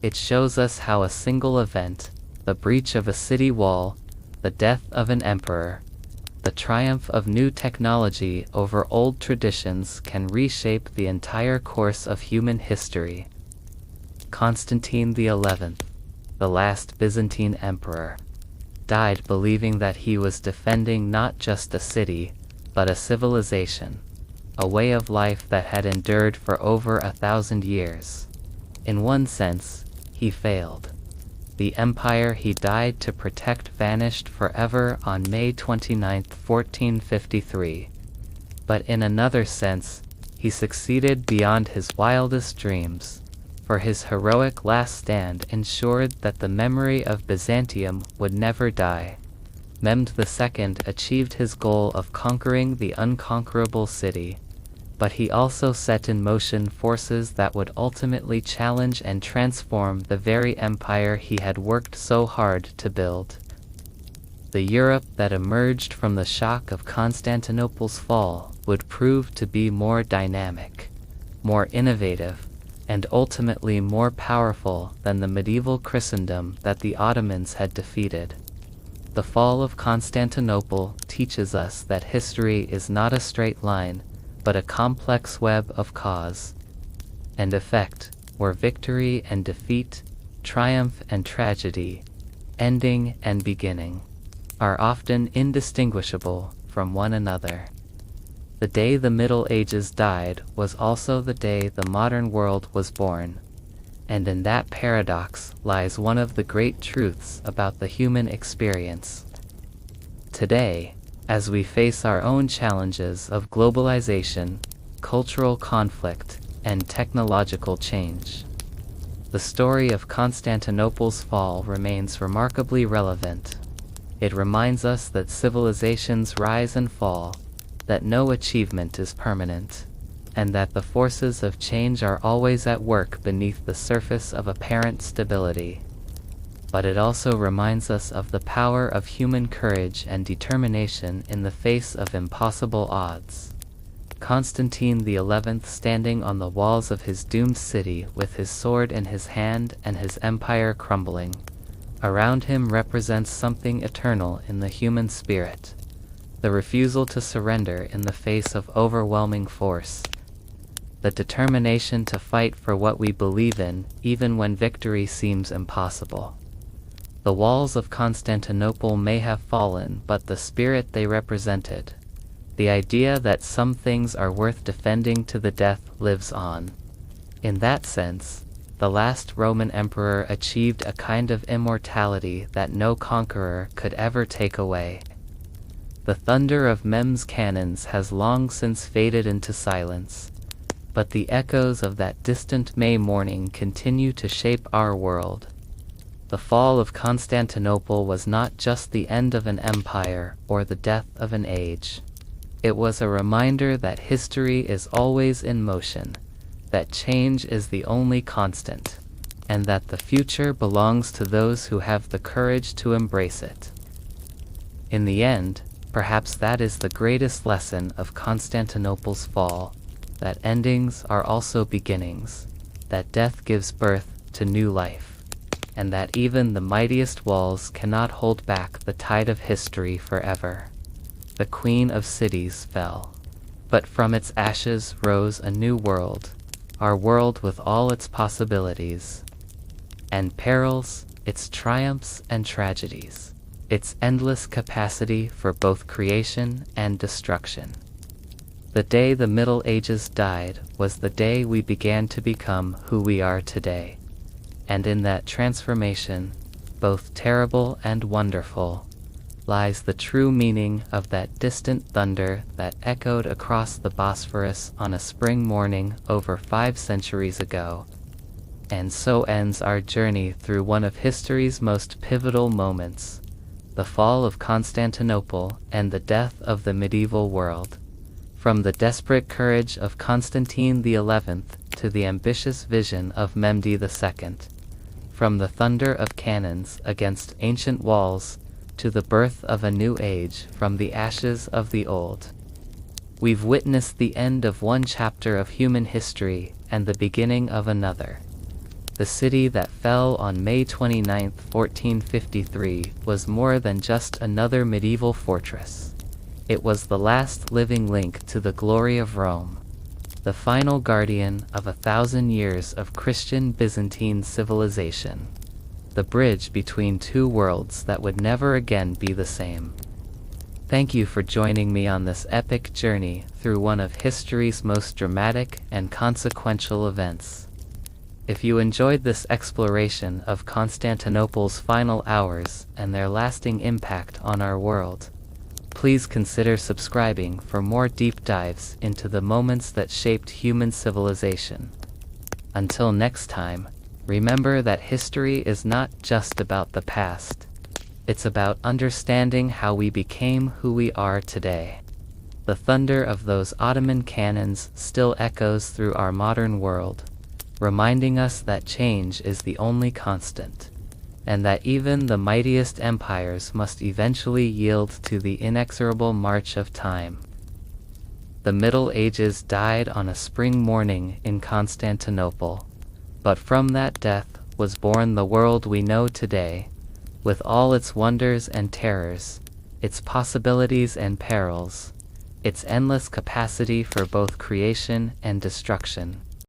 It shows us how a single event, the breach of a city wall, the death of an emperor, the triumph of new technology over old traditions, can reshape the entire course of human history. Constantine XI, the last Byzantine emperor, died believing that he was defending not just a city, but a civilization, a way of life that had endured for over 1,000 years. In one sense, he failed. The empire he died to protect vanished forever on May 29, 1453. But in another sense, he succeeded beyond his wildest dreams, for his heroic last stand ensured that the memory of Byzantium would never die. Mehmed II achieved his goal of conquering the unconquerable city, but he also set in motion forces that would ultimately challenge and transform the very empire he had worked so hard to build. The Europe that emerged from the shock of Constantinople's fall would prove to be more dynamic, more innovative, and ultimately more powerful than the medieval Christendom that the Ottomans had defeated. The fall of Constantinople teaches us that history is not a straight line, but a complex web of cause and effect, where victory and defeat, triumph and tragedy, ending and beginning, are often indistinguishable from one another. The day the Middle Ages died was also the day the modern world was born, and in that paradox lies one of the great truths about the human experience. Today, as we face our own challenges of globalization, cultural conflict, and technological change, the story of Constantinople's fall remains remarkably relevant. It reminds us that civilizations rise and fall, that no achievement is permanent, and that the forces of change are always at work beneath the surface of apparent stability. But it also reminds us of the power of human courage and determination in the face of impossible odds. Constantine XI, standing on the walls of his doomed city with his sword in his hand and his empire crumbling around him, represents something eternal in the human spirit: the refusal to surrender in the face of overwhelming force, the determination to fight for what we believe in even when victory seems impossible. The walls of Constantinople may have fallen, but the spirit they represented, the idea that some things are worth defending to the death, lives on. In that sense, the last Roman emperor achieved a kind of immortality that no conqueror could ever take away. The thunder of Mehmed's cannons has long since faded into silence, but the echoes of that distant May morning continue to shape our world. The fall of Constantinople was not just the end of an empire or the death of an age. It was a reminder that history is always in motion, that change is the only constant, and that the future belongs to those who have the courage to embrace it. In the end, perhaps that is the greatest lesson of Constantinople's fall, that endings are also beginnings, that death gives birth to new life, and that even the mightiest walls cannot hold back the tide of history forever. The Queen of Cities fell, but from its ashes rose a new world, our world with all its possibilities and perils, its triumphs and tragedies, its endless capacity for both creation and destruction. The day the Middle Ages died was the day we began to become who we are today. And in that transformation, both terrible and wonderful, lies the true meaning of that distant thunder that echoed across the Bosphorus on a spring morning over 5 centuries ago. And so ends our journey through one of history's most pivotal moments, the fall of Constantinople and the death of the medieval world. From the desperate courage of Constantine XI to the ambitious vision of Mehmed II, from the thunder of cannons against ancient walls to the birth of a new age from the ashes of the old. We've witnessed the end of one chapter of human history and the beginning of another. The city that fell on May 29, 1453, was more than just another medieval fortress. It was the last living link to the glory of Rome, the final guardian of 1,000 years of Christian Byzantine civilization, the bridge between two worlds that would never again be the same. Thank you for joining me on this epic journey through one of history's most dramatic and consequential events. If you enjoyed this exploration of Constantinople's final hours and their lasting impact on our world, please consider subscribing for more deep dives into the moments that shaped human civilization. Until next time, remember that history is not just about the past. It's about understanding how we became who we are today. The thunder of those Ottoman cannons still echoes through our modern world, reminding us that change is the only constant, and that even the mightiest empires must eventually yield to the inexorable march of time. The Middle Ages died on a spring morning in Constantinople, but from that death was born the world we know today, with all its wonders and terrors, its possibilities and perils, its endless capacity for both creation and destruction.